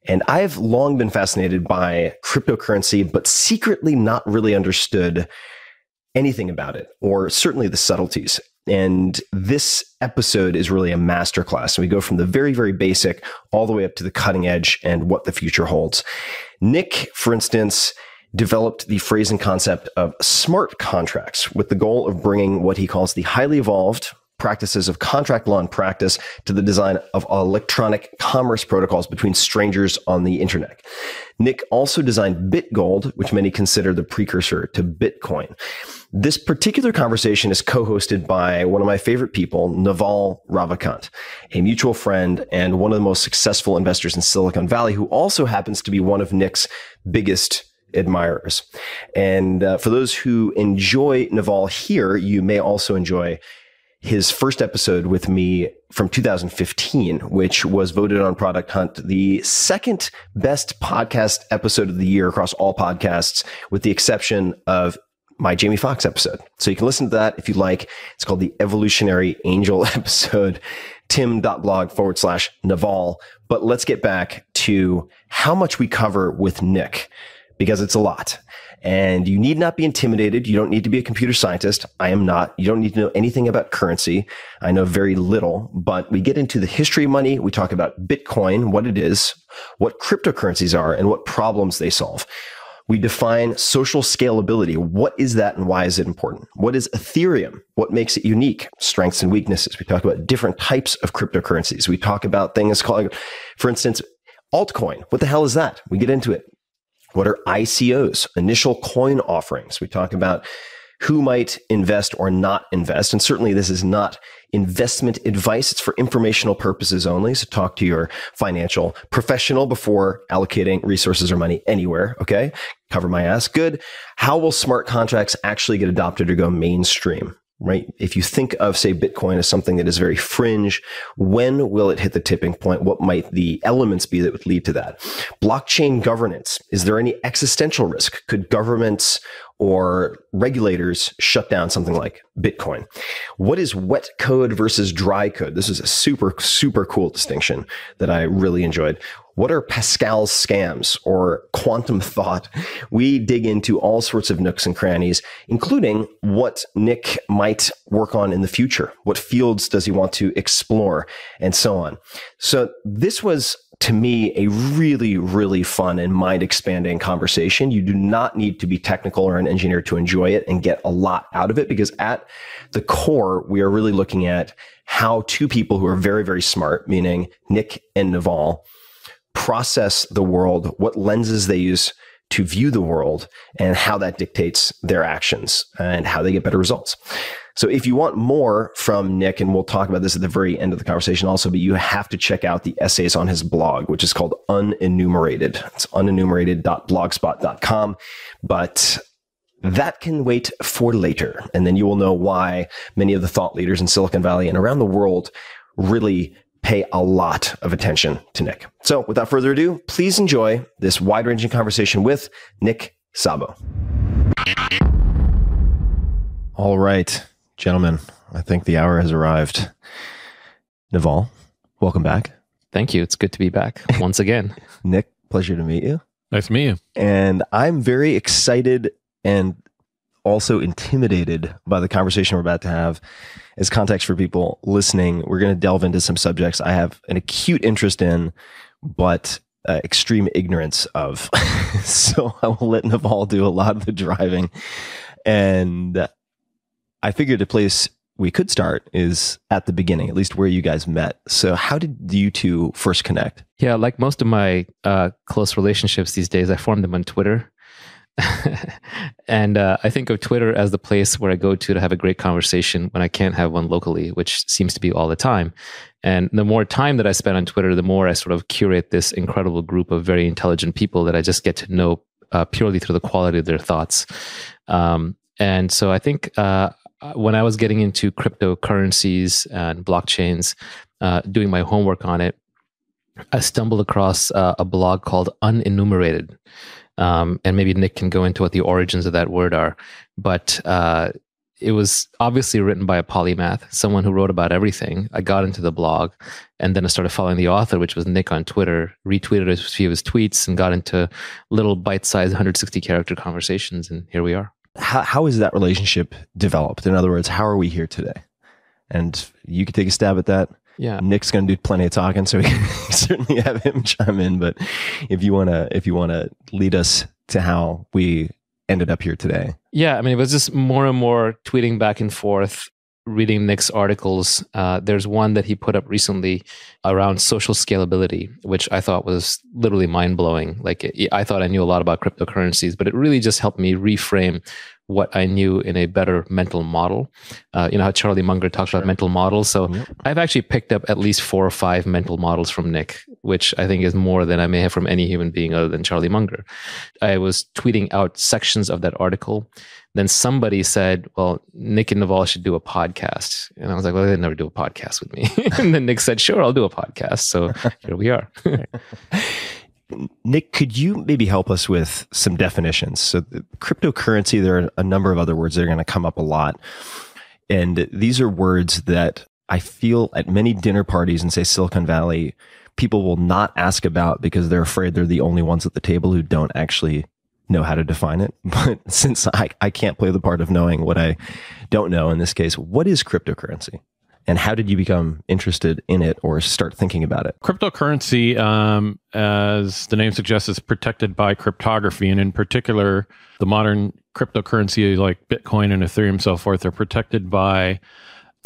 And I've long been fascinated by cryptocurrency, but secretly not really understood anything about it, or certainly the subtleties. And this episode is really a masterclass. We go from the very, very basic all the way up to the cutting edge and what the future holds. Nick, for instance, developed the phrase and concept of smart contracts with the goal of bringing what he calls the highly evolved practices of contract law and practice to the design of electronic commerce protocols between strangers on the internet. Nick also designed BitGold, which many consider the precursor to Bitcoin. This particular conversation is co-hosted by one of my favorite people, Naval Ravikant, a mutual friend and one of the most successful investors in Silicon Valley, who also happens to be one of Nick's biggest admirers. And for those who enjoy Naval here, you may also enjoy his first episode with me from 2015, which was voted on Product Hunt the second best podcast episode of the year across all podcasts, with the exception of my Jamie Foxx episode. So you can listen to that if you like. It's called the Evolutionary Angel episode, tim.blog/Naval. But let's get back to how much we cover with Nick, because it's a lot. And you need not be intimidated. You don't need to be a computer scientist. I am not. You don't need to know anything about currency. I know very little, but we get into the history of money. We talk about Bitcoin, what it is, what cryptocurrencies are, and what problems they solve. We define social scalability. What is that and why is it important? What is Ethereum? What makes it unique? Strengths and weaknesses. We talk about different types of cryptocurrencies. We talk about things called, for instance, altcoin. What the hell is that? We get into it. What are ICOs, initial coin offerings? We talk about who might invest or not invest. And certainly this is not investment advice. It's for informational purposes only. So talk to your financial professional before allocating resources or money anywhere. Okay. Cover my ass. Good. How will smart contracts actually get adopted or go mainstream? Right? If you think of, say, Bitcoin as something that is very fringe, when will it hit the tipping point? What might the elements be that would lead to that? Blockchain governance. Is there any existential risk? Could governments or regulators shut down something like Bitcoin? What is wet code versus dry code? This is a super, super cool distinction that I really enjoyed. What are Pascal's scams or quantum thought? We dig into all sorts of nooks and crannies, including what Nick might work on in the future. What fields does he want to explore, and so on. So this was, to me, a really, really fun and mind-expanding conversation. You do not need to be technical or an engineer to enjoy it and get a lot out of it, because at the core, we are really looking at how two people who are very, very smart, meaning Nick and Naval, process the world, what lenses they use to view the world, and how that dictates their actions and how they get better results. So if you want more from Nick, and we'll talk about this at the very end of the conversation also, but you have to check out the essays on his blog, which is called Unenumerated. It's unenumerated.blogspot.com. But that can wait for later. And then you will know why many of the thought leaders in Silicon Valley and around the world really pay a lot of attention to Nick. So without further ado, please enjoy this wide-ranging conversation with Nick Szabo. All right, gentlemen, I think the hour has arrived. Naval, welcome back. Thank you. It's good to be back once again. Nick, pleasure to meet you. Nice to meet you. And I'm very excited and also intimidated by the conversation we're about to have. As context for people listening, we're going to delve into some subjects I have an acute interest in, but extreme ignorance of. So I will let Naval do a lot of the driving. And I figured the place we could start is at the beginning, at least where you guys met. So how did you two first connect? Yeah, like most of my close relationships these days, I formed them on Twitter. And I think of Twitter as the place where I go to have a great conversation when I can't have one locally, which seems to be all the time. And the more time that I spend on Twitter, the more I sort of curate this incredible group of very intelligent people that I just get to know purely through the quality of their thoughts. And so I think when I was getting into cryptocurrencies and blockchains, doing my homework on it, I stumbled across a blog called Unenumerated. And maybe Nick can go into what the origins of that word are. But it was obviously written by a polymath, someone who wrote about everything. I got into the blog, and then I started following the author, which was Nick on Twitter, retweeted a few of his tweets, and got into little bite-sized 160-character conversations, and here we are. How is that relationship developed? In other words, how are we here today? And you could take a stab at that. Yeah, Nick's going to do plenty of talking, so we can certainly have him chime in. But if you want to lead us to how we ended up here today. Yeah, I mean, it was just more and more tweeting back and forth, reading Nick's articles. There's one that he put up recently around social scalability, which I thought was literally mind-blowing. Like, I thought I knew a lot about cryptocurrencies, but it really just helped me reframe what I knew in a better mental model. You know how Charlie Munger talks about mental models? So I've actually picked up at least 4 or 5 mental models from Nick, which I think is more than I may have from any human being other than Charlie Munger. I was tweeting out sections of that article. Then somebody said, well, Nick and Naval should do a podcast. And I was like, well, they'd never do a podcast with me. And then Nick said, sure, I'll do a podcast. So here we are. Nick, could you maybe help us with some definitions? So cryptocurrency, there are a number of other words that are going to come up a lot. And these are words that I feel at many dinner parties in, say, Silicon Valley, people will not ask about because they're afraid they're the only ones at the table who don't actually know how to define it. But since I can't play the part of knowing what I don't know in this case, what is cryptocurrency? And how did you become interested in it or start thinking about it? Cryptocurrency, as the name suggests, is protected by cryptography. And in particular, the modern cryptocurrency like Bitcoin and Ethereum and so forth are protected by,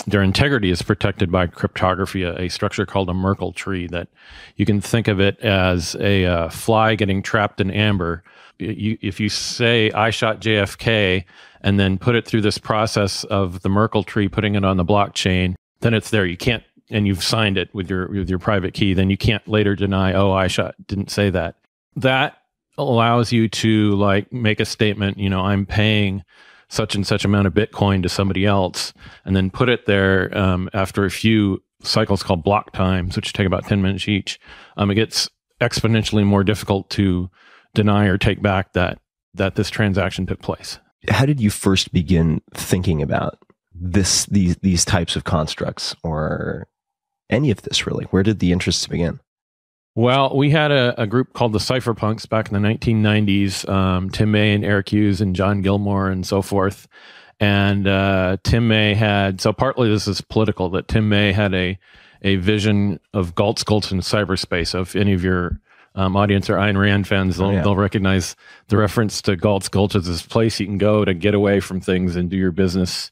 their integrity is protected by cryptography, a structure called a Merkle tree that you can think of it as a fly getting trapped in amber. If you say, I shot JFK, and then put it through this process of the Merkle tree, putting it on the blockchain, then it's there. You can't, and you've signed it with your private key, then you can't later deny, oh, didn't say that. That allows you to like make a statement, you know, I'm paying such and such amount of Bitcoin to somebody else, and then put it there after a few cycles called block times, which take about 10 minutes each. It gets exponentially more difficult to deny or take back that this transaction took place. How did you first begin thinking about these types of constructs, or any of this really? Where did the interests begin? Well, we had a group called the Cypherpunks back in the 1990s, Tim May and Eric Hughes and John Gilmore and so forth. And Tim May had, so partly this is political, that Tim May had a vision of Galt's Gulch in cyberspace. So if any of your audience are Ayn Rand fans, they'll recognize the reference to Galt's Gulch as this place you can go to get away from things and do your business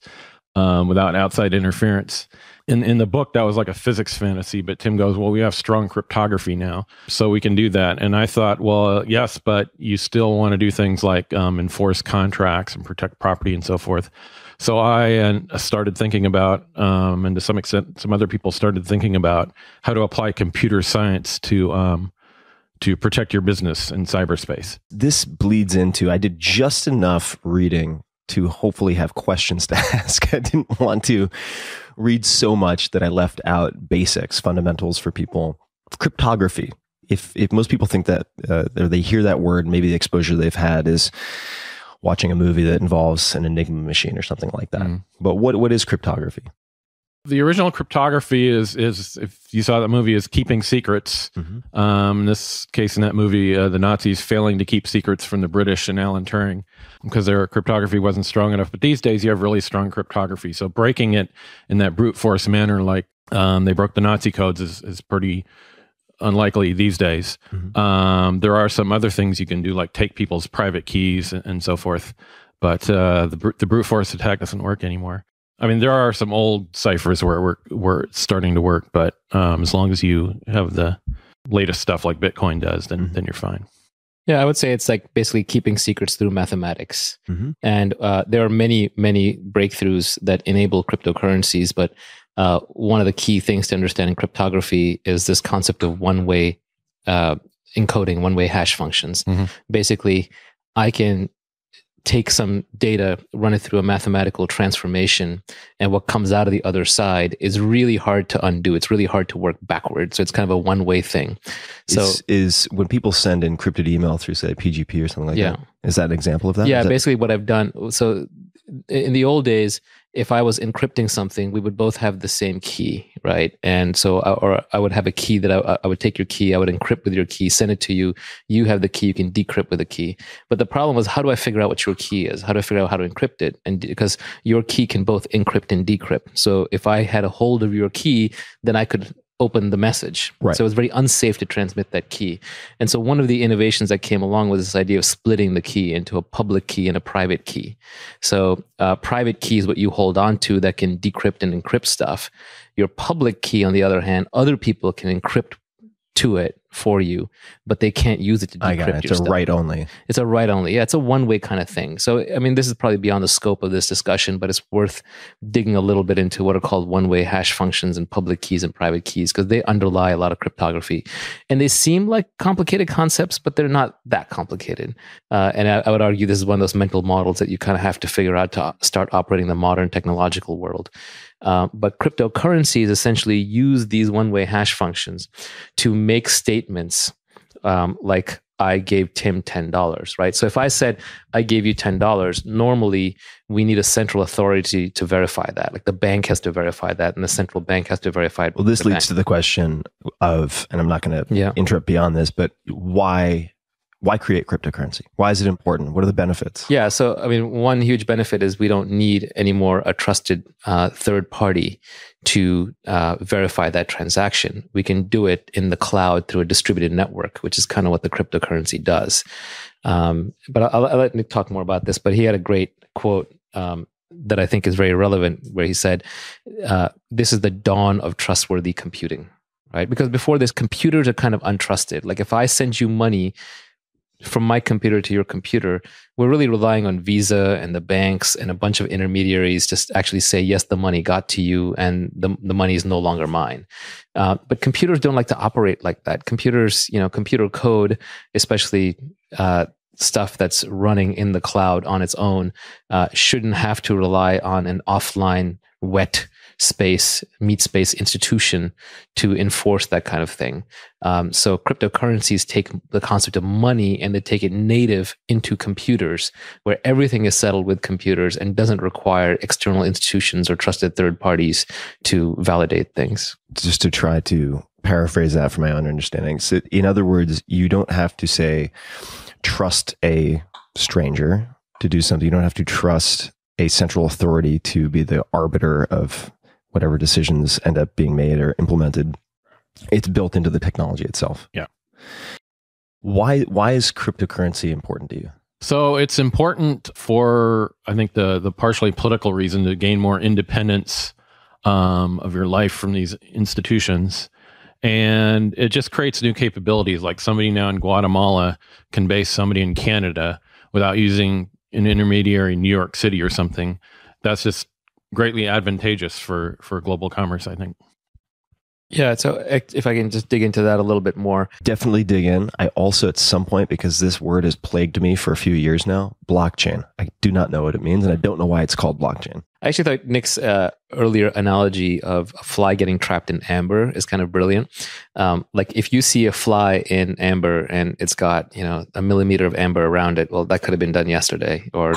without outside interference. In the book, that was like a physics fantasy, but Tim goes, well, we have strong cryptography now, so we can do that. And I thought, well, yes, but you still want to do things like enforce contracts and protect property and so forth. So I started thinking about, and to some extent, some other people started thinking about how to apply computer science to protect your business in cyberspace. This bleeds into, I did just enough reading to hopefully have questions to ask. I didn't want to read so much that I left out basics, fundamentals for people. Cryptography. If most people think that, or they hear that word, maybe the exposure they've had is watching a movie that involves an Enigma machine or something like that. But what is cryptography? The original cryptography is if you saw that movie, is keeping secrets. In this case, in that movie, the Nazis failing to keep secrets from the British and Alan Turing because their cryptography wasn't strong enough. But these days, you have really strong cryptography. So breaking it in that brute force manner, like they broke the Nazi codes, is pretty unlikely these days. There are some other things you can do, like take people's private keys and so forth. But the brute force attack doesn't work anymore. I mean, there are some old ciphers where we're starting to work, but as long as you have the latest stuff like Bitcoin does, then you're fine. Yeah, I would say it's like basically keeping secrets through mathematics. And there are many, many breakthroughs that enable cryptocurrencies, but one of the key things to understanding cryptography is this concept of one-way encoding, one-way hash functions. Basically, I can take some data, run it through a mathematical transformation, and what comes out of the other side is really hard to undo. It's really hard to work backwards. So it's kind of a one-way thing. So is when people send encrypted email through, say, PGP or something like that, is that an example of that? Yeah, basically what I've done. So in the old days, if I was encrypting something, we would both have the same key, right? And so, or I would have a key that I would take your key, I would encrypt with your key, send it to you. You have the key, you can decrypt with the key. But the problem was, how do I figure out what your key is? How do I figure out how to encrypt it? And because your key can both encrypt and decrypt. So if I had a hold of your key, then I could open the message. Right. So it was very unsafe to transmit that key. And so one of the innovations that came along was this idea of splitting the key into a public key and a private key. So private key is what you hold on to that can decrypt and encrypt stuff. Your public key, on the other hand, other people can encrypt to it for you, but they can't use it to decrypt your stuff. It's a write only. It's a write only. Yeah, it's a one-way kind of thing. So, I mean, this is probably beyond the scope of this discussion, but it's worth digging a little bit into what are called one-way hash functions and public keys and private keys, because they underlie a lot of cryptography. And they seem like complicated concepts, but they're not that complicated. And I would argue this is one of those mental models that you kind of have to figure out to start operating the modern technological world. But cryptocurrencies essentially use these one-way hash functions to make statements like, I gave Tim $10, right? So if I said, I gave you $10, normally we need a central authority to verify that. Like the bank has to verify that, and the central bank has to verify it. Well, this leads to the question of, and I'm not going to interrupt beyond this, but why create cryptocurrency? Why is it important? What are the benefits? Yeah. So, I mean, one huge benefit is we don't need anymore a trusted third party to verify that transaction. We can do it in the cloud through a distributed network, which is kind of what the cryptocurrency does. But I'll let Nick talk more about this, but he had a great quote that I think is very relevant, where he said, this is the dawn of trustworthy computing, right? Because before this, computers are kind of untrusted. Like if I send you money from my computer to your computer, we're really relying on Visa and the banks and a bunch of intermediaries just actually say, yes, the money got to you and the money is no longer mine. But computers don't like to operate like that. Computers, computer code, especially stuff that's running in the cloud on its own, shouldn't have to rely on an offline wet meat space institution to enforce that kind of thing. So cryptocurrencies take the concept of money and they take it native into computers, where everything is settled with computers and doesn't require external institutions or trusted third parties to validate things. Just to try to paraphrase that for my own understanding. So in other words, you don't have to say, trust a stranger to do something. You don't have to trust a central authority to be the arbiter of whatever decisions end up being made or implemented. It's built into the technology itself. Yeah. Why is cryptocurrency important to you? So it's important for, I think, the partially political reason to gain more independence of your life from these institutions. And it just creates new capabilities. Like somebody now in Guatemala can base somebody in Canada without using an intermediary in New York City or something. That's just greatly advantageous for global commerce, I think. Yeah, so if I can just dig into that a little bit more. Definitely dig in. I also, at some point, because this word has plagued me for a few years now, blockchain. I do not know what it means, and I don't know why it's called blockchain. I actually thought Nick's earlier analogy of a fly getting trapped in amber is kind of brilliant. Like if you see a fly in amber and it's got, a millimeter of amber around it, well, that could have been done yesterday or,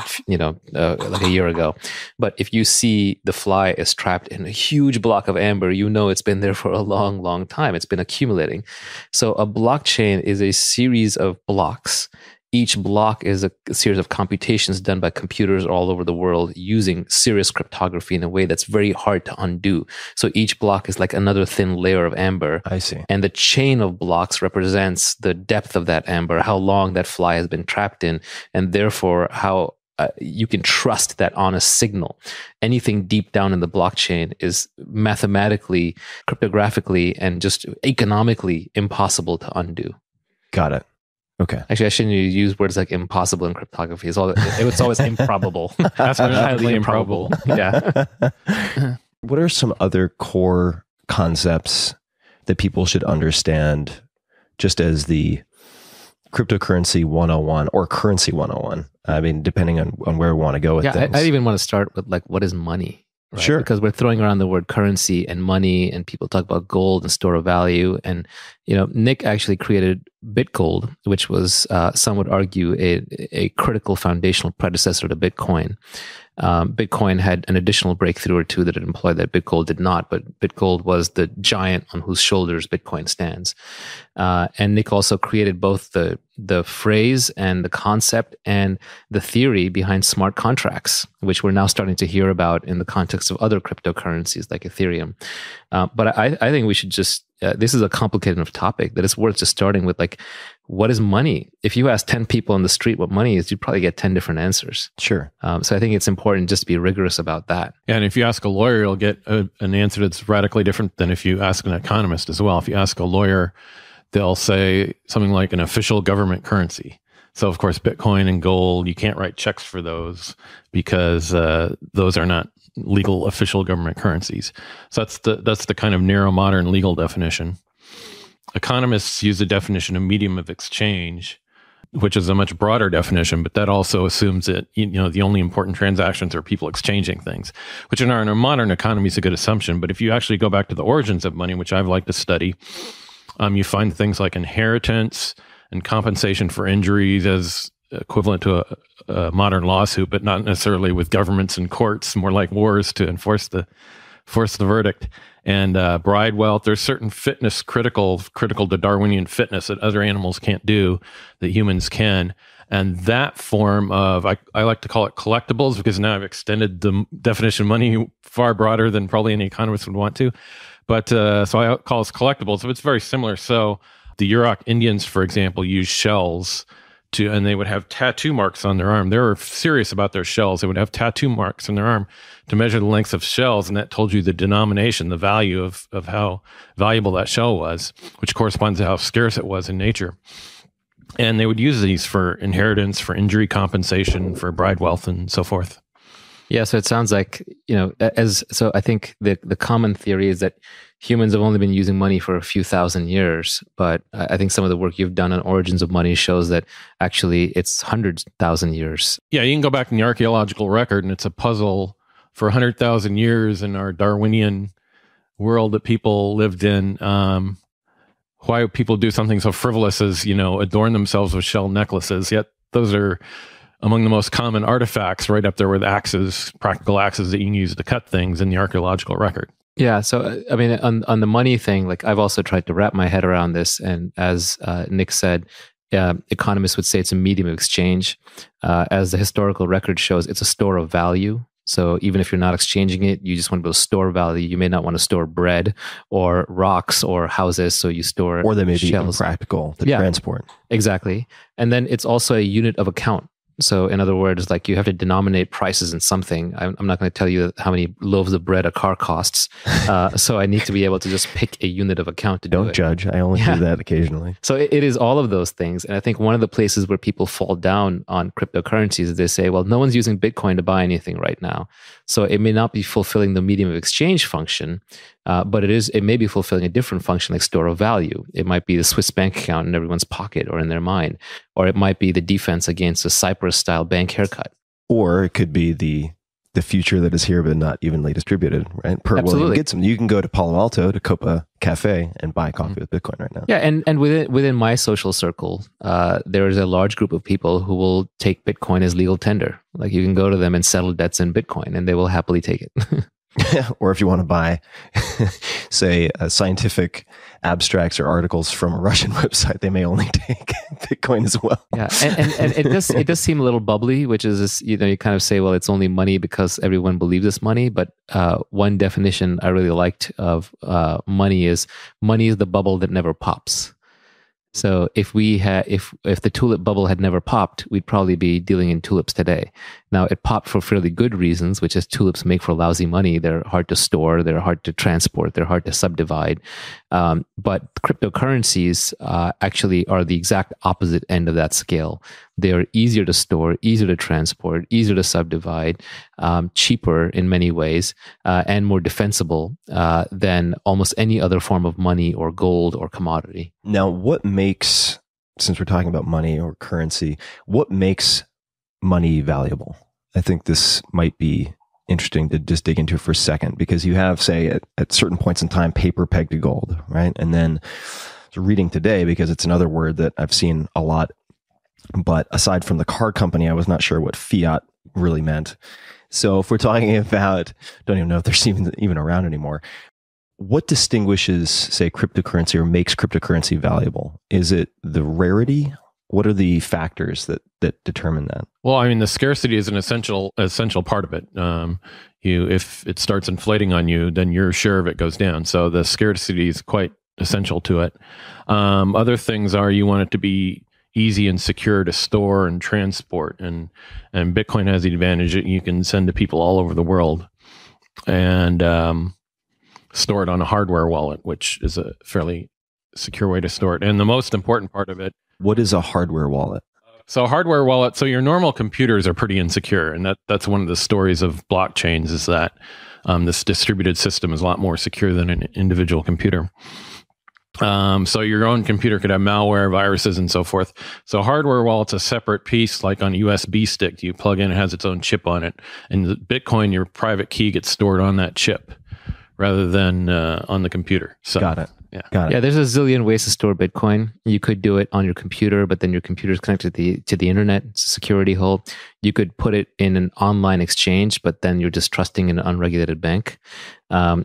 like a year ago. But if you see the fly is trapped in a huge block of amber, it's been there for a long, long time. It's been accumulating. So a blockchain is a series of blocks. Each block is a series of computations done by computers all over the world using serious cryptography in a way that's very hard to undo. So each block is like another thin layer of amber. I see. And the chain of blocks represents the depth of that amber, how long that fly has been trapped in, and therefore how you can trust that honest signal. Anything deep down in the blockchain is mathematically, cryptographically, and just economically impossible to undo. Got it. Okay. Actually, I shouldn't use words like impossible in cryptography. It's always improbable. That's highly improbable. Yeah. What are some other core concepts that people should understand just as the cryptocurrency 101 or currency 101? I mean, depending on where we want to go with things. I even want to start with what is money? Right? Sure. Because we're throwing around the word currency and money, and people talk about gold and store of value. And, Nick actually created BitGold, which was, some would argue, a critical foundational predecessor to Bitcoin. Bitcoin had an additional breakthrough or two that it implied that Bitgold did not, but Bitgold was the giant on whose shoulders Bitcoin stands. And Nick also created both the phrase and the concept and the theory behind smart contracts, which we're now starting to hear about in the context of other cryptocurrencies like Ethereum. But I think we should just, this is a complicated enough topic that it's worth just starting with, like, what is money? If you ask 10 people on the street what money is, you'd probably get 10 different answers. Sure. So I think it's important just to be rigorous about that. Yeah, and if you ask a lawyer, you'll get an answer that's radically different than if you ask an economist as well. If you ask a lawyer, they'll say something like an official government currency. So, of course, Bitcoin and gold, you can't write checks for those because those are not legal official government currencies. So that's the kind of narrow modern legal definition. Economists use the definition of medium of exchange, which is a much broader definition, but that also assumes that, the only important transactions are people exchanging things, which in our modern economy is a good assumption. But if you actually go back to the origins of money, which I've liked to study, you find things like inheritance and compensation for injuries as equivalent to a modern lawsuit, but not necessarily with governments and courts, more like wars to enforce the verdict. And bride wealth, there's certain fitness critical to Darwinian fitness that other animals can't do that humans can. And that form of, I like to call it collectibles, because now I've extended the definition of money far broader than probably any economist would want to. But so I call it collectibles. So it's very similar. So the Yurok Indians, for example, use shells and they would have tattoo marks on their arm. They were serious about their shells. They would have tattoo marks on their arm to measure the length of shells, and that told you the denomination, the value of how valuable that shell was, which corresponds to how scarce it was in nature. And they would use these for inheritance, for injury compensation, for bride wealth, and so forth. Yeah, so it sounds like, so I think the common theory is that humans have only been using money for a few thousand years, but I think some of the work you've done on origins of money shows that actually it's 100,000 years. Yeah, you can go back in the archaeological record, and it's a puzzle for 100,000 years in our Darwinian world that people lived in. Why people do something so frivolous as, adorn themselves with shell necklaces, yet those are among the most common artifacts, right up there with axes, practical axes that you can use to cut things in the archaeological record. Yeah. So, I mean, on the money thing, like, I've also tried to wrap my head around this. And as Nick said, economists would say it's a medium of exchange. As the historical record shows, it's a store of value. So even if you're not exchanging it, you just want to be able to store value. You may not want to store bread or rocks or houses, so you store or they may shells. be impractical to transport. Exactly. And then it's also a unit of account. So in other words, like, you have to denominate prices in something. I'm not going to tell you how many loaves of bread a car costs. So I need to be able to just pick a unit of account to do it. Don't judge. I only do that occasionally. So it is all of those things. And I think one of the places where people fall down on cryptocurrencies is they say, well, no one's using Bitcoin to buy anything right now. So it may not be fulfilling the medium of exchange function, but it may be fulfilling a different function, like store of value. It might be the Swiss bank account in everyone's pocket or in their mind, or it might be the defense against a Cyprus-style bank haircut. Or it could be the future that is here but not evenly distributed, right? Per Absolutely. William Gibson, you can go to Palo Alto to Copa Cafe and buy coffee with Bitcoin right now. Yeah, and within my social circle, there is a large group of people who will take Bitcoin as legal tender. Like, you can go to them and settle debts in Bitcoin, and they will happily take it. Or if you want to buy, say, scientific abstracts or articles from a Russian website, they may only take Bitcoin as well. Yeah, and it does seem a little bubbly, which is, you kind of say, well, it's only money because everyone believes it's money. But one definition I really liked of money is the bubble that never pops. So if the tulip bubble had never popped, we'd probably be dealing in tulips today. Now, it popped for fairly good reasons, which is tulips make for lousy money. They're hard to store, they're hard to transport, they're hard to subdivide. But cryptocurrencies actually are the exact opposite end of that scale. They are easier to store, easier to transport, easier to subdivide, cheaper in many ways, and more defensible than almost any other form of money or gold or commodity. Now, what makes, since we're talking about money or currency, what makes money valuable? I think this might be interesting to just dig into for a second, because you have, say, at certain points in time, paper pegged to gold, right? And then reading today, because it's another word that I've seen a lot, but aside from the car company, I was not sure what fiat really meant. So if we're talking about, don't even know if they're even around anymore. What distinguishes, say, cryptocurrency or makes cryptocurrency valuable? Is it the rarity? What are the factors that determine that? Well, I mean, the scarcity is an essential part of it. If it starts inflating on you, then your share of it goes down. So the scarcity is quite essential to it. Other things are you want it to be easy and secure to store and transport, and Bitcoin has the advantage that you can send to people all over the world, and store it on a hardware wallet, which is a fairly secure way to store it. And the most important part of it. What is a hardware wallet? So a hardware wallet, so your normal computers are pretty insecure. And that's one of the stories of blockchains, is that this distributed system is a lot more secure than an individual computer. So your own computer could have malware, viruses, and so forth. So hardware wallet's a separate piece, like on a USB stick. You plug in, it has its own chip on it. And the Bitcoin, your private key gets stored on that chip rather than on the computer. So, Got it. Yeah. Got it. Yeah, there's a zillion ways to store Bitcoin. You could do it on your computer, but then your computer is connected to the internet. It's a security hole. You could put it in an online exchange, but then you're just trusting an unregulated bank.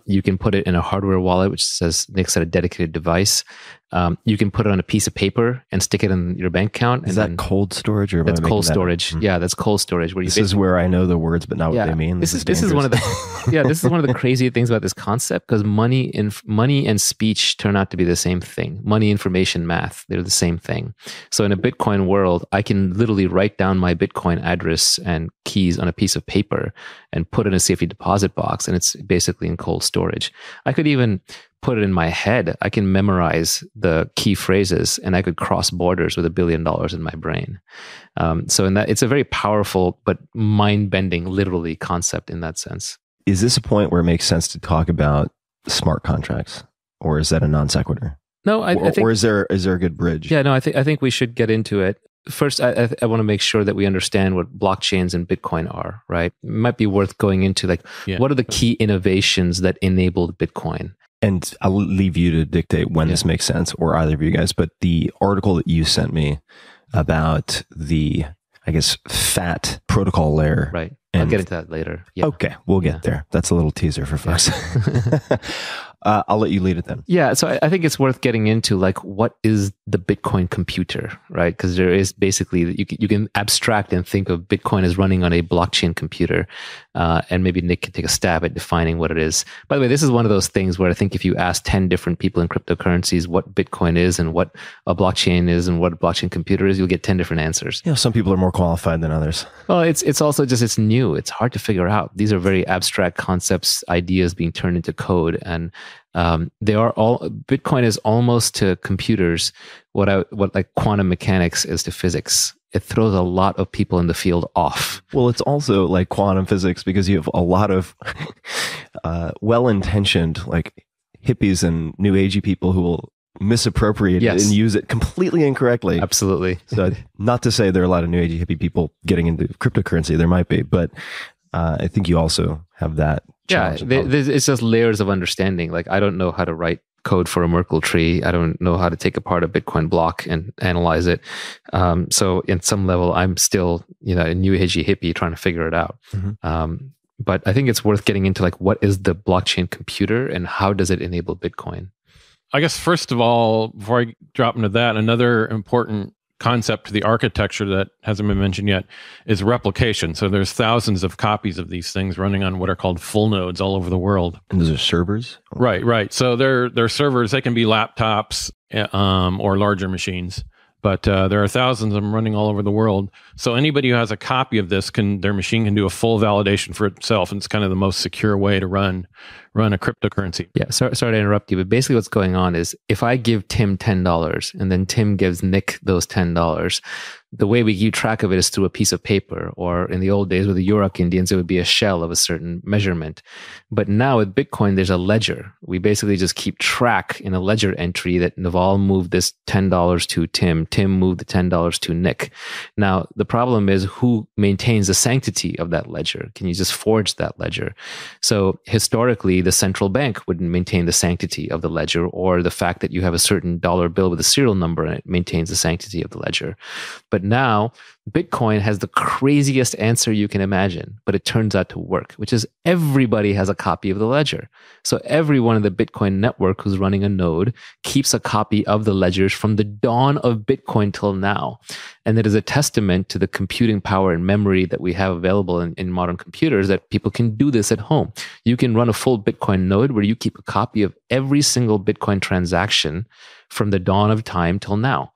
You can put it in a hardware wallet, which says next to a dedicated device. You can put it on a piece of paper and stick it in your bank account. Is that cold storage, or that's cold storage? Yeah, that's cold storage. Where this is where I know the words, but not what they mean. This is one of the this is one of the crazy things about this concept, because money and speech turn out to be the same thing. Money, information, math, they're the same thing. So in a Bitcoin world, I can literally write down my Bitcoin address and keys on a piece of paper and put it in a safety deposit box, and it's basically in cold storage. I could even put it in my head. I can memorize the key phrases, and I could cross borders with $1 billion in my brain. So in that, it's a very powerful but mind-bending, literally, concept in that sense. Is this a point where it makes sense to talk about smart contracts, or is that a non sequitur? No, I think. Or is there a good bridge? Yeah, no, I think we should get into it. First, I want to make sure that we understand what blockchains and Bitcoin are, right? It might be worth going into what are the key innovations that enabled Bitcoin? And I'll leave you to dictate when this makes sense, or either of you guys. But the article that you sent me about the, I guess, fat protocol layer. Right. I'll get into that later. Yeah. Okay, we'll get there. That's a little teaser for folks. I'll let you lead it then. Yeah, so I think it's worth getting into what is the Bitcoin computer, right? Because there is basically, you can abstract and think of Bitcoin as running on a blockchain computer, and maybe Nick can take a stab at defining what it is. By the way, this is one of those things where I think if you ask 10 different people in cryptocurrencies what Bitcoin is and what a blockchain is and what a blockchain computer is, you'll get 10 different answers. Some people are more qualified than others. Well, it's also just, it's new. It's hard to figure out. These are very abstract concepts, ideas being turned into code, and Bitcoin is almost to computers what like quantum mechanics is to physics. It throws a lot of people in the field off. Well, it's also like quantum physics because you have a lot of well-intentioned hippies and new agey people who will misappropriate it and use it completely incorrectly. Absolutely. So not to say there are a lot of new agey hippie people getting into cryptocurrency. There might be, but I think you also have that. Yeah, it's just layers of understanding. I don't know how to write code for a Merkle tree. I don't know how to take apart a Bitcoin block and analyze it. So in some level, I'm still a new agey hippie trying to figure it out. Mm-hmm. But I think it's worth getting into what is the blockchain computer and how does it enable Bitcoin? I guess first of all, before I drop into that, another important concept to the architecture that hasn't been mentioned yet is replication. So there's thousands of copies of these things running on what are called full nodes all over the world. And those are servers? Right. So they're servers. They can be laptops or larger machines. But there are thousands of them running all over the world. So anybody who has a copy of this their machine can do a full validation for itself. And it's kind of the most secure way to run a cryptocurrency. Yeah, sorry to interrupt you, but basically what's going on is if I give Tim $10 and then Tim gives Nick those $10, the way we keep track of it is through a piece of paper, or in the old days with the Yurok Indians, it would be a shell of a certain measurement. But now with Bitcoin, there's a ledger. We basically just keep track in a ledger entry that Naval moved this $10 to Tim. Tim moved the $10 to Nick. Now, the problem is who maintains the sanctity of that ledger? Can you just forge that ledger? So historically, the central bank wouldn't maintain the sanctity of the ledger, or the fact that you have a certain dollar bill with a serial number in it maintains the sanctity of the ledger. But now Bitcoin has the craziest answer you can imagine, but it turns out to work, which is everybody has a copy of the ledger. So everyone in the Bitcoin network who's running a node keeps a copy of the ledgers from the dawn of Bitcoin till now. And it is a testament to the computing power and memory that we have available in modern computers that people can do this at home. You can run a full Bitcoin node where you keep a copy of every single Bitcoin transaction from the dawn of time till now.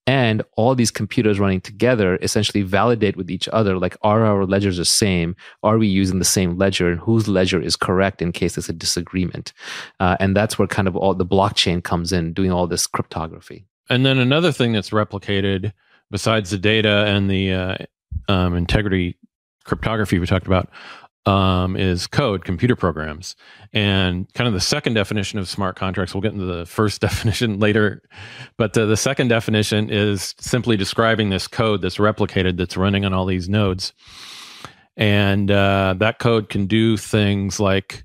And all these computers running together essentially validate with each other, like, are our ledgers the same? Are we using the same ledger? And whose ledger is correct in case there's a disagreement? And that's where kind of all the blockchain comes in, doing all this cryptography. And then another thing that's replicated, besides the data and the integrity cryptography we talked about, is code, computer programs. And kind of the second definition of smart contracts, we'll get into the first definition later, but the second definition is simply describing this code that's replicated, that's running on all these nodes. And that code can do things like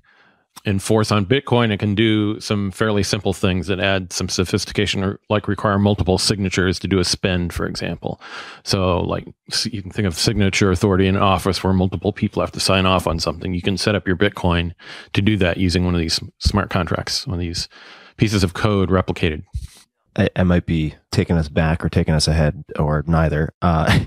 enforce on Bitcoin. It can do some fairly simple things that add some sophistication, or like require multiple signatures to do a spend, for example. So like you can think of signature authority in an office where multiple people have to sign off on something. You can set up your Bitcoin to do that using one of these smart contracts, one of these pieces of code replicated. I might be taking us back or taking us ahead, or neither. So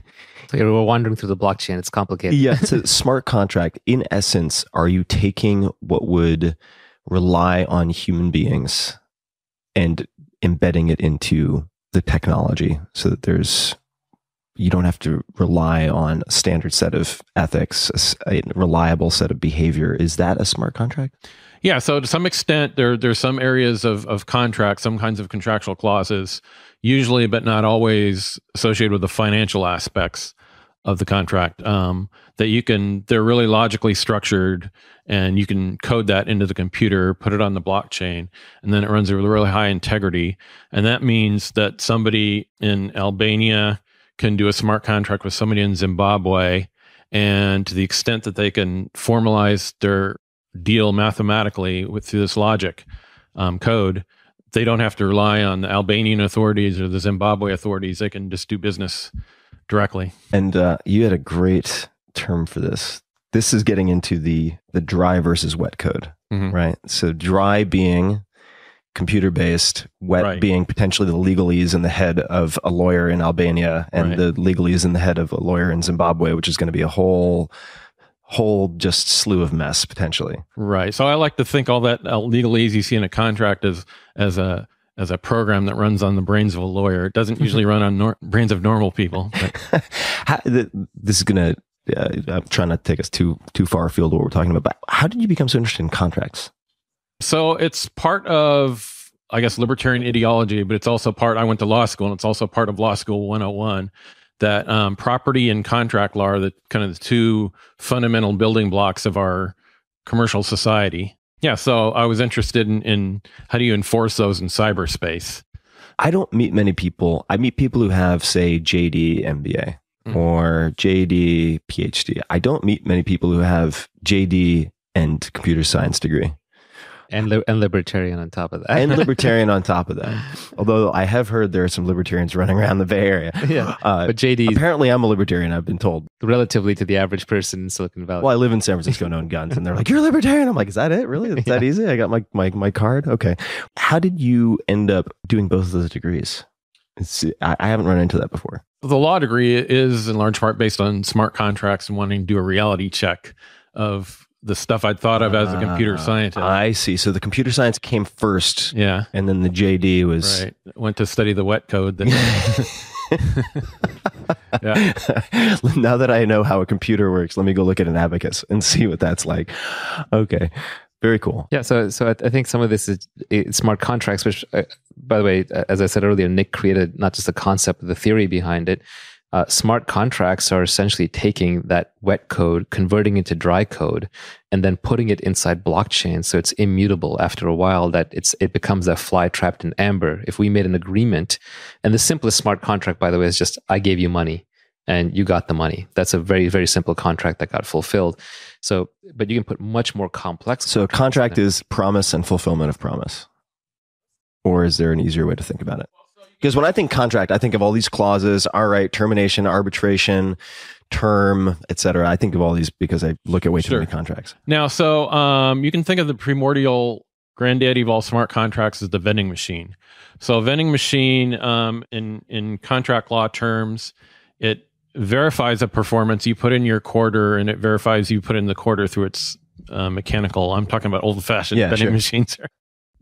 we're wandering through the blockchain. It's complicated. Yeah, it's a smart contract. In essence, are you taking what would rely on human beings and embedding it into the technology so that you don't have to rely on a standard set of ethics, a reliable set of behavior? Is that a smart contract? Yeah, so to some extent, there's some areas of contracts, some kinds of contractual clauses, usually but not always associated with the financial aspects of the contract, they're really logically structured, and you can code that into the computer, put it on the blockchain, and then it runs with really high integrity. And that means that somebody in Albania can do a smart contract with somebody in Zimbabwe, and to the extent that they can formalize their deal mathematically through this logic code, they don't have to rely on the Albanian authorities or the Zimbabwe authorities. They can just do business directly. And you had a great term for this. This is getting into the dry versus wet code, right? So dry being computer-based, wet being potentially the legalese in the head of a lawyer in Albania, and the legalese in the head of a lawyer in Zimbabwe, which is going to be a whole just slew of mess potentially. Right. So I like to think all that legalese you see in a contract as a program that runs on the brains of a lawyer. It doesn't usually run on brains of normal people. This is going to, I'm trying not to take us too far afield of what we're talking about, but how did you become so interested in contracts? So it's part of, I guess, libertarian ideology, but it's also I went to law school, and it's also part of Law School 101, that property and contract law are the kind of the two fundamental building blocks of our commercial society. Yeah, so I was interested in how do you enforce those in cyberspace. I don't meet many people. I meet people who have, say, JD MBA or JD PhD. I don't meet many people who have JD and computer science degree. And libertarian on top of that. And libertarian on top of that. Although I have heard there are some libertarians running around the Bay Area. Yeah. But JD... Apparently I'm a libertarian, I've been told. Relatively to the average person in Silicon Valley. Well, I live in San Francisco, no guns. And they're like, you're a libertarian. I'm like, is that it? Really? Is that easy? I got my card? Okay. How did you end up doing both of those degrees? I haven't run into that before. The law degree is in large part based on smart contracts and wanting to do a reality check of the stuff I'd thought of as a computer scientist. I see. So the computer science came first. Yeah. And then the JD was... Right. Went to study the wet code. Yeah. Now that I know how a computer works, let me go look at an abacus and see what that's like. Okay. Very cool. Yeah. So I think some of this is smart contracts, which, by the way, as I said earlier, Nick created not just the concept, but the theory behind it. Smart contracts are essentially taking that wet code, converting it to dry code, and then putting it inside blockchain so it's immutable after a while, that it becomes that fly trapped in amber. If we made an agreement, and the simplest smart contract, by the way, is just I gave you money and you got the money. That's a very, very simple contract that got fulfilled. So, but you can put much more complex. So a contract is promise and fulfillment of promise. Or is there an easier way to think about it? Because when I think contract, I think of all these clauses, all right, termination, arbitration, term, etc. I think of all these because I look at way too many contracts. Now, so you can think of the primordial granddaddy of all smart contracts as the vending machine. So a vending machine, in contract law terms, it verifies a performance. You put in your quarter, and it verifies you put in the quarter through its mechanical. I'm talking about old-fashioned vending machines.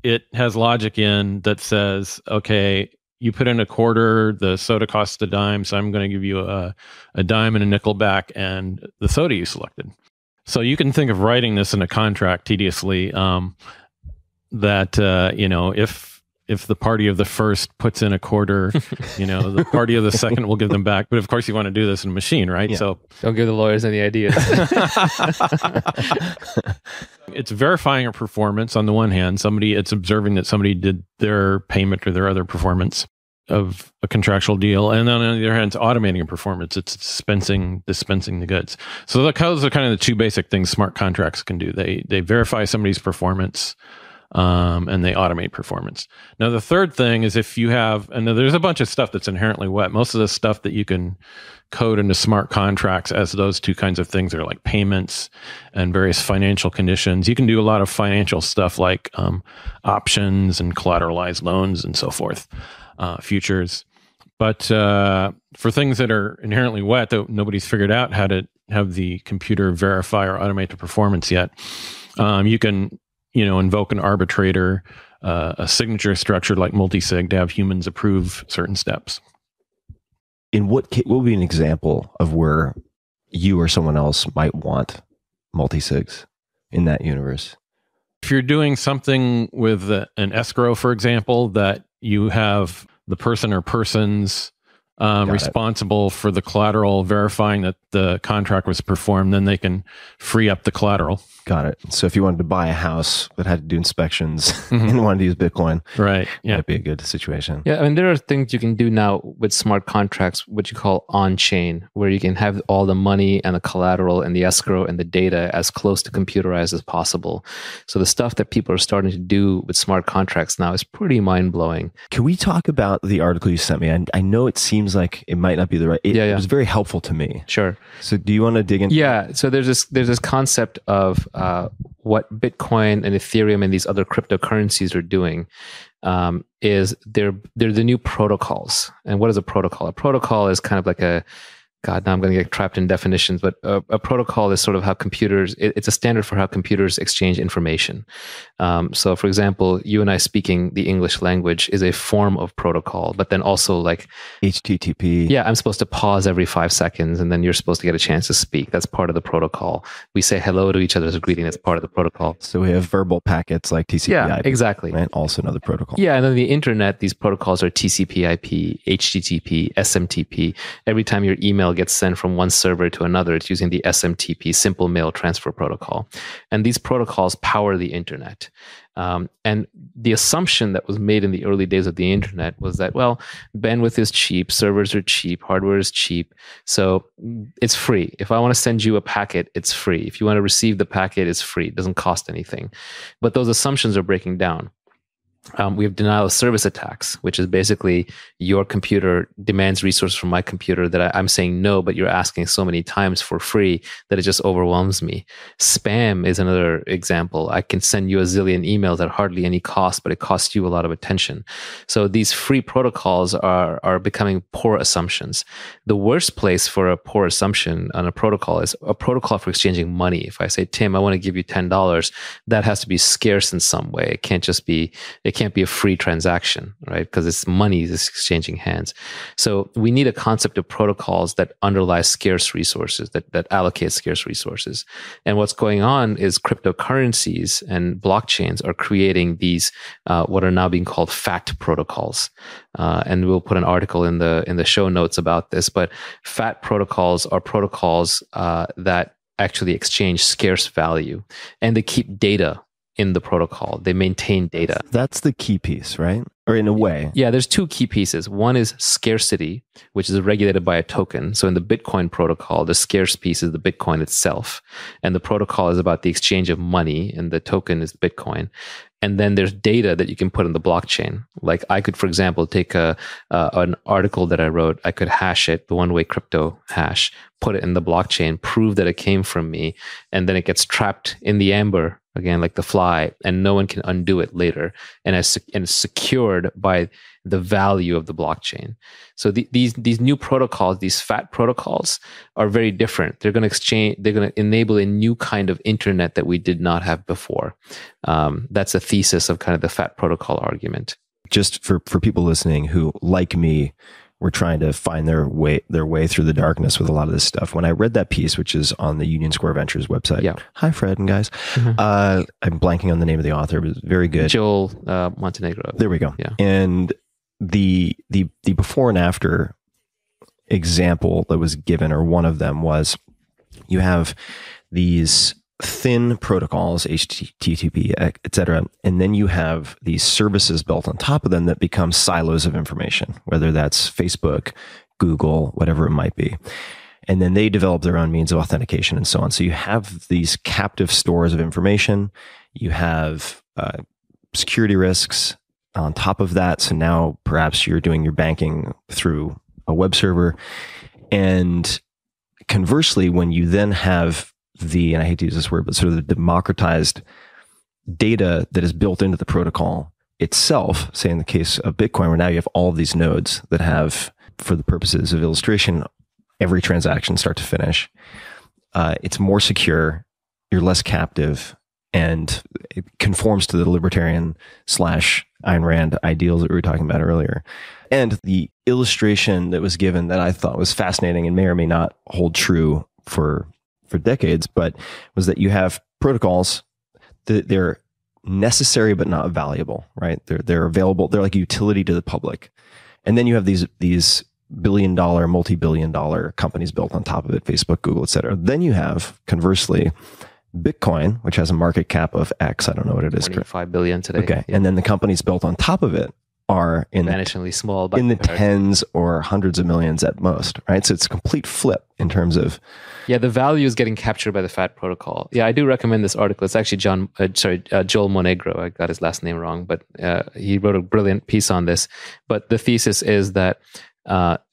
It has logic in that says, okay, you put in a quarter, the soda costs a dime, so I'm going to give you a dime and a nickel back and the soda you selected. So you can think of writing this in a contract tediously, that if the party of the first puts in a quarter, the party of the second will give them back. But of course, you want to do this in a machine, right? Yeah. So don't give the lawyers any ideas. It's verifying a performance on the one hand. It's observing that somebody did their payment or their other performance of a contractual deal, and then on the other hand, it's automating a performance. It's dispensing the goods. So those are kind of the two basic things smart contracts can do. They verify somebody's performance. And they automate performance. Now, the third thing is if you have, and there's a bunch of stuff that's inherently wet. Most of the stuff that you can code into smart contracts as those two kinds of things are like payments and various financial conditions. You can do a lot of financial stuff like options and collateralized loans and so forth, futures. But for things that are inherently wet that nobody's figured out how to have the computer verify or automate the performance yet, you can invoke an arbitrator, a signature structure like multisig to have humans approve certain steps. In what would be an example of where you or someone else might want multisigs in that universe? If you're doing something with an escrow, for example, that you have the person or persons responsible for the collateral verifying that the contract was performed, then they can free up the collateral. Got it. So if you wanted to buy a house that had to do inspections and wanted to use Bitcoin, right? Yeah, that'd be a good situation. Yeah, I mean, there are things you can do now with smart contracts, what you call on-chain, where you can have all the money and the collateral and the escrow and the data as close to computerized as possible. So the stuff that people are starting to do with smart contracts now is pretty mind-blowing. Can we talk about the article you sent me? I know it seems like it might not be the right. It was very helpful to me. Sure. So do you want to dig into? Yeah. So there's this concept of what Bitcoin and Ethereum and these other cryptocurrencies are doing is they're the new protocols. And what is a protocol? A protocol is kind of like now I'm going to get trapped in definitions, but a protocol is sort of how it's a standard for how computers exchange information. So for example, you and I speaking the English language is a form of protocol, but then also like HTTP. Yeah, I'm supposed to pause every 5 seconds and then you're supposed to get a chance to speak. That's part of the protocol. We say hello to each other as a greeting. That's part of the protocol. So we have verbal packets like TCP/IP. Yeah, exactly. And also another protocol. Yeah, and then the internet, these protocols are TCP/IP, HTTP, SMTP. Every time your email gets sent from one server to another, it's using the SMTP, Simple Mail Transfer Protocol. And these protocols power the internet. And the assumption that was made in the early days of the internet was that, well, bandwidth is cheap, servers are cheap, hardware is cheap, so it's free. If I want to send you a packet, it's free. If you want to receive the packet, it's free. It doesn't cost anything. But those assumptions are breaking down. We have denial of service attacks, which is basically your computer demands resources from my computer that I'm saying no, but you're asking so many times for free that it just overwhelms me. Spam is another example. I can send you a zillion emails at hardly any cost, but it costs you a lot of attention. So these free protocols are becoming poor assumptions. The worst place for a poor assumption on a protocol is a protocol for exchanging money. If I say, Tim, I want to give you $10, that has to be scarce in some way. It can't be a free transaction, right? Because it's money is exchanging hands. So we need a concept of protocols that underlie scarce resources, that allocate scarce resources. And what's going on is cryptocurrencies and blockchains are creating these what are now being called fat protocols. And we'll put an article in the show notes about this. But fat protocols are protocols that actually exchange scarce value, and they keep data in the protocol. They maintain data. That's the key piece, right? Or in a way. Yeah, there's two key pieces. One is scarcity, which is regulated by a token. So in the Bitcoin protocol, the scarce piece is the Bitcoin itself. And the protocol is about the exchange of money, and the token is Bitcoin. And then there's data that you can put in the blockchain. Like I could, for example, take an article that I wrote, I could hash it, the one-way crypto hash, put it in the blockchain, prove that it came from me, and then it gets trapped in the amber, again, like the fly, and no one can undo it later. And it's secured by the value of the blockchain. So these new protocols, these fat protocols, are very different. They're going to enable a new kind of internet that we did not have before. That's a thesis of kind of the fat protocol argument. Just for people listening who, like me, were trying to find their way through the darkness with a lot of this stuff. When I read that piece, which is on the Union Square Ventures website, hi Fred and guys, I'm blanking on the name of the author, but it's very good. Joel Montenegro. There we go. Yeah. And the before and after example that was given, or one of them, was you have these thin protocols, HTTP, et cetera, and then you have these services built on top of them that become silos of information, whether that's Facebook, Google, whatever it might be. And then they develop their own means of authentication and so on. So you have these captive stores of information. You have security risks on top of that. So now perhaps you're doing your banking through a web server. And conversely, when you then have and I hate to use this word, but sort of the democratized data that is built into the protocol itself, say in the case of Bitcoin, where now you have all of these nodes that have, for the purposes of illustration, every transaction start to finish. It's more secure, you're less captive, and it conforms to the libertarian / Ayn Rand ideals that we were talking about earlier. And the illustration that was given that I thought was fascinating and may or may not hold true for decades, but was that you have protocols that they're necessary but not valuable, right? They're available. They're like a utility to the public. And then you have these billion-dollar, multi-billion-dollar companies built on top of it, Facebook, Google, et cetera. Then you have, conversely, Bitcoin, which has a market cap of X. I don't know what it is. 25 billion today. Okay. Yeah. And then the companies built on top of it are vanishingly small, in the tens or hundreds of millions at most, right? So it's a complete flip in terms of... Yeah, the value is getting captured by the FAT protocol. Yeah, I do recommend this article. It's actually Joel Monegro. I got his last name wrong, but he wrote a brilliant piece on this. But the thesis is that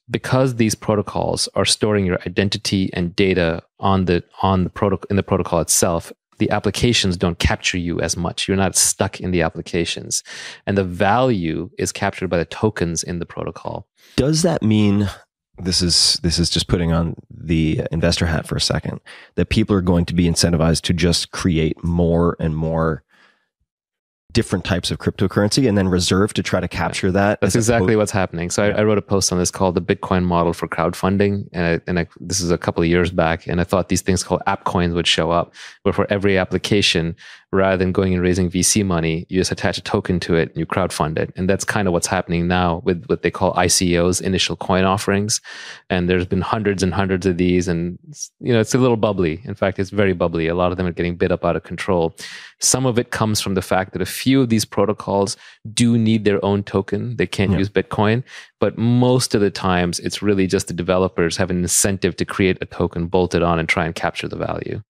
because these protocols are storing your identity and data in the protocol itself, the applications don't capture you as much. You're not stuck in the applications. And the value is captured by the tokens in the protocol. Does that mean, this is just putting on the investor hat for a second, that people are going to be incentivized to just create more and more different types of cryptocurrency and then reserve to try to capture that? That's exactly what's happening. So I wrote a post on this called the Bitcoin model for crowdfunding. And this is a couple of years back. And I thought these things called app coins would show up, where for every application, rather than going and raising VC money, you just attach a token to it and you crowdfund it. And that's kind of what's happening now with what they call ICOs, initial coin offerings. And there's been hundreds and hundreds of these. And it's a little bubbly. In fact, it's very bubbly. A lot of them are getting bit up out of control. Some of it comes from the fact that a few of these protocols do need their own token. They can't use Bitcoin. But most of the times, it's really just the developers have an incentive to create a token bolted on and try and capture the value.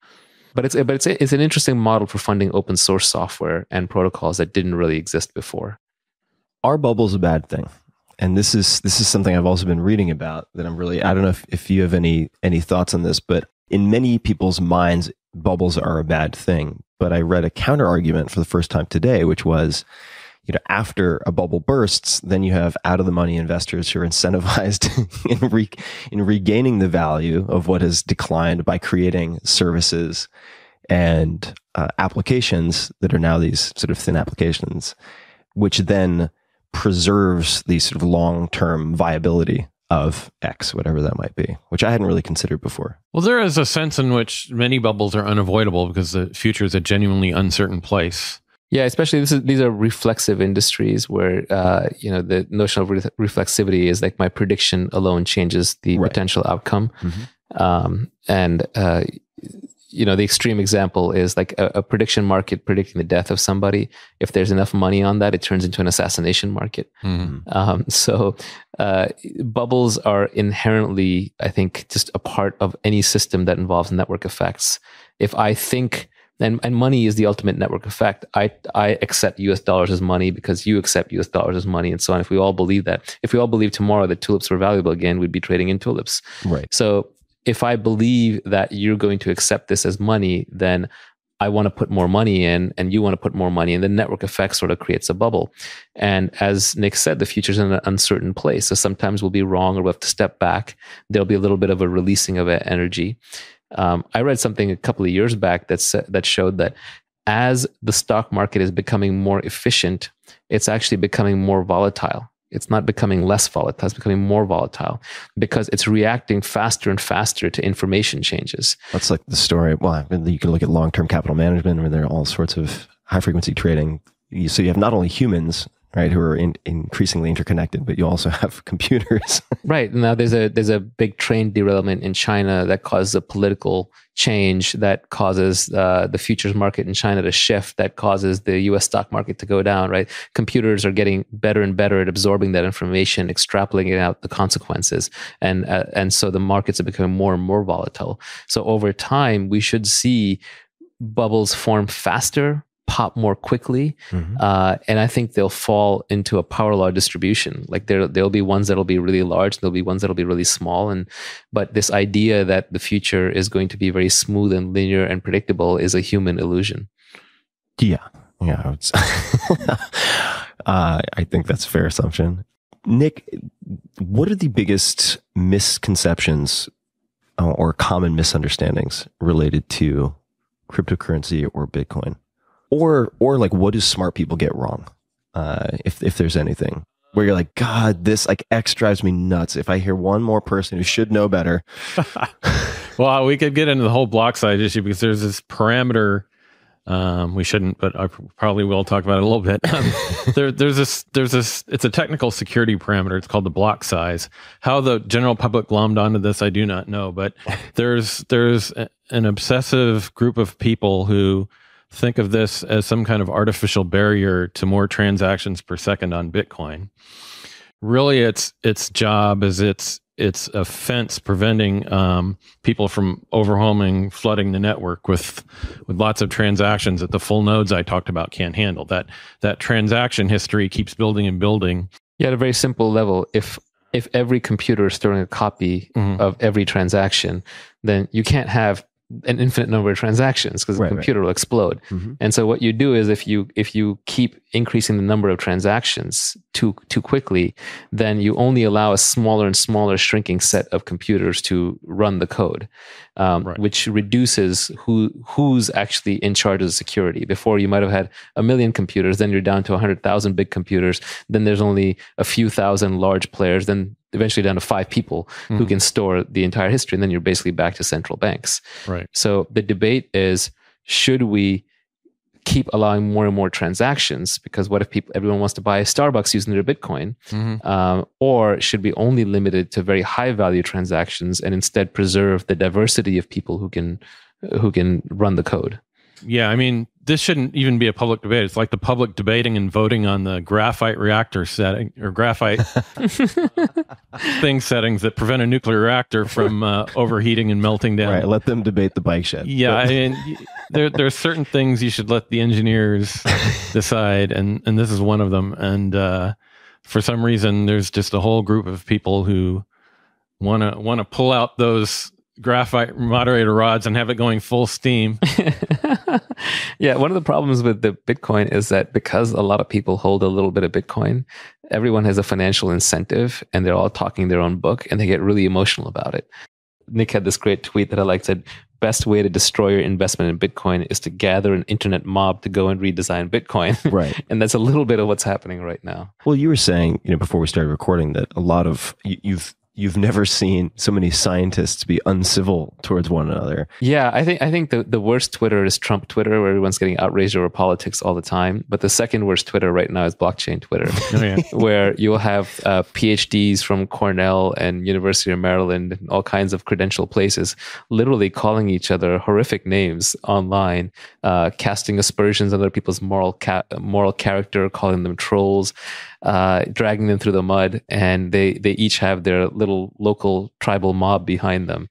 But it's an interesting model for funding open source software and protocols that didn't really exist before. Are bubbles a bad thing? And this is something I've also been reading about that I don't know if you have any thoughts on this, but in many people's minds, bubbles are a bad thing. But I read a counter argument for the first time today, which was, after a bubble bursts, then you have out of the money investors who are incentivized in regaining the value of what has declined by creating services and applications that are now these sort of thin applications, which then preserves the sort of long-term viability of X, whatever that might be, which I hadn't really considered before. Well, there is a sense in which many bubbles are unavoidable because the future is a genuinely uncertain place. Yeah, especially these are reflexive industries where the notion of reflexivity is like my prediction alone changes the potential outcome, the extreme example is like a prediction market predicting the death of somebody. If there's enough money on that, it turns into an assassination market. So bubbles are inherently, I think, just a part of any system that involves network effects. If I think, and money is the ultimate network effect, I accept US dollars as money because you accept US dollars as money, and so on. If we all believe that, if we all believe tomorrow that tulips were valuable again, we'd be trading in tulips. Right. So if I believe that you're going to accept this as money, then I want to put more money in and you want to put more money in. The network effect sort of creates a bubble. And as Nick said, the future's in an uncertain place. So sometimes we'll be wrong or we'll have to step back. There'll be a little bit of a releasing of energy. I read something a couple of years back that showed that as the stock market is becoming more efficient, it's actually becoming more volatile. It's not becoming less volatile, it's becoming more volatile because it's reacting faster and faster to information changes. That's like the story. Well, you can look at long-term capital management where there are all sorts of high-frequency trading. So you have not only humans, right, who are increasingly interconnected, but you also have computers. Right. Now there's a big train derailment in China that causes a political change that causes the futures market in China to shift, that causes the US stock market to go down, right? Computers are getting better and better at absorbing that information, extrapolating out the consequences. And so the markets are becoming more and more volatile. So over time, we should see bubbles form faster, pop more quickly, and I think they'll fall into a power law distribution. Like there'll be ones that'll be really large, there'll be ones that'll be really small, but this idea that the future is going to be very smooth and linear and predictable is a human illusion. Yeah. I think that's a fair assumption. Nick, what are the biggest misconceptions or common misunderstandings related to cryptocurrency or Bitcoin? Or like, what do smart people get wrong? If there's anything where you're like, God, this like X drives me nuts. If I hear one more person who should know better. Well, we could get into the whole block size issue because there's this parameter. We shouldn't, but I probably will talk about it a little bit. There's this, it's a technical security parameter. It's called the block size. How the general public glommed onto this, I do not know, but there's an obsessive group of people who think of this as some kind of artificial barrier to more transactions per second on Bitcoin. Really, its job is it's a fence preventing people from overwhelming, flooding the network with lots of transactions that the full nodes I talked about can't handle. That transaction history keeps building and building. Yeah, at a very simple level, if every computer is storing a copy of every transaction, then you can't have an infinite number of transactions because the computer will explode. And so what you do is if you keep increasing the number of transactions too quickly, then you only allow a smaller and smaller shrinking set of computers to run the code, which reduces who's actually in charge of the security. Before you might have had 1 million computers, then you're down to 100,000 big computers. Then there's only a few thousand large players. Then eventually down to 5 people who can store the entire history. And then you're basically back to central banks. Right. So the debate is, should we keep allowing more and more transactions? Because what if everyone wants to buy a Starbucks using their Bitcoin? Or should we only limit it to very high value transactions and instead preserve the diversity of people who can run the code? Yeah, I mean, this shouldn't even be a public debate. It's like the public debating and voting on the graphite reactor setting or graphite settings that prevent a nuclear reactor from overheating and melting down. Right, let them debate the bike shed. Yeah, I mean, there are certain things you should let the engineers decide, and this is one of them. And for some reason, there's just a whole group of people who want to pull out those graphite moderator rods and have it going full steam. Yeah, one of the problems with the Bitcoin is that because a lot of people hold a little bit of Bitcoin, everyone has a financial incentive and they're all talking their own book and they get really emotional about it. Nick had this great tweet that I liked, said, best way to destroy your investment in Bitcoin is to gather an internet mob to go and redesign Bitcoin. Right. And that's a little bit of what's happening right now. Well, you were saying, before we started recording that a lot of you've you've never seen so many scientists be uncivil towards one another. Yeah, I think the worst Twitter is Trump Twitter, where everyone's getting outraged over politics all the time. But the second worst Twitter right now is blockchain Twitter, where you'll have PhDs from Cornell and University of Maryland and all kinds of credential places literally calling each other horrific names online, casting aspersions on other people's moral character, calling them trolls, dragging them through the mud, and they each have their little local tribal mob behind them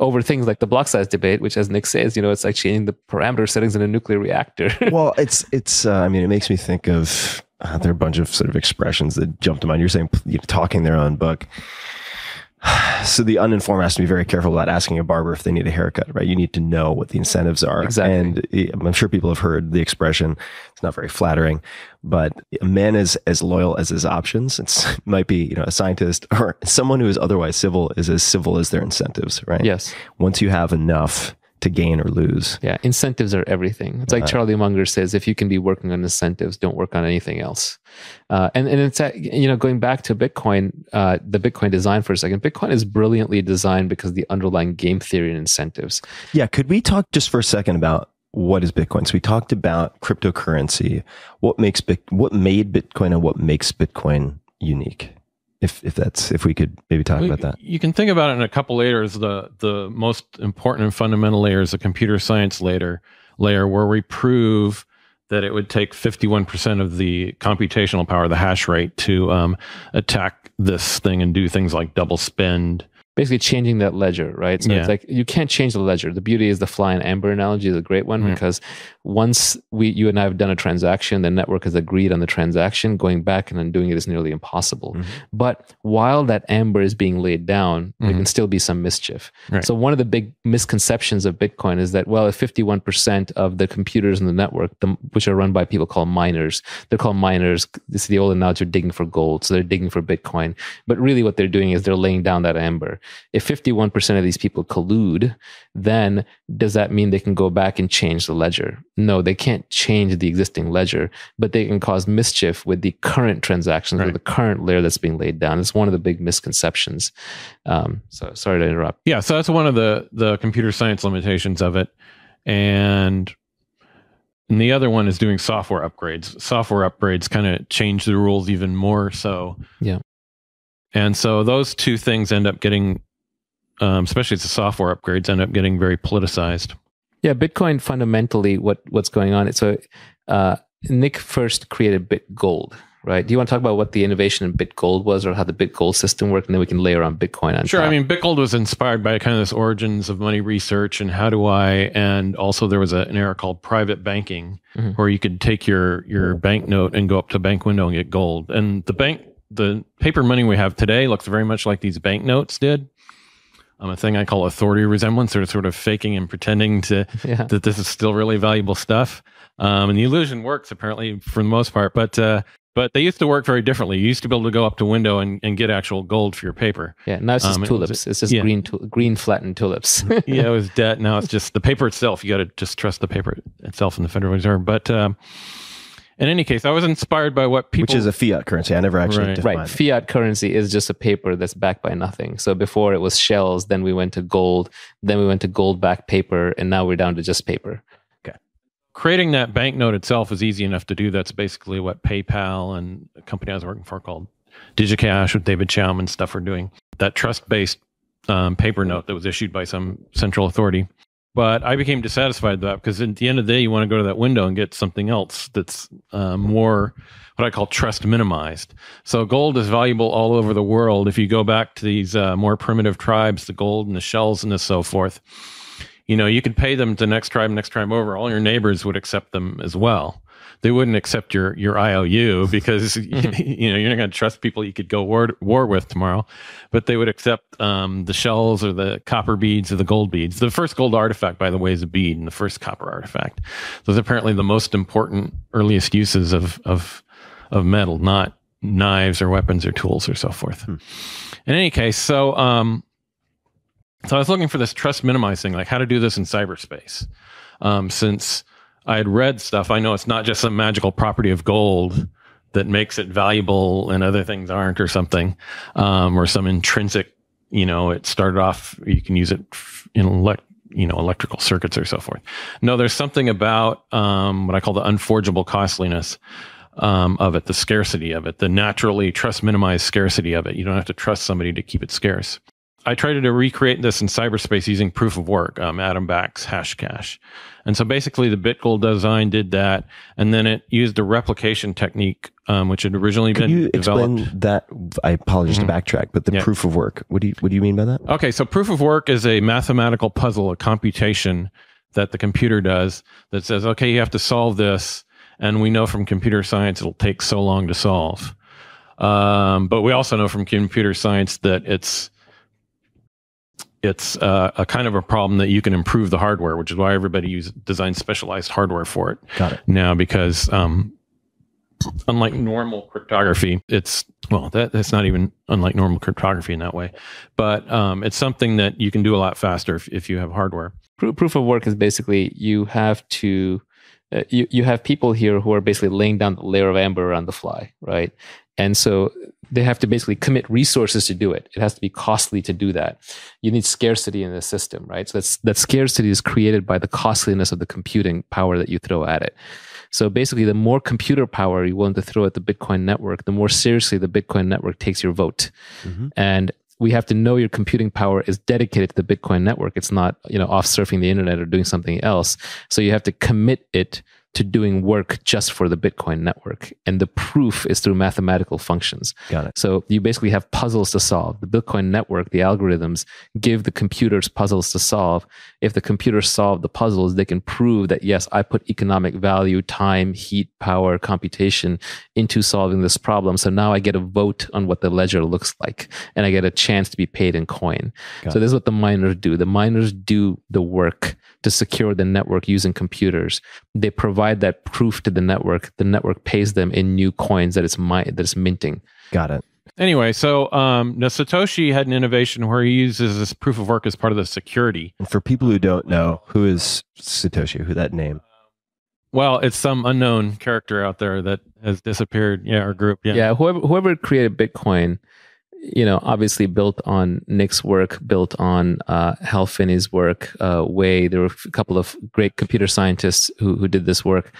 over things like the block size debate, which, as Nick says, it's like changing the parameter settings in a nuclear reactor. Well, it's I mean, it makes me think of there are a bunch of sort of expressions that jump to mind. You're saying talking their own book. So the uninformed has to be very careful about asking a barber if they need a haircut, right? You need to know what the incentives are. Exactly. And I'm sure people have heard the expression. It's not very flattering, but a man is as loyal as his options. It might be, a scientist or someone who is otherwise civil is as civil as their incentives, right? Yes. Once you have enough to gain or lose. Yeah, incentives are everything. It's like Charlie Munger says, if you can be working on incentives, don't work on anything else. And it's going back to Bitcoin, the Bitcoin design for a second. Bitcoin is brilliantly designed because of the underlying game theory and incentives. Yeah, could we talk just for a second about what is Bitcoin? So we talked about cryptocurrency. What made Bitcoin and what makes Bitcoin unique? If we could maybe talk about that. You can think about it in a couple layers. The most important and fundamental layer is the computer science layer where we prove that it would take 51% of the computational power, the hash rate, to attack this thing and do things like double spend. Basically changing that ledger, right? So it's like you can't change the ledger. The beauty is the fly and amber analogy is a great one because once you and I have done a transaction, the network has agreed on the transaction, going back and undoing it is nearly impossible. But while that amber is being laid down, there can still be some mischief. Right. So one of the big misconceptions of Bitcoin is that, well, if 51% of the computers in the network, which are run by people called miners, they're called miners. This is the old analogy, digging for gold. So they're digging for Bitcoin. But really what they're doing is they're laying down that amber. If 51% of these people collude, then does that mean they can go back and change the ledger? No, they can't change the existing ledger, but they can cause mischief with the current transactions or the current layer that's being laid down. It's one of the big misconceptions. So sorry to interrupt. Yeah, so that's one of the computer science limitations of it. And the other one is doing software upgrades. Software upgrades kind of change the rules even more so. Yeah. And so those two things end up getting, especially the software upgrades, end up getting very politicized. Yeah, Bitcoin fundamentally, what's going on? So Nick first created BitGold, right? Do you want to talk about what the innovation in BitGold was, or how the BitGold system worked, and then we can layer on Bitcoin on Sure. top? I mean, BitGold was inspired by kind of this origins of money research and and also there was an era called private banking where you could take your banknote and go up to a bank window and get gold. And the paper money we have today looks very much like these banknotes did. A thing I call authority resemblance. They're sort of faking and pretending that this is still really valuable stuff. And the illusion works apparently for the most part, but they used to work very differently. You used to be able to go up to a window and get actual gold for your paper. Yeah, now it's just tulips. It's just green flattened tulips. Yeah, it was debt. Now it's just the paper itself. You got to just trust the paper itself in the Federal Reserve. But in any case, I was inspired by what people... Which is a fiat currency. I never actually defined Right. Fiat currency is just a paper that's backed by nothing. So before it was shells, then we went to gold, then we went to gold-backed paper, and now we're down to just paper. Okay. Creating that banknote itself is easy enough to do. That's basically what PayPal and a company I was working for called DigiCash with David Chaum and stuff are doing. That trust-based paper note that was issued by some central authority. But I became dissatisfied with that because at the end of the day, you want to go to that window and get something else that's more what I call trust minimized. So gold is valuable all over the world. If you go back to these more primitive tribes, the gold and the shells and so forth, you could pay them to next tribe over. All your neighbors would accept them as well. They wouldn't accept your IOU because you're not going to trust people you could go war with tomorrow, but they would accept the shells or the copper beads or the gold beads. The first gold artifact, by the way, is a bead, and the first copper artifact. Those are apparently the most important earliest uses of metal, not knives or weapons or tools or so forth. In any case, so I was looking for this trust minimizing, like how to do this in cyberspace, since I had read stuff. I know it's not just some magical property of gold that makes it valuable and other things aren't or something, or some intrinsic it started off, you can use it in electrical circuits or so forth. No, there's something about what I call the unforgeable costliness of it, the scarcity of it, the naturally trust minimized scarcity of it. You don't have to trust somebody to keep it scarce. I tried to recreate this in cyberspace using proof of work, Adam Back's Hashcash. And so basically the BitGold design did that, and then it used a replication technique, which had originally been developed. Can you explain that? I apologize to backtrack, but the proof of work, what do you mean by that? Okay, so proof of work is a mathematical puzzle, a computation that the computer does that says, okay, you have to solve this, and we know from computer science it'll take so long to solve. But we also know from computer science that it's a kind of a problem that you can improve the hardware, which is why everybody designs specialized hardware for it. Got it. Now, because unlike normal cryptography, that's not even unlike normal cryptography in that way, but it's something that you can do a lot faster if you have hardware. Proof of work is basically you have to you have people here who are basically laying down the layer of amber on the fly, right? And so they have to basically commit resources to do it. It has to be costly to do that. You need scarcity in the system, right? So that scarcity is created by the costliness of the computing power that you throw at it. So basically, the more computer power you're willing to throw at the Bitcoin network, the more seriously the Bitcoin network takes your vote. Mm-hmm. And we have to know your computing power is dedicated to the Bitcoin network. It's not, off surfing the internet or doing something else. So you have to commit it to doing work just for the Bitcoin network. And the proof is through mathematical functions. Got it. So you basically have puzzles to solve. The Bitcoin network, the algorithms, give the computers puzzles to solve. If the computers solve the puzzles, they can prove that, yes, I put economic value, time, heat, power, computation into solving this problem. So now I get a vote on what the ledger looks like, and I get a chance to be paid in coin. So this is what the miners do. The miners do the work to secure the network using computers. They provide that proof to the network. The network pays them in new coins that it's minting. Got it. Anyway, so now Satoshi had an innovation where he uses this proof of work as part of the security. And for people who don't know, who is Satoshi? Who that name? Well, it's some unknown character out there that has disappeared. Yeah, or group. Yeah. Whoever created Bitcoin, obviously built on Nick's work, built on Hal Finney's work, Way. There were a couple of great computer scientists who did this work.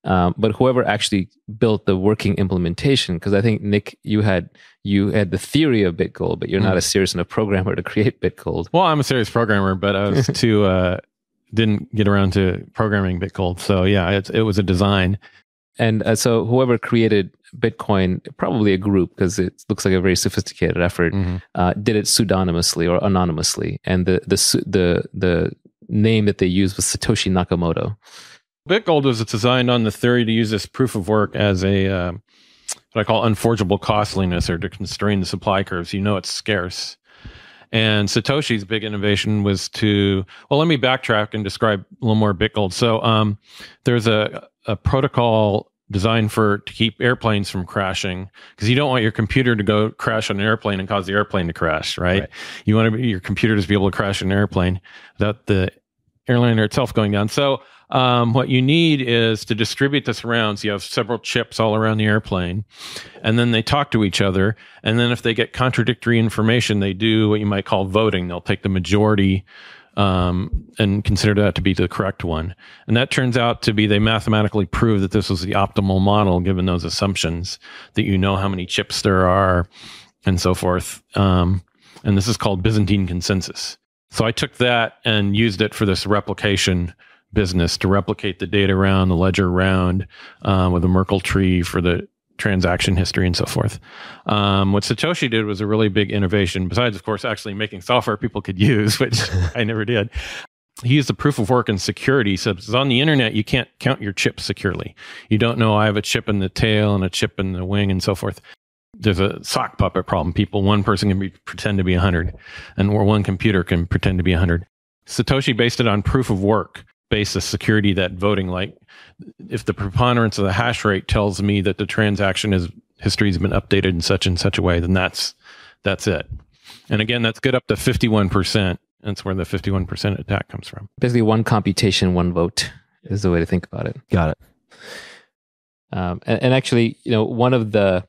But whoever actually built the working implementation, because I think, Nick, you had the theory of BitGold, but you're not a serious enough programmer to create BitGold. Well, I'm a serious programmer, but I was didn't get around to programming BitGold. So yeah, it was a design. And so whoever created Bitcoin, probably a group, because it looks like a very sophisticated effort, did it pseudonymously or anonymously. And the name that they used was Satoshi Nakamoto. BitGold was designed on the theory to use this proof of work as a what I call unforgeable costliness, or to constrain the supply curves. It's scarce. And Satoshi's big innovation was let me backtrack and describe a little more BitGold. So there's a protocol designed to keep airplanes from crashing, because you don't want your computer to go crash on an airplane and cause the airplane to crash, right? You want your computer to be able to crash an airplane without the airliner itself going down. So what you need is to distribute this around. So you have several chips all around the airplane, and then they talk to each other. And then if they get contradictory information, they do what you might call voting. They'll take the majority and consider that to be the correct one. And that turns out to be, they mathematically prove that this was the optimal model given those assumptions, that how many chips there are and so forth. And this is called Byzantine consensus. So I took that and used it for this replication business, to replicate the data around, the ledger around, with a Merkle tree for the transaction history and so forth. What Satoshi did was a really big innovation, besides, of course, actually making software people could use, which I never did. He used the proof of work and security. So it's on the internet, you can't count your chips securely. You don't know, I have a chip in the tail and a chip in the wing and so forth. There's a sock puppet problem. One person can pretend to be 100, or one computer can pretend to be 100. Satoshi based it on proof of work, based the security, that voting, like if the preponderance of the hash rate tells me that the transaction history has been updated in such and such a way, then that's it. And again, that's good up to 51%. That's where the 51% attack comes from. Basically, one computation, one vote is the way to think about it. Got it. And actually, one of the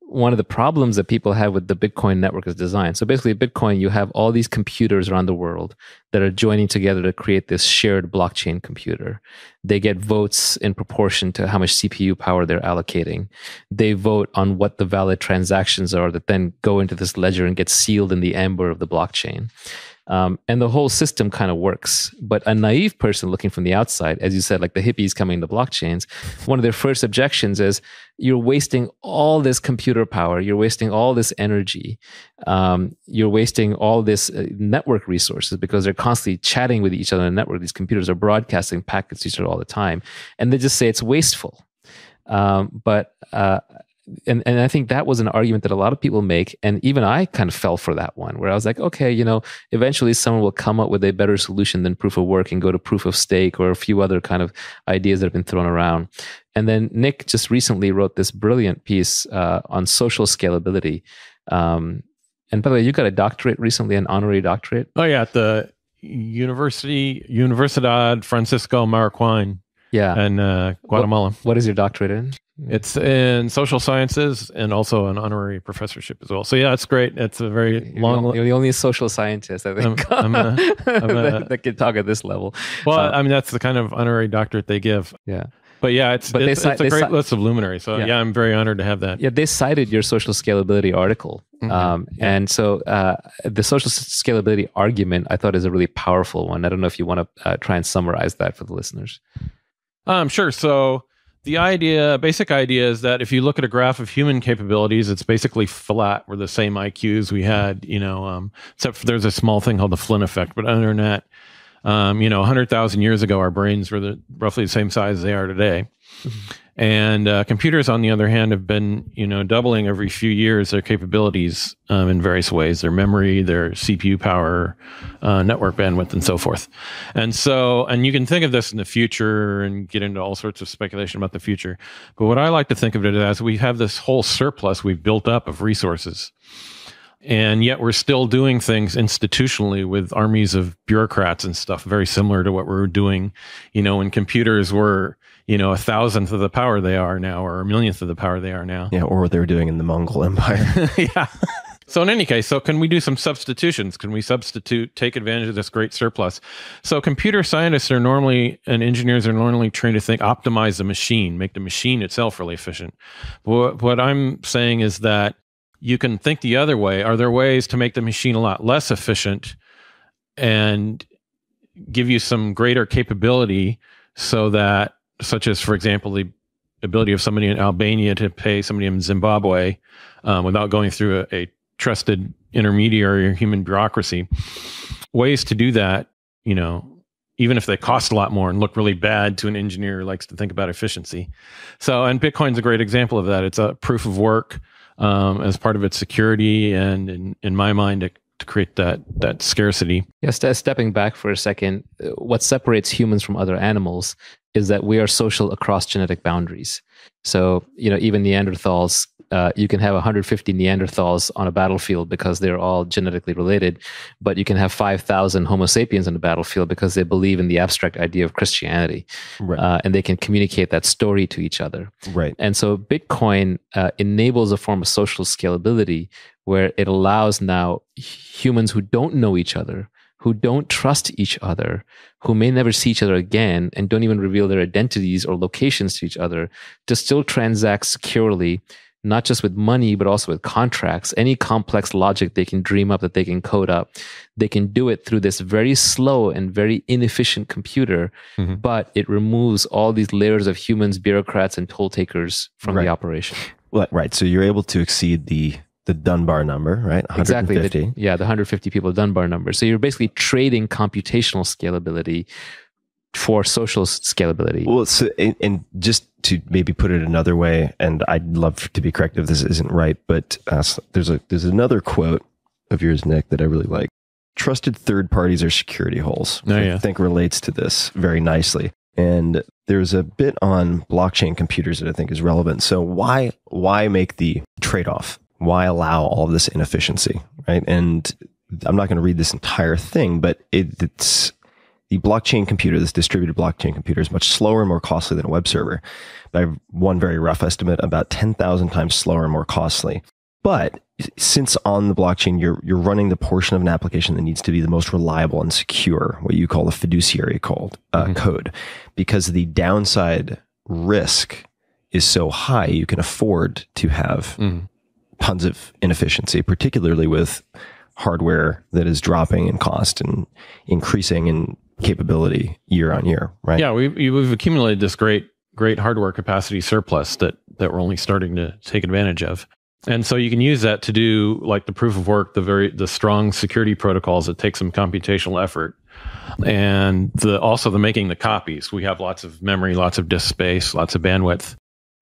one of the problems that people have with the Bitcoin network is design. So basically, Bitcoin, you have all these computers around the world that are joining together to create this shared blockchain computer. They get votes in proportion to how much CPU power they're allocating. They vote on what the valid transactions are that then go into this ledger and get sealed in the amber of the blockchain. And the whole system kind of works. But a naive person looking from the outside, as you said, like the hippies coming to blockchains, one of their first objections is you're wasting all this computer power. You're wasting all this energy. You're wasting all this network resources because they're constantly chatting with each other on the network. These computers are broadcasting packets to each other all the time. And they just say it's wasteful. And I think that was an argument that a lot of people make. And even I kind of fell for that one where I was like, okay, eventually someone will come up with a better solution than proof of work and go to proof of stake or a few other kind of ideas that have been thrown around. And then Nick just recently wrote this brilliant piece on social scalability. And by the way, you got a doctorate recently, an honorary doctorate. Oh yeah. At the Universidad Francisco Marroquin. Yeah. In Guatemala. What is your doctorate in? It's in social sciences and also an honorary professorship as well. So yeah, it's great. It's a very long. You're the only social scientist I think that can talk at this level. Well, I mean that's the kind of honorary doctorate they give. Yeah. But yeah, it's a great list of luminaries. So yeah, I'm very honored to have that. Yeah, they cited your social scalability article. And so the social scalability argument I thought is a really powerful one. I don't know if you want to try and summarize that for the listeners. Sure. So the basic idea is that if you look at a graph of human capabilities, it's basically flat. We're the same IQs we had, except for there's a small thing called the Flynn effect. But other than that, 100,000 years ago, our brains were roughly the same size as they are today. Mm-hmm. And computers, on the other hand, have been, doubling every few years their capabilities in various ways, their memory, their CPU power, network bandwidth, and so forth. And you can think of this in the future and get into all sorts of speculation about the future. But what I like to think of it as we have this whole surplus we've built up of resources. And yet we're still doing things institutionally with armies of bureaucrats and stuff, very similar to what we were doing, when computers were, 1,000th of the power they are now, or 1,000,000th of the power they are now. Yeah, or what they were doing in the Mongol Empire. Yeah. So in any case, can we do some substitutions? Can we take advantage of this great surplus? So computer scientists and engineers are normally trained to optimize the machine, make the machine itself really efficient. What I'm saying is that you can think the other way. Are there ways to make the machine a lot less efficient and give you some greater capability such as, for example, the ability of somebody in Albania to pay somebody in Zimbabwe without going through a trusted intermediary or human bureaucracy? Ways to do that, even if they cost a lot more and look really bad to an engineer who likes to think about efficiency. And Bitcoin's a great example of that. It's a proof of work as part of its security, and in my mind, to create that scarcity. Yes, stepping back for a second, what separates humans from other animals is that we are social across genetic boundaries. So, even Neanderthals, you can have 150 Neanderthals on a battlefield because they're all genetically related, but you can have 5,000 Homo sapiens on the battlefield because they believe in the abstract idea of Christianity. Right. And they can communicate that story to each other. Right. And so Bitcoin enables a form of social scalability where it allows now humans who don't know each other, who don't trust each other, who may never see each other again, and don't even reveal their identities or locations to each other, to still transact securely, not just with money, but also with contracts. Any complex logic they can dream up, that they can code up, they can do it through this very slow and very inefficient computer, but it removes all these layers of humans, bureaucrats, and toll takers from the operation. Well, right. So you're able to exceed the Dunbar number, right? 150. Exactly. The 150 people Dunbar number. So you're basically trading computational scalability for social scalability. Well, so, and just to maybe put it another way, and I'd love to be correct if this isn't right, but there's another quote of yours, Nick, that I really like. Trusted third parties are security holes, which I think relates to this very nicely. And there's a bit on blockchain computers that I think is relevant. So why make the trade-off? Why allow all of this inefficiency, right? And I'm not going to read this entire thing, but it's the blockchain computer, this distributed blockchain computer, is much slower and more costly than a web server. By one very rough estimate, about 10,000 times slower and more costly. But since on the blockchain, you're running the portion of an application that needs to be the most reliable and secure, what you call the fiduciary code, because the downside risk is so high, you can afford to have tons of inefficiency, particularly with hardware that is dropping in cost and increasing in capability year on year, right? Yeah, we've accumulated this great hardware capacity surplus that we're only starting to take advantage of. And so you can use that to do like the proof of work, the strong security protocols that take some computational effort, and also the making the copies. We have lots of memory, lots of disk space, lots of bandwidth,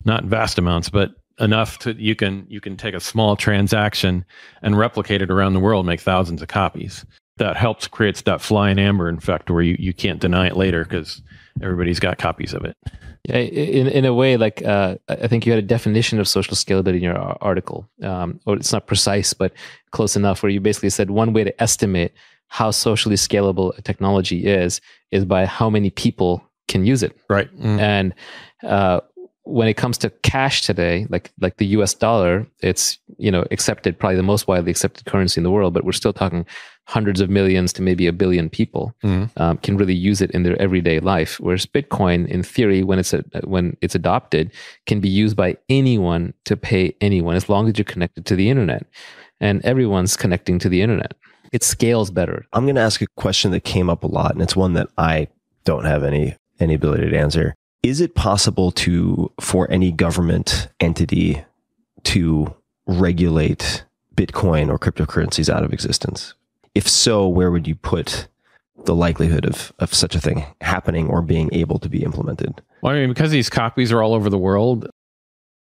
not vast amounts, but enough to you can take a small transaction and replicate it around the world, make thousands of copies. That creates that fly in amber effect where you can't deny it later because everybody's got copies of it. Yeah, in a way, like I think you had a definition of social scalability in your article, or it's not precise, but close enough, where you basically said one way to estimate how socially scalable a technology is by how many people can use it. Right. And when it comes to cash today, like the US dollar, it's accepted, probably the most widely accepted currency in the world, but we're still talking hundreds of millions to maybe 1 billion people can really use it in their everyday life. Whereas Bitcoin, in theory, when it's adopted, can be used by anyone to pay anyone as long as you're connected to the internet, and everyone's connecting to the internet. It scales better. I'm going to ask a question that came up a lot, and it's one that I don't have any ability to answer. Is it possible for any government entity to regulate Bitcoin or cryptocurrencies out of existence? If so, where would you put the likelihood of such a thing happening or being able to be implemented? Well, I mean, because these copies are all over the world,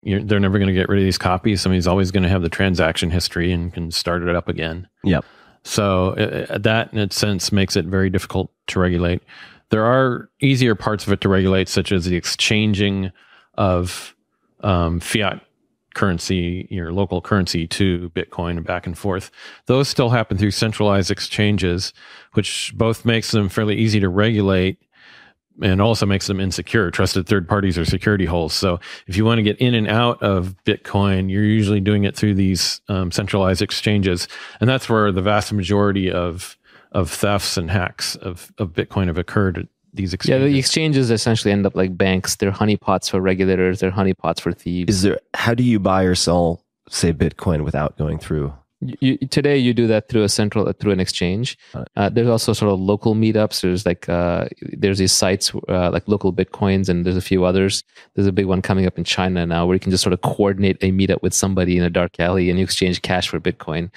they're never going to get rid of these copies. Somebody's always going to have the transaction history and can start it up again. Yep. So that, in a sense, makes it very difficult to regulate. There are easier parts of it to regulate, such as the exchanging of fiat currency, your local currency, to Bitcoin and back and forth. Those still happen through centralized exchanges, which both makes them fairly easy to regulate and also makes them insecure. Trusted third parties are security holes. So if you want to get in and out of Bitcoin, you're usually doing it through these centralized exchanges. And that's where the vast majority of thefts and hacks of Bitcoin have occurred at these exchanges. Yeah, the exchanges essentially end up like banks. They're honeypots for regulators. They're honeypots for thieves. How do you buy or sell, say, Bitcoin without going through? Today you do that through an exchange. There's also sort of local meetups. There's these sites like Local Bitcoins, and there's a few others. There's a big one coming up in China now where you can just sort of coordinate a meetup with somebody in a dark alley and you exchange cash for Bitcoin.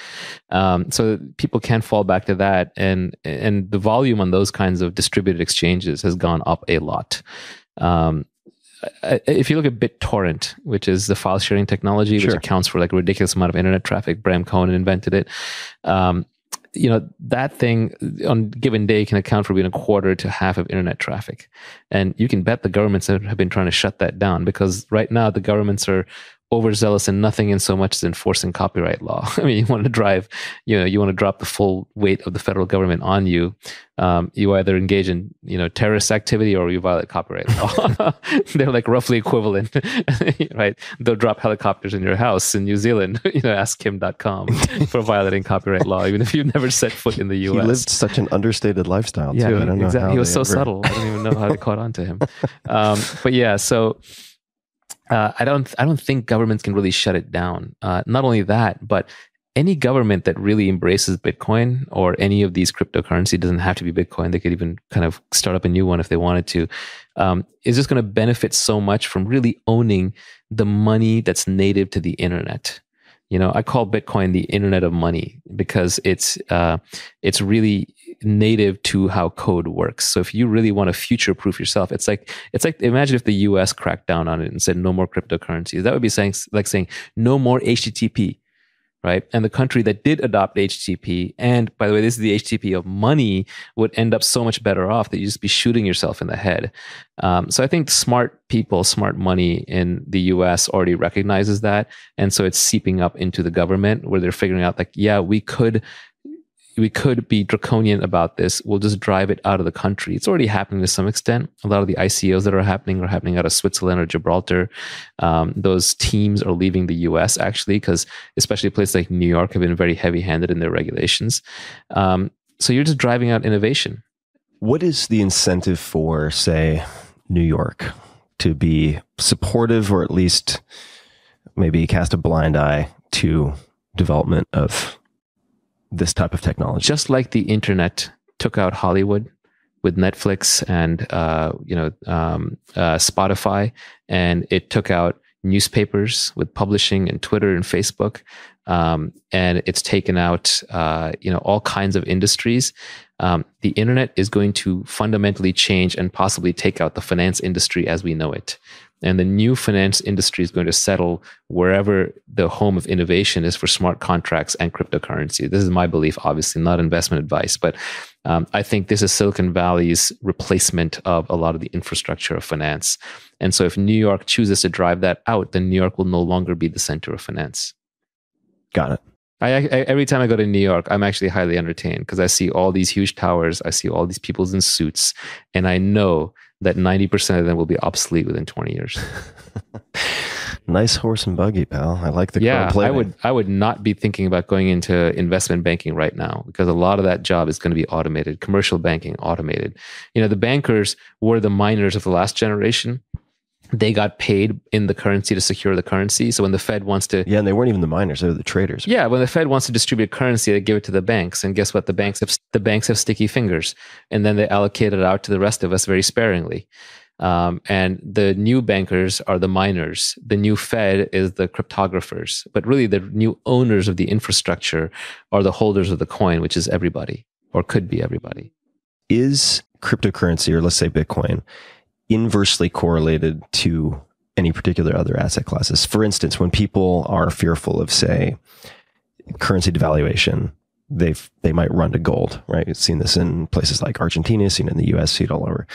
So people can fall back to that, and the volume on those kinds of distributed exchanges has gone up a lot. If you look at BitTorrent, which is the file sharing technology, which accounts for like a ridiculous amount of internet traffic, Bram Cohen invented it. That thing on a given day can account for being 1/4 to half of internet traffic. And you can bet the governments have been trying to shut that down, because right now the governments are overzealous in nothing in so much as enforcing copyright law. I mean, you want to drop the full weight of the federal government on you. You either engage in, terrorist activity or you violate copyright law. They're like roughly equivalent, right? They'll drop helicopters in your house in New Zealand, askkim.com for violating copyright law, even if you've never set foot in the US. He lived such an understated lifestyle, too. I don't know exactly. He was so subtle. I don't even know how they caught on to him. But yeah, so I don't think governments can really shut it down. Not only that, but any government that really embraces Bitcoin or any of these cryptocurrency, doesn't have to be Bitcoin, they could even kind of start up a new one if they wanted to, is just going to benefit so much from really owning the money that's native to the internet. I call Bitcoin the internet of money because it's really native to how code works. So if you really want to future-proof yourself, it's like imagine if the US cracked down on it and said no more cryptocurrencies. That would be saying no more HTTP, right? And the country that did adopt HTTP, and by the way, this is the HTTP of money, would end up so much better off that you just be shooting yourself in the head. So I think smart people, smart money in the US already recognizes that. And so it's seeping up into the government where they're figuring out we could we could be draconian about this. We'll just drive it out of the country. It's already happening to some extent. A lot of the ICOs that are happening out of Switzerland or Gibraltar. Those teams are leaving the US actually, because especially places like New York have been very heavy-handed in their regulations. So you're just driving out innovation. What is the incentive for, say, New York to be supportive, or at least maybe cast a blind eye to development of this type of technology? Just like the internet took out Hollywood with Netflix and Spotify, and it took out newspapers with publishing and Twitter and Facebook, and it's taken out all kinds of industries. The internet is going to fundamentally change and possibly take out the finance industry as we know it. And the new finance industry is going to settle wherever the home of innovation is for smart contracts and cryptocurrency. This is my belief, obviously, not investment advice, but I think this is Silicon Valley's replacement of a lot of the infrastructure of finance. And so if New York chooses to drive that out, then New York will no longer be the center of finance. Got it. I every time I go to New York, I'm actually highly entertained because I see all these huge towers. I see all these people in suits, and I know that 90% of them will be obsolete within 20 years. Nice horse and buggy, pal. I like the I would not be thinking about going into investment banking right now because a lot of that job is going to be automated. Commercial banking, automated. The bankers were the miners of the last generation. They got paid in the currency to secure the currency. So when the Fed wants to... Yeah, and they weren't even the miners. They were the traders. Yeah, when the Fed wants to distribute currency, they give it to the banks. And guess what? The banks have sticky fingers. And then they allocate it out to the rest of us very sparingly. And the new bankers are the miners. The new Fed is the cryptographers. But really, the new owners of the infrastructure are the holders of the coin, which is everybody, or could be everybody. Is cryptocurrency, or let's say Bitcoin, inversely correlated to any particular other asset classes? For instance, when people are fearful of, say, currency devaluation, they might run to gold, right? You've seen this in places like Argentina, seen it in the US, see it all over.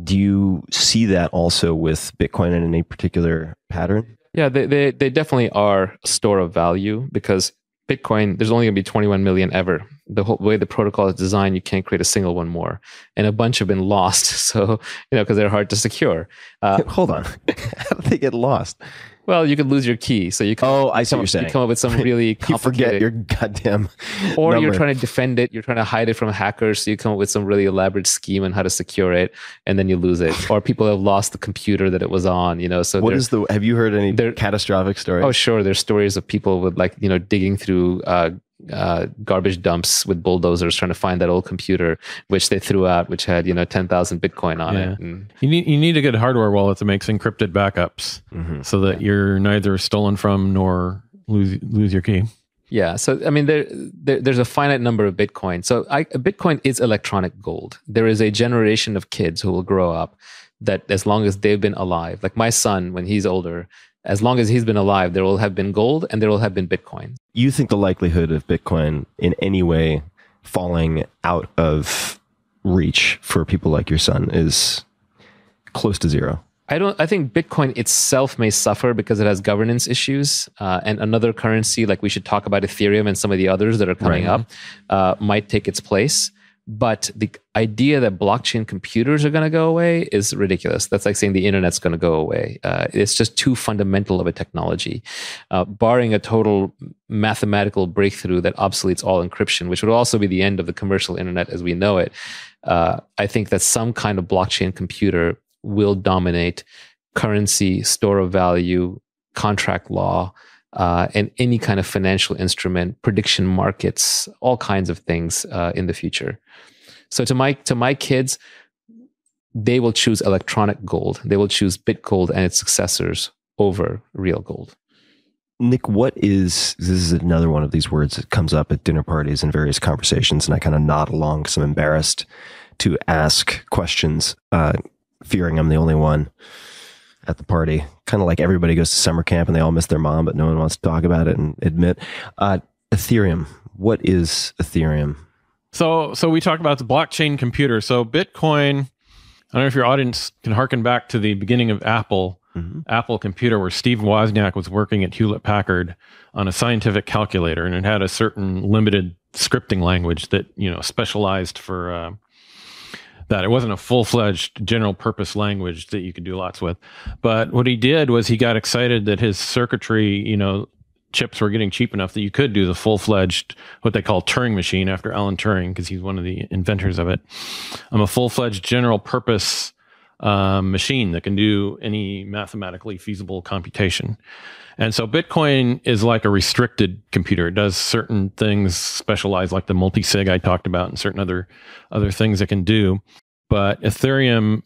Do you see that also with Bitcoin in any particular pattern? Yeah, they definitely are a store of value because Bitcoin, there's only going to be 21 million ever. The whole way the protocol is designed, you can't create a single one more. And a bunch have been lost. So, because they're hard to secure. Hold on. How did they get lost? Well, you could lose your key. So you I see what you're saying. You come up with some really complicated... You forget your goddamn Or number. You're trying to defend it. You're trying to hide it from hackers. So you come up with some really elaborate scheme on how to secure it, and then you lose it. Or people have lost the computer that it was on, So have you heard any catastrophic stories? Oh, sure. There's stories of people with digging through garbage dumps with bulldozers trying to find that old computer, which they threw out, which had 10,000 Bitcoin on it. And you need a good hardware wallet that makes encrypted backups, so that you're neither stolen from nor lose your key. Yeah, so there's a finite number of Bitcoin. So Bitcoin is electronic gold. There is a generation of kids who will grow up that, as long as they've been alive, like my son, when he's older, as long as he's been alive, there will have been gold and there will have been Bitcoin. You think the likelihood of Bitcoin in any way falling out of reach for people like your son is close to zero? I think Bitcoin itself may suffer because it has governance issues, and another currency, like we should talk about Ethereum and some of the others that are coming up, might take its place. But the idea that blockchain computers are going to go away is ridiculous. That's like saying the internet's going to go away. It's just too fundamental of a technology. Barring a total mathematical breakthrough that obsoletes all encryption, which would also be the end of the commercial internet as we know it, I think that some kind of blockchain computer will dominate currency, store of value, contract law, and any kind of financial instrument, prediction markets, all kinds of things in the future. So to my kids, they will choose electronic gold. They will choose BitGold and its successors over real gold. Nick, this is another one of these words that comes up at dinner parties and various conversations, and I kind of nod along because I'm embarrassed to ask questions, fearing I'm the only one at the party. Kind of like everybody goes to summer camp and they all miss their mom, but no one wants to talk about it and admit. Ethereum. What is Ethereum? So we talk about the blockchain computer. So Bitcoin, I don't know if your audience can harken back to the beginning of Apple. Apple computer where Steve Wozniak was working at Hewlett-Packard on a scientific calculator, and it had a certain limited scripting language that, specialized for that. It wasn't a full-fledged general purpose language that you could do lots with. But what he did was he got excited that his circuitry, chips were getting cheap enough that you could do the full-fledged, what they call Turing machine, after Alan Turing, because he's one of the inventors of it. A full-fledged general purpose machine that can do any mathematically feasible computation. And so Bitcoin is like a restricted computer. It does certain things specialized, like the multi-sig I talked about, and certain other things it can do. But Ethereum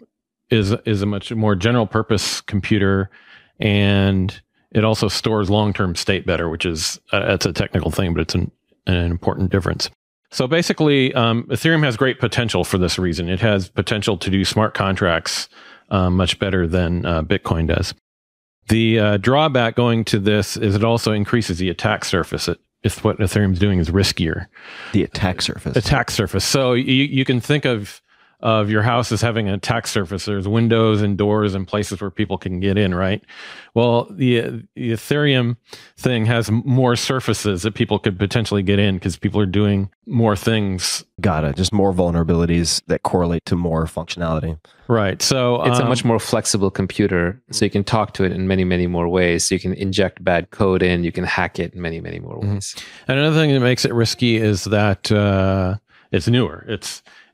is a much more general purpose computer, and it also stores long-term state better, which is it's a technical thing, but it's an important difference. So basically, Ethereum has great potential for this reason. It has potential to do smart contracts much better than Bitcoin does. The drawback going to this is it also increases the attack surface. If what Ethereum's doing is riskier. The attack surface. Attack surface. So you can think of your house as having an attack surface. There's windows and doors and places where people can get in, right? Well, the Ethereum thing has more surfaces that people could potentially get in because people are doing more things. Got it. Just more vulnerabilities that correlate to more functionality. Right. So it's a much more flexible computer, so you can talk to it in many, many more ways. So you can inject bad code in, you can hack it in many, many more ways. And another thing that makes it risky is that it's newer.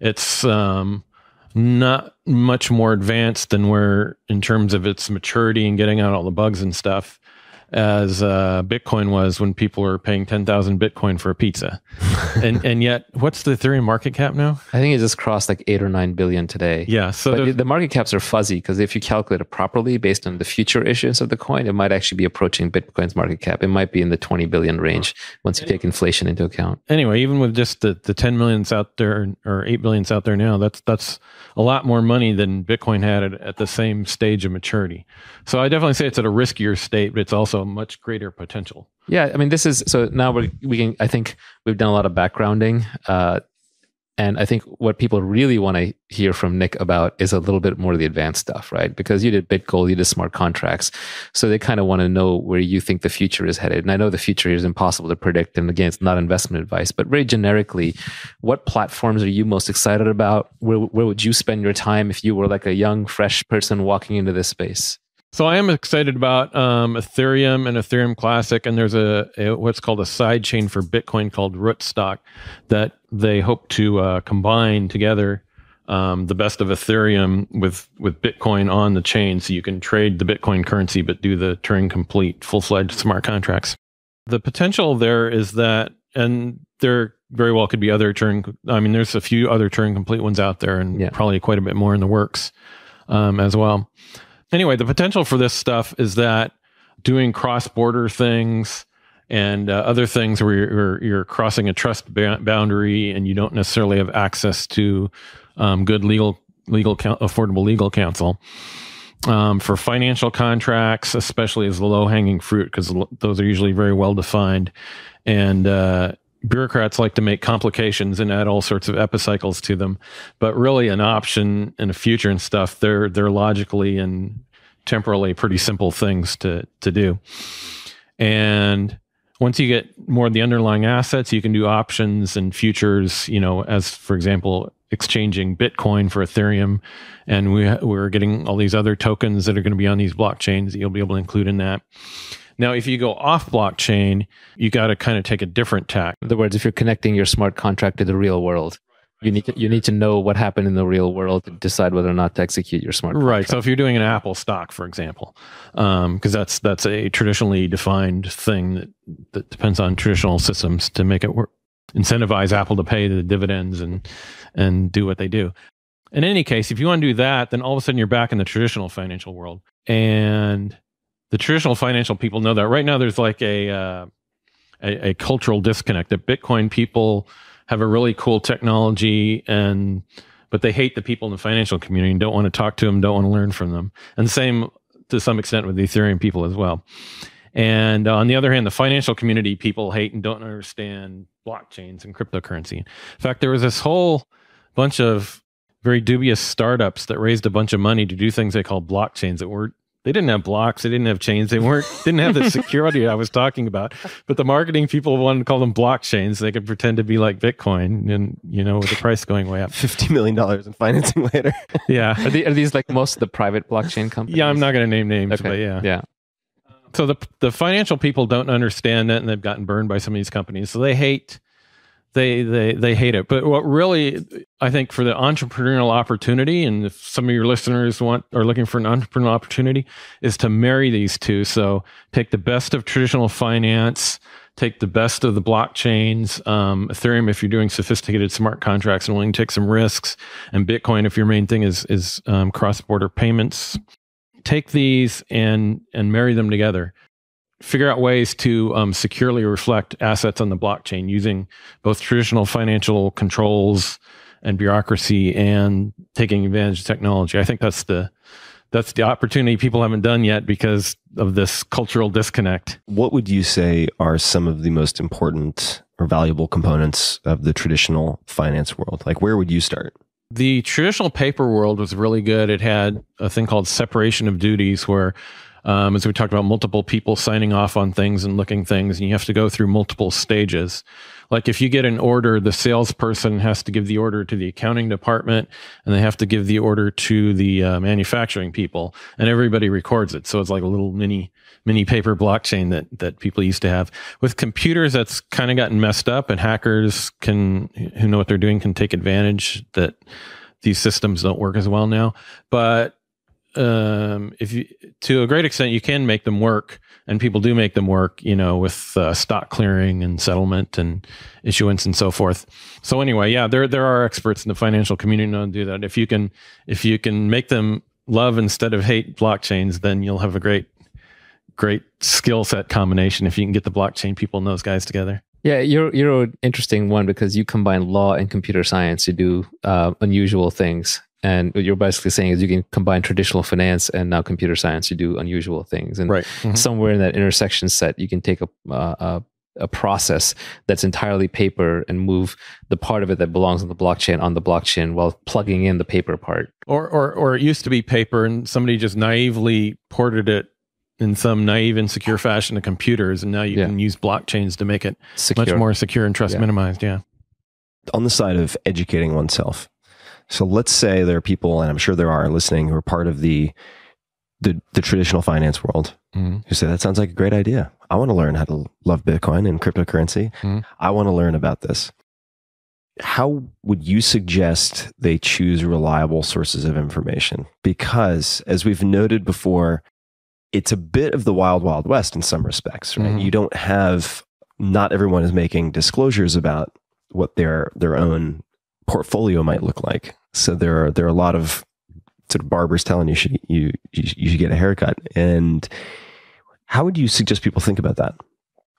It's not much more advanced than where, in terms of its maturity and getting out all the bugs and stuff, as Bitcoin was when people were paying 10,000 Bitcoin for a pizza. and yet, what's the Ethereum market cap now? I think it just crossed like 8 or 9 billion today. Yeah. So but the market caps are fuzzy because if you calculate it properly based on the future issuance of the coin, it might actually be approaching Bitcoin's market cap. It might be in the 20 billion range once you take inflation into account. Anyway, even with just the 10 millions out there, or 8 billions out there now, that's a lot more money than Bitcoin had at the same stage of maturity. So I definitely say it's at a riskier state, but it's also a much greater potential. Yeah, I mean, this is, so now we can, I think we've done a lot of backgrounding, and I think what people really want to hear from Nick about is a little bit more of the advanced stuff, right? Because you did BitGold, you did smart contracts, so they kind of want to know where you think the future is headed. And I know the future is impossible to predict, and again, it's not investment advice, but very generically, what platforms are you most excited about? Where would you spend your time if you were like a young, fresh person walking into this space? So I am excited about Ethereum and Ethereum Classic, and there's a what's called a side chain for Bitcoin called Rootstock that they hope to combine together the best of Ethereum with Bitcoin on the chain, so you can trade the Bitcoin currency but do the Turing complete, full-fledged smart contracts. The potential there is that, and there very well could be other Turing. I mean, there's a few other Turing complete ones out there, and probably quite a bit more in the works as well. Anyway, the potential for this stuff is that doing cross-border things and other things where you're crossing a trust boundary and you don't necessarily have access to good affordable legal counsel. For financial contracts, especially as the low-hanging fruit, because those are usually very well-defined. And bureaucrats like to make complications and add all sorts of epicycles to them, but really an option in the future and stuff, they're logically and temporally pretty simple things to do. And once you get more of the underlying assets, you can do options and futures, as for example, exchanging Bitcoin for Ethereum. And we're getting all these other tokens that are going to be on these blockchains that you'll be able to include in that. Now, if you go off blockchain, you got to kind of take a different tack. In other words, if you're connecting your smart contract to the real world, you need to know what happened in the real world to decide whether or not to execute your smart contract. Right. So if you're doing an Apple stock, for example, because that's a traditionally defined thing that depends on traditional systems to make it work, incentivize Apple to pay the dividends and do what they do. In any case, if you want to do that, then all of a sudden you're back in the traditional financial world. And the traditional financial people know that. Right now, there's like a cultural disconnect that Bitcoin people have a really cool technology, but they hate the people in the financial community and don't want to talk to them, don't want to learn from them. And same to some extent with the Ethereum people as well. And on the other hand, the financial community people hate and don't understand blockchains and cryptocurrency. In fact, there was this whole bunch of very dubious startups that raised a bunch of money to do things they call blockchains that were They didn't have blocks. They didn't have chains. They didn't have the security I was talking about. But the marketing people wanted to call them blockchains. They could pretend to be like Bitcoin, and with the price going way up. $50 million in financing later. Yeah. Are these like most of the private blockchain companies? Yeah, I'm not going to name names, Okay. but yeah. Yeah. So the financial people don't understand that, and they've gotten burned by some of these companies. So they hate it. But what really, I think, for the entrepreneurial opportunity, and if some of your listeners are looking for an entrepreneurial opportunity, is to marry these two. So take the best of traditional finance, take the best of the blockchains, Ethereum if you're doing sophisticated smart contracts and willing to take some risks, and Bitcoin if your main thing is cross-border payments. Take these and marry them together. Figure out ways to securely reflect assets on the blockchain using both traditional financial controls and bureaucracy and taking advantage of technology. I think that's the opportunity people haven't done yet because of this cultural disconnect. What would you say are some of the most important or valuable components of the traditional finance world? Like, where would you start? The traditional paper world was really good. It had a thing called separation of duties where, as we talked about, multiple people signing off on things and looking things, and you have to go through multiple stages. Like if you get an order, the salesperson has to give the order to the accounting department, and they have to give the order to the manufacturing people, and everybody records it. So it's like a little mini paper blockchain that people used to have. With computers, that's kind of gotten messed up, and hackers who know what they're doing can take advantage that these systems don't work as well now. But if you, to a great extent, you can make them work, and people do make them work, with stock clearing and settlement and issuance and so forth. So anyway, yeah, there are experts in the financial community to do that. If you can make them love instead of hate blockchains, then you'll have a great skill set combination if you can get the blockchain people and those guys together. Yeah, you're an interesting one because you combine law and computer science to do unusual things. And what you're basically saying is you can combine traditional finance and now computer science to do unusual things. And right. Somewhere in that intersection set, you can take a process that's entirely paper and move the part of it that belongs on the blockchain while plugging in the paper part. Or it used to be paper and somebody just naively ported it in some naive and secure fashion to computers, and now you can use blockchains to make it much more secure and trust minimized. Yeah. On the side of educating oneself. So let's say there are people, and I'm sure there are listening, who are part of the traditional finance world, who say, that sounds like a great idea. I want to learn how to love Bitcoin and cryptocurrency. I want to learn about this. How would you suggest they choose reliable sources of information? Because as we've noted before, it's a bit of the wild, wild west in some respects, right? You don't have, not everyone is making disclosures about what their own portfolio might look like. So there are a lot of sort of barbers telling you should get a haircut. And how would you suggest people think about that?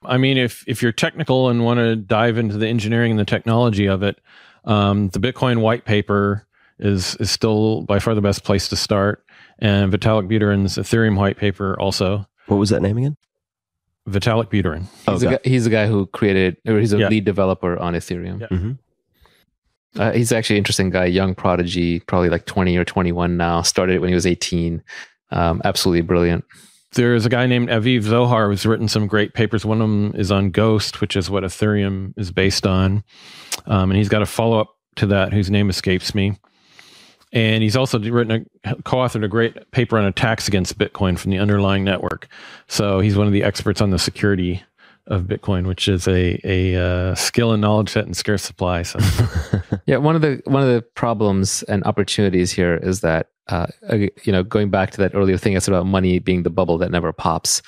I mean, if you're technical and want to dive into the engineering and the technology of it, the Bitcoin white paper is still by far the best place to start. And Vitalik Buterin's Ethereum white paper also. What was that name again? Vitalik Buterin. He's the guy who created, or he's a lead developer on Ethereum. Yeah. He's actually an interesting guy, young prodigy, probably like 20 or 21 now. Started it when he was 18. Absolutely brilliant. There's a guy named Aviv Zohar who's written some great papers. One of them is on Ghost, which is what Ethereum is based on. And he's got a follow-up to that whose name escapes me. And he's also co-authored a great paper on attacks against Bitcoin from the underlying network. So he's one of the experts on the security of Bitcoin, which is a skill and knowledge set in scarce supply. So, yeah, one of the problems and opportunities here is that going back to that earlier thing, it's about money being the bubble that never pops.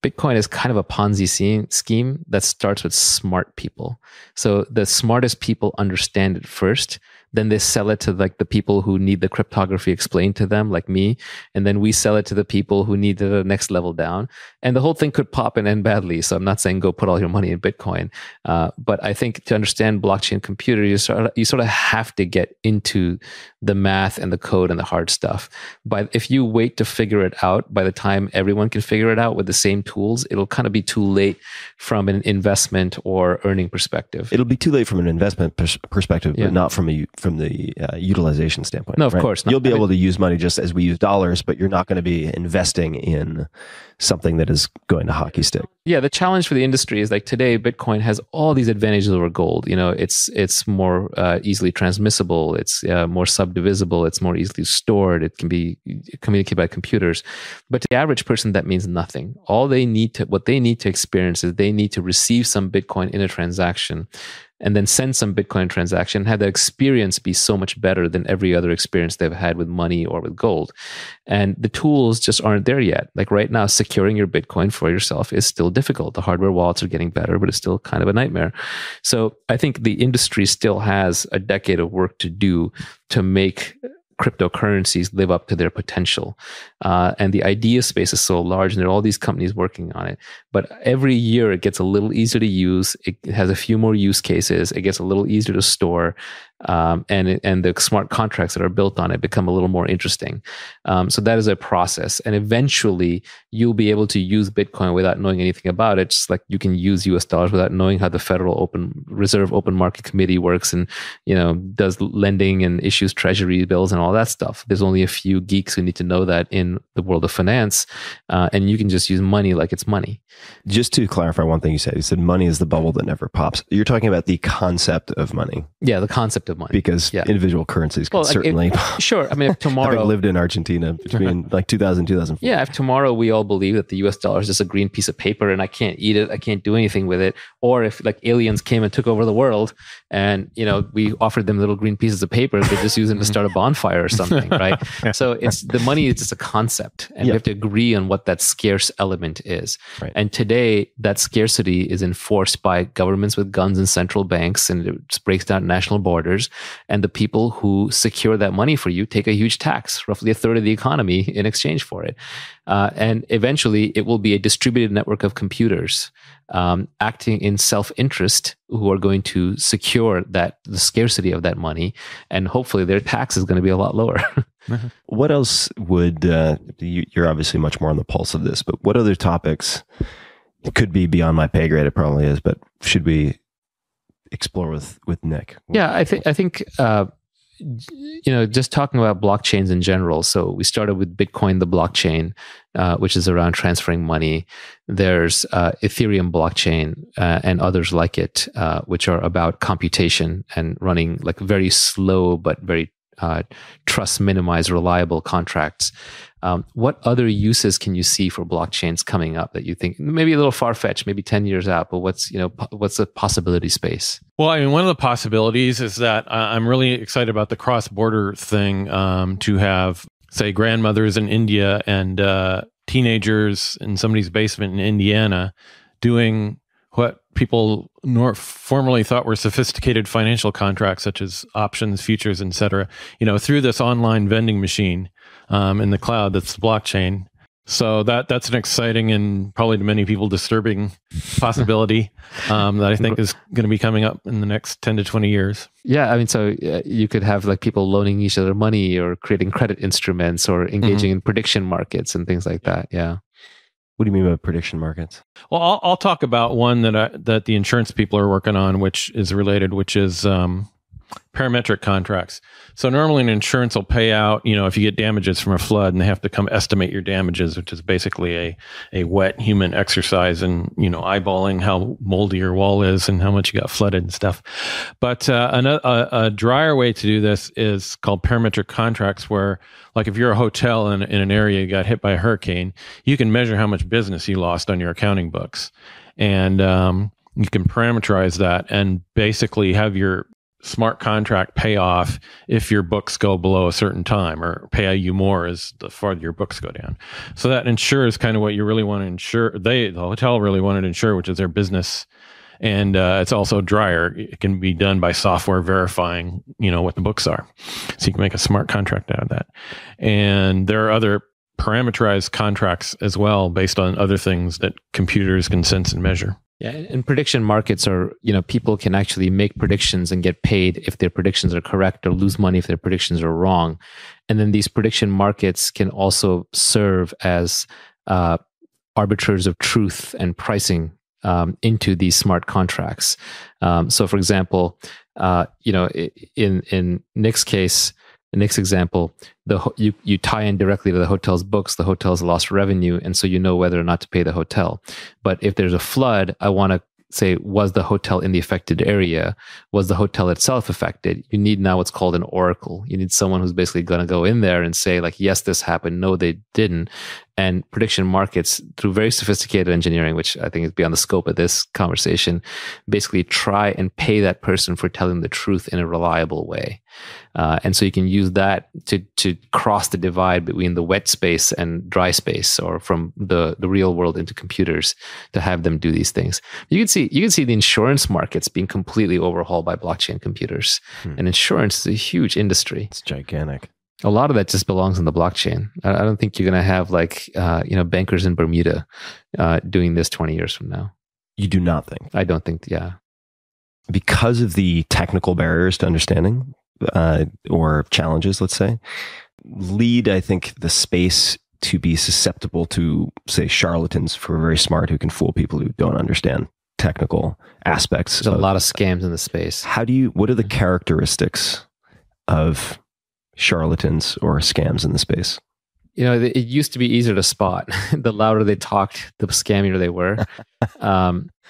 Bitcoin is kind of a Ponzi scheme that starts with smart people. So the smartest people understand it first. Then they sell it to like the people who need the cryptography explained to them, like me. And then we sell it to the people who need the next level down. And the whole thing could pop and end badly. So I'm not saying go put all your money in Bitcoin. But I think to understand blockchain computer, you sort of have to get into the math and the code and the hard stuff. But if you wait to figure it out, by the time everyone can figure it out with the same tools, it'll kind of be too late from an investment or earning perspective. It'll be too late from an investment perspective, but not from the utilization standpoint. No, of course not. You'll be able to use money just as we use dollars, but you're not going to be investing in something that is going to hockey stick. Yeah, the challenge for the industry is like today, Bitcoin has all these advantages over gold. You know, it's more easily transmissible, it's more subdivisible, it's more easily stored, it can be communicated by computers. But to the average person, that means nothing. What they need to experience is they need to receive some Bitcoin in a transaction, and then send some Bitcoin transaction, and have that experience be so much better than every other experience they've had with money or with gold. And the tools just aren't there yet. Like right now, securing your Bitcoin for yourself is still difficult. The hardware wallets are getting better, but it's still kind of a nightmare. So I think the industry still has a decade of work to do to make cryptocurrencies live up to their potential. And the idea space is so large, and there are all these companies working on it. But every year it gets a little easier to use. It has a few more use cases. It gets a little easier to store. And the smart contracts that are built on it become a little more interesting. So that is a process. And eventually you'll be able to use Bitcoin without knowing anything about it, just like you can use US dollars without knowing how the Federal Reserve Open Market Committee works and, you know, does lending and issues treasury bills and all that stuff. There's only a few geeks who need to know that in the world of finance. And you can just use money like it's money. Just to clarify one thing you said money is the bubble that never pops. You're talking about the concept of money. Yeah, the concept of money. Because individual currencies can certainly... Sure. I mean, if tomorrow... Having lived in Argentina between like 2000 and 2004. Yeah, if tomorrow we all believe that the US dollar is just a green piece of paper and I can't eat it, I can't do anything with it, or if like aliens came and took over the world and, you know, we offered them little green pieces of paper, they just use them to start a bonfire or something, right? So the money is just a concept, and we have to agree on what that scarce element is. Right. And today, that scarcity is enforced by governments with guns and central banks, and it breaks down national borders. And the people who secure that money for you take a huge tax, roughly a third of the economy, in exchange for it. And eventually, it will be a distributed network of computers acting in self-interest who are going to secure the scarcity of that money. And hopefully, their tax is going to be a lot lower. What else would, you're obviously much more on the pulse of this, but what other topics, it could be beyond my pay grade, it probably is, but should we explore with Nick? Yeah, I think just talking about blockchains in general. So we started with Bitcoin, the blockchain, which is around transferring money. There's Ethereum blockchain and others like it, which are about computation and running like very slow but very trust minimized, reliable contracts. What other uses can you see for blockchains coming up that you think maybe a little far fetched, maybe 10 years out, but what's the possibility space? Well, I mean, one of the possibilities is that I'm really excited about the cross-border thing, to have, say, grandmothers in India and teenagers in somebody's basement in Indiana doing what people formerly thought were sophisticated financial contracts, such as options, futures, etc., through this online vending machine in the cloud that's the blockchain. So that's an exciting and probably to many people disturbing possibility that I think is going to be coming up in the next 10 to 20 years. Yeah, I mean, so you could have like people loaning each other money or creating credit instruments or engaging in prediction markets and things like that. Yeah. What do you mean by prediction markets? Well, I'll talk about one that the insurance people are working on, which is related, which is parametric contracts. So normally an insurance will pay out, if you get damages from a flood, and they have to come estimate your damages, which is basically a wet human exercise in, eyeballing how moldy your wall is and how much you got flooded and stuff. But a drier way to do this is called parametric contracts, where like if you're a hotel in an area you got hit by a hurricane, you can measure how much business you lost on your accounting books. And you can parameterize that and basically have your smart contract pay off if your books go below a certain time, or pay you more as the farther your books go down. So that ensures kind of what you really want to insure. The hotel really wanted to insure, which is their business. And it's also drier. It can be done by software verifying, what the books are. So you can make a smart contract out of that. And there are other parameterized contracts as well, based on other things that computers can sense and measure. Yeah, and prediction markets are, people can actually make predictions and get paid if their predictions are correct, or lose money if their predictions are wrong. And then these prediction markets can also serve as arbiters of truth and pricing into these smart contracts. So, for example, in Nick's case, in Nick's example, you tie in directly to the hotel's books. The hotel's lost revenue, and so you know whether or not to pay the hotel. But if there's a flood, I want to say, was the hotel in the affected area? Was the hotel itself affected? You need now what's called an oracle. You need someone who's basically going to go in there and say, like, yes, this happened. No, they didn't. And prediction markets, through very sophisticated engineering, which I think is beyond the scope of this conversation, basically try and pay that person for telling the truth in a reliable way. And so you can use that to cross the divide between the wet space and dry space, or from the real world into computers, to have them do these things. You can see the insurance markets being completely overhauled by blockchain computers. And insurance is a huge industry. It's gigantic. A lot of that just belongs in the blockchain. I don't think you're going to have bankers in Bermuda doing this 20 years from now. You do not think? I don't think, yeah. Because of the technical barriers to understanding, or challenges, let's say, lead, I think, the space to be susceptible to, say, charlatans who are very smart, who can fool people who don't understand technical aspects. There's a lot of scams in the space. What are the characteristics of charlatans or scams in the space? It used to be easier to spot. The louder they talked, the scammier they were.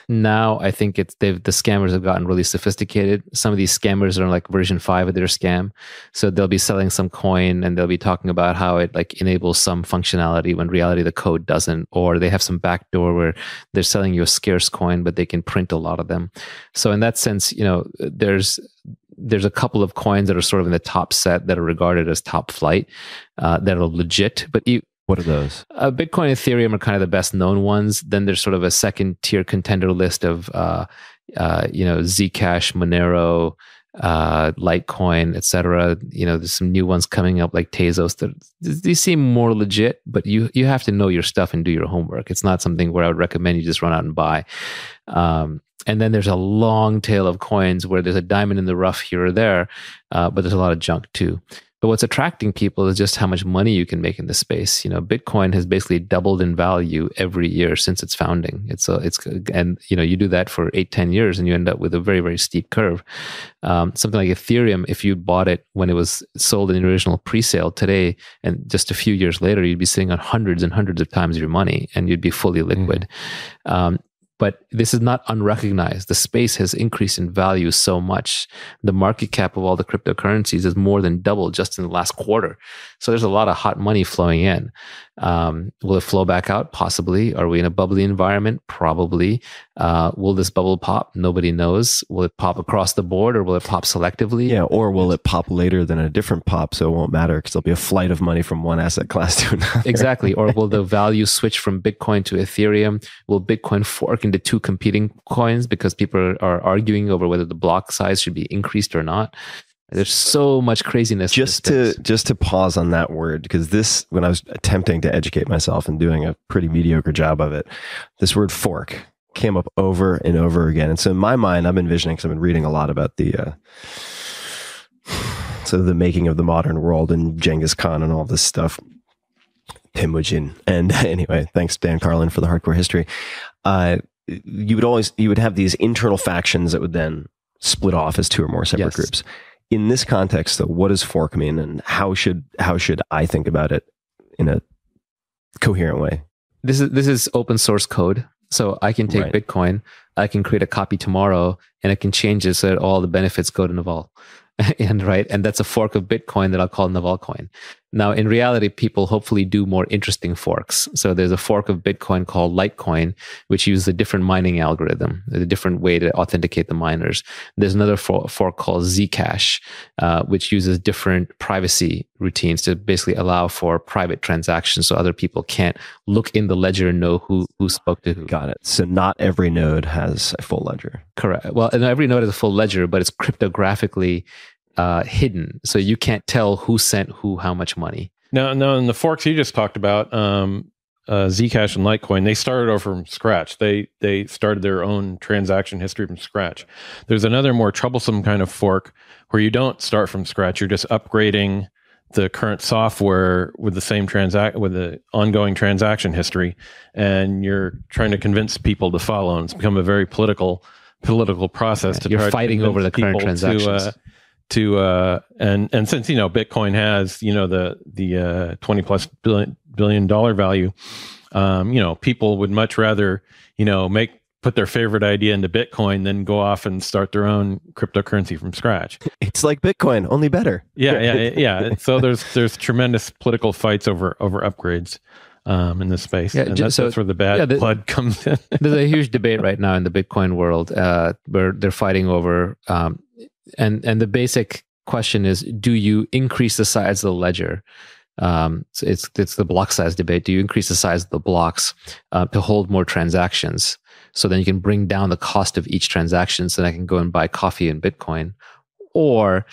Now I think the scammers have gotten really sophisticated. Some of these scammers are in like version 5 of their scam. So they'll be selling some coin and they'll be talking about how it like enables some functionality when in reality the code doesn't, or they have some backdoor where they're selling you a scarce coin, but they can print a lot of them. So in that sense, there's a couple of coins that are sort of in the top set that are regarded as top flight, that are legit. But what are those? Bitcoin and Ethereum are kind of the best known ones. Then there's sort of a second tier contender list of, Zcash, Monero, Litecoin, etc. There's some new ones coming up like Tezos. These seem more legit, but you have to know your stuff and do your homework. It's not something where I would recommend you just run out and buy. And then there's a long tail of coins where there's a diamond in the rough here or there, but there's a lot of junk too. But what's attracting people is just how much money you can make in this space. Bitcoin has basically doubled in value every year since its founding. You do that for 8-10 years and you end up with a very, very steep curve. Something like Ethereum, if you bought it when it was sold in the original pre-sale0today, and just a few years later, you'd be sitting on hundreds and hundreds of times your money and you'd be fully liquid. But this is not unrecognized. The space has increased in value so much. The market cap of all the cryptocurrencies has more than doubled just in the last quarter. So there's a lot of hot money flowing in. Will it flow back out? Possibly. Are we in a bubbly environment? Probably. Will this bubble pop? Nobody knows. Will it pop across the board or will it pop selectively? Yeah, or will it pop later than a different pop, so it won't matter because there'll be a flight of money from one asset class to another. Exactly. Or will the value switch from Bitcoin to Ethereum? Will Bitcoin fork into two competing coins because people are arguing over whether the block size should be increased or not? There's so much craziness. Just to pause on that word, because this, when I was attempting to educate myself and doing a pretty mediocre job of it, this word fork came up over and over again. And so in my mind, I'm envisioning, because I've been reading a lot about the making of the modern world and Genghis Khan and all this stuff, Temujin. And anyway, thanks Dan Carlin for the hardcore history. You would have these internal factions that would then split off as two or more separate groups. In this context, though, what does fork mean, and how should I think about it in a coherent way? This is open source code, so I can take Bitcoin, I can create a copy tomorrow, and I can change it so that all the benefits go to Naval, and that's a fork of Bitcoin that I'll call Naval coin. Now, in reality, people hopefully do more interesting forks. So there's a fork of Bitcoin called Litecoin, which uses a different mining algorithm, a different way to authenticate the miners. There's another fork called Zcash, which uses different privacy routines to basically allow for private transactions so other people can't look in the ledger and know who spoke to who. Got it. So not every node has a full ledger. Correct. Well, and every node has a full ledger, but it's cryptographically hidden, so you can't tell who sent who how much money. No, in the forks you just talked about, Zcash and Litecoin, they started over from scratch. They started their own transaction history from scratch. There's another more troublesome kind of fork where you don't start from scratch. You're just upgrading the current software with the same with the ongoing transaction history, and you're trying to convince people to follow, and it's become a very political process to you're try fighting to over the current transactions. And since Bitcoin has the 20 plus billion dollar value, people would much rather put their favorite idea into Bitcoin than go off and start their own cryptocurrency from scratch. It's like Bitcoin, only better. Yeah. So there's tremendous political fights over upgrades in this space. Yeah, and that's where the bad blood comes in. There's a huge debate right now in the Bitcoin world where they're fighting over, and the basic question is, do you increase the size of the ledger? So it's the block size debate. Do you increase the size of the blocks to hold more transactions? So then you can bring down the cost of each transaction so that I can go and buy coffee in Bitcoin. Or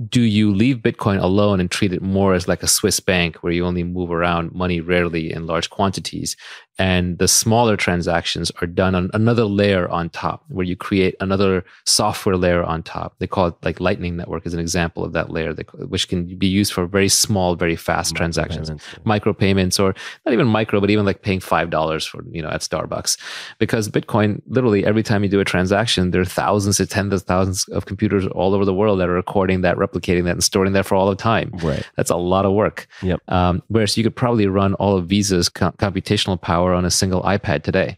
do you leave Bitcoin alone and treat it more as like a Swiss bank where you only move around money rarely in large quantities? And the smaller transactions are done on another layer on top, where you create another software layer on top. They call it like Lightning Network is an example of that layer, which can be used for very small, very fast transactions, micropayments, or not even micro, but even like paying $5 for, at Starbucks. Because Bitcoin, literally every time you do a transaction, there are thousands to tens of thousands of computers all over the world that are recording that, replicating that, and storing that for all of time. Right. That's a lot of work. Yep. Whereas you could probably run all of Visa's computational power on a single iPad today.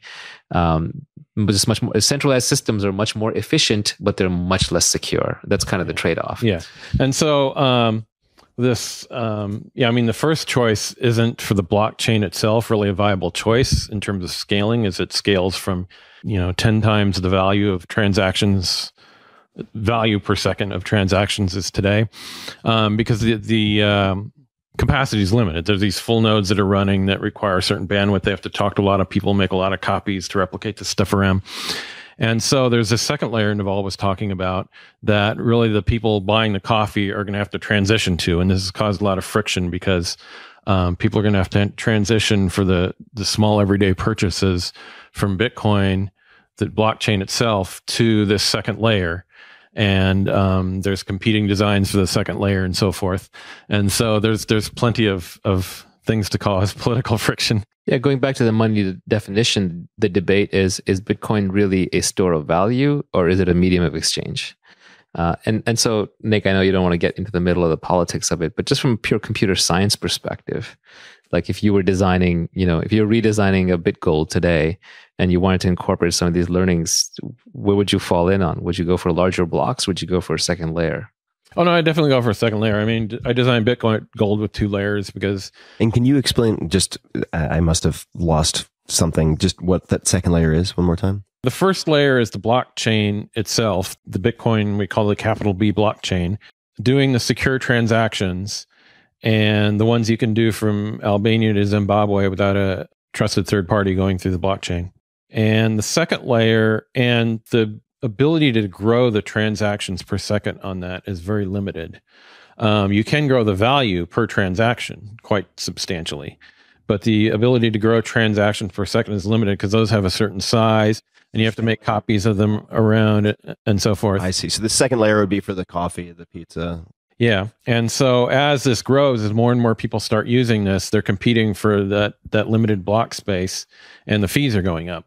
But it's much more centralized systems are much more efficient, but they're much less secure. That's kind of the trade-off. Yeah. And so the first choice isn't for the blockchain itself really a viable choice in terms of scaling, as it scales from 10 times the value of transactions, value per second of transactions is today, because the capacity is limited. There's these full nodes that are running that require a certain bandwidth. They have to talk to a lot of people, make a lot of copies to replicate this stuff around. And so there's a second layer Naval was talking about that really the people buying the coffee are going to have to transition to. And this has caused a lot of friction because people are going to have to transition for the small everyday purchases from Bitcoin, the blockchain itself, to this second layer. And there's competing designs for the second layer and so forth. And so there's plenty of things to cause political friction. Yeah, going back to the money definition, the debate is Bitcoin really a store of value, or is it a medium of exchange? And so, Nick, I know you don't want to get into the middle of the politics of it, but just from a pure computer science perspective, like if you were designing, if you're redesigning a BitGold today and you wanted to incorporate some of these learnings, where would you fall in on? Would you go for larger blocks? Would you go for a second layer? Oh, no, I definitely go for a second layer. I mean, I designed Bitcoin Gold with 2 layers because... And can you explain I must have lost something, just what that second layer is one more time? The first layer is the blockchain itself, the Bitcoin, we call it capital B blockchain, doing the secure transactions and the ones you can do from Albania to Zimbabwe without a trusted third party going through the blockchain. And the second layer and the ability to grow the transactions per second on that is very limited. You can grow the value per transaction quite substantially, but the ability to grow transactions per second is limited because those have a certain size and you have to make copies of them around it and so forth. I see. So the second layer would be for the coffee, the pizza. Yeah. And so as this grows, as more and more people start using this, they're competing for that limited block space and the fees are going up.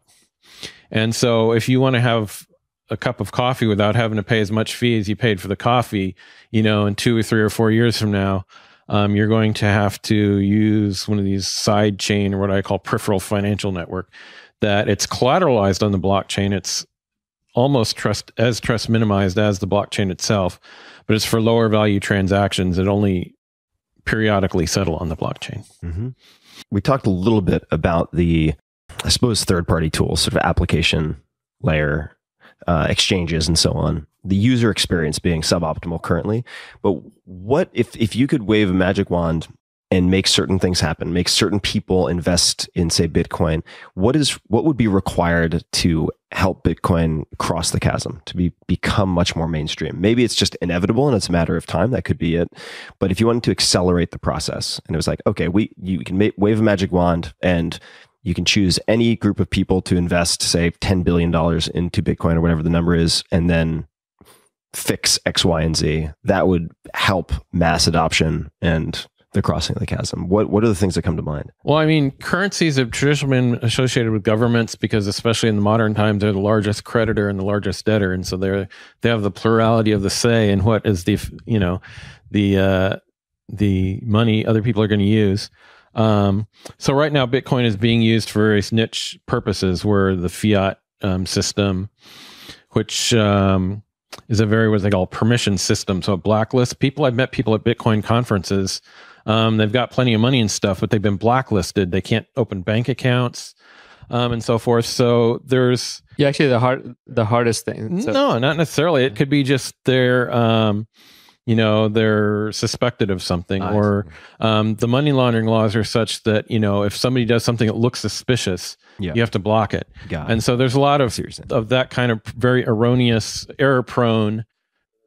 And so if you want to have a cup of coffee without having to pay as much fee as you paid for the coffee, in 2 or 3 or 4 years from now, you're going to have to use one of these side chain, or what I call peripheral financial network, that it's collateralized on the blockchain. It's almost trust minimized as the blockchain itself, but it's for lower value transactions that only periodically settle on the blockchain. Mm-hmm. We talked a little bit about the, I suppose, third-party tools, sort of application layer, exchanges and so on, the user experience being suboptimal currently. But what if you could wave a magic wand and make certain things happen, make certain people invest in, say, Bitcoin, what would be required to help Bitcoin cross the chasm, to become much more mainstream? Maybe it's just inevitable and it's a matter of time. That could be it. But if you wanted to accelerate the process and it was like, okay, you can wave a magic wand and you can choose any group of people to invest, say, $10 billion into Bitcoin or whatever the number is, and then fix X, Y, and Z. That would help mass adoption and the crossing of the chasm? What are the things that come to mind? Well, I mean, currencies have traditionally been associated with governments because, especially in the modern times, they're the largest creditor and the largest debtor, and so they have the plurality of the say in what is the money other people are going to use. So right now, Bitcoin is being used for various niche purposes, where the fiat system, which is a very what they call permission system, so it blacklists people. I've met people at Bitcoin conferences. They've got plenty of money and stuff, but they've been blacklisted. They can't open bank accounts, and so forth. So there's actually the hardest thing. So, no, not necessarily. It could be just they're suspected of something, or the money laundering laws are such that if somebody does something that looks suspicious, you have to block it. And so there's a lot of that kind of very erroneous, error-prone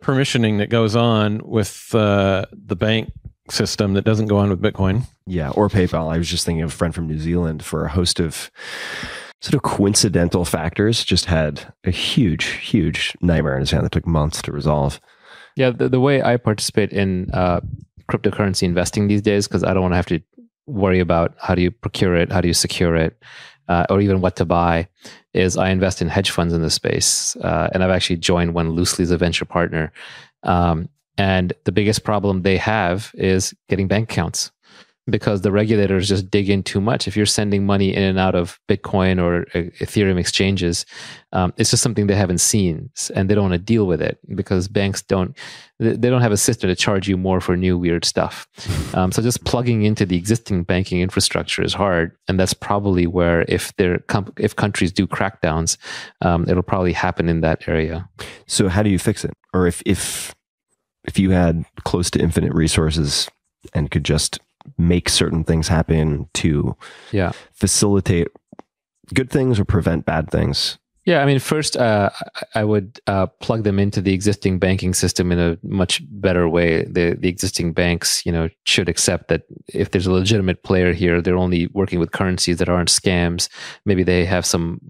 permissioning that goes on with the bank system that doesn't go on with Bitcoin. Yeah, or PayPal. I was just thinking of a friend from New Zealand for a host of sort of coincidental factors, just had a huge nightmare in his hand that took months to resolve. Yeah, the way I participate in cryptocurrency investing these days, because I don't want to have to worry about how do you procure it, how do you secure it, or even what to buy, is I invest in hedge funds in this space. And I've actually joined one loosely as a venture partner. And the biggest problem they have is getting bank accounts, because the regulators just dig in too much. If you're sending money in and out of Bitcoin or Ethereum exchanges, it's just something they haven't seen, and they don't want to deal with it because banks don't have a system to charge you more for new weird stuff. So just plugging into the existing banking infrastructure is hard, and that's probably where if countries do crackdowns, it'll probably happen in that area. So how do you fix it? Or if you had close to infinite resources and could just make certain things happen to facilitate good things or prevent bad things? Yeah, I mean, first, I would plug them into the existing banking system in a much better way. The existing banks, should accept that if there's a legitimate player here, they're only working with currencies that aren't scams. Maybe they have some,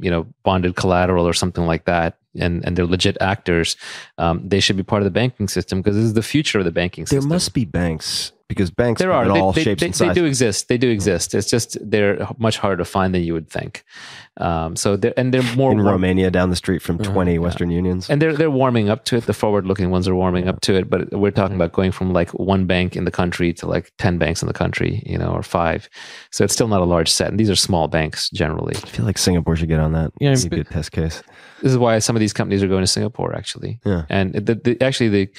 bonded collateral or something like that, and they're legit actors. They should be part of the banking system because this is the future of the banking system. There must be banks. Because banks there are in all shapes and sizes. They do exist. It's just they're much harder to find than you would think. So they're more in Romania down the street from 20 Western Unions, and they're warming up to it. The forward-looking ones are warming up to it, but we're talking about going from like one bank in the country to like 10 banks in the country, or 5. So it's still not a large set, and these are small banks generally. I feel like Singapore should get on that. Yeah, maybe a test case. This is why some of these companies are going to Singapore, actually. Yeah. And the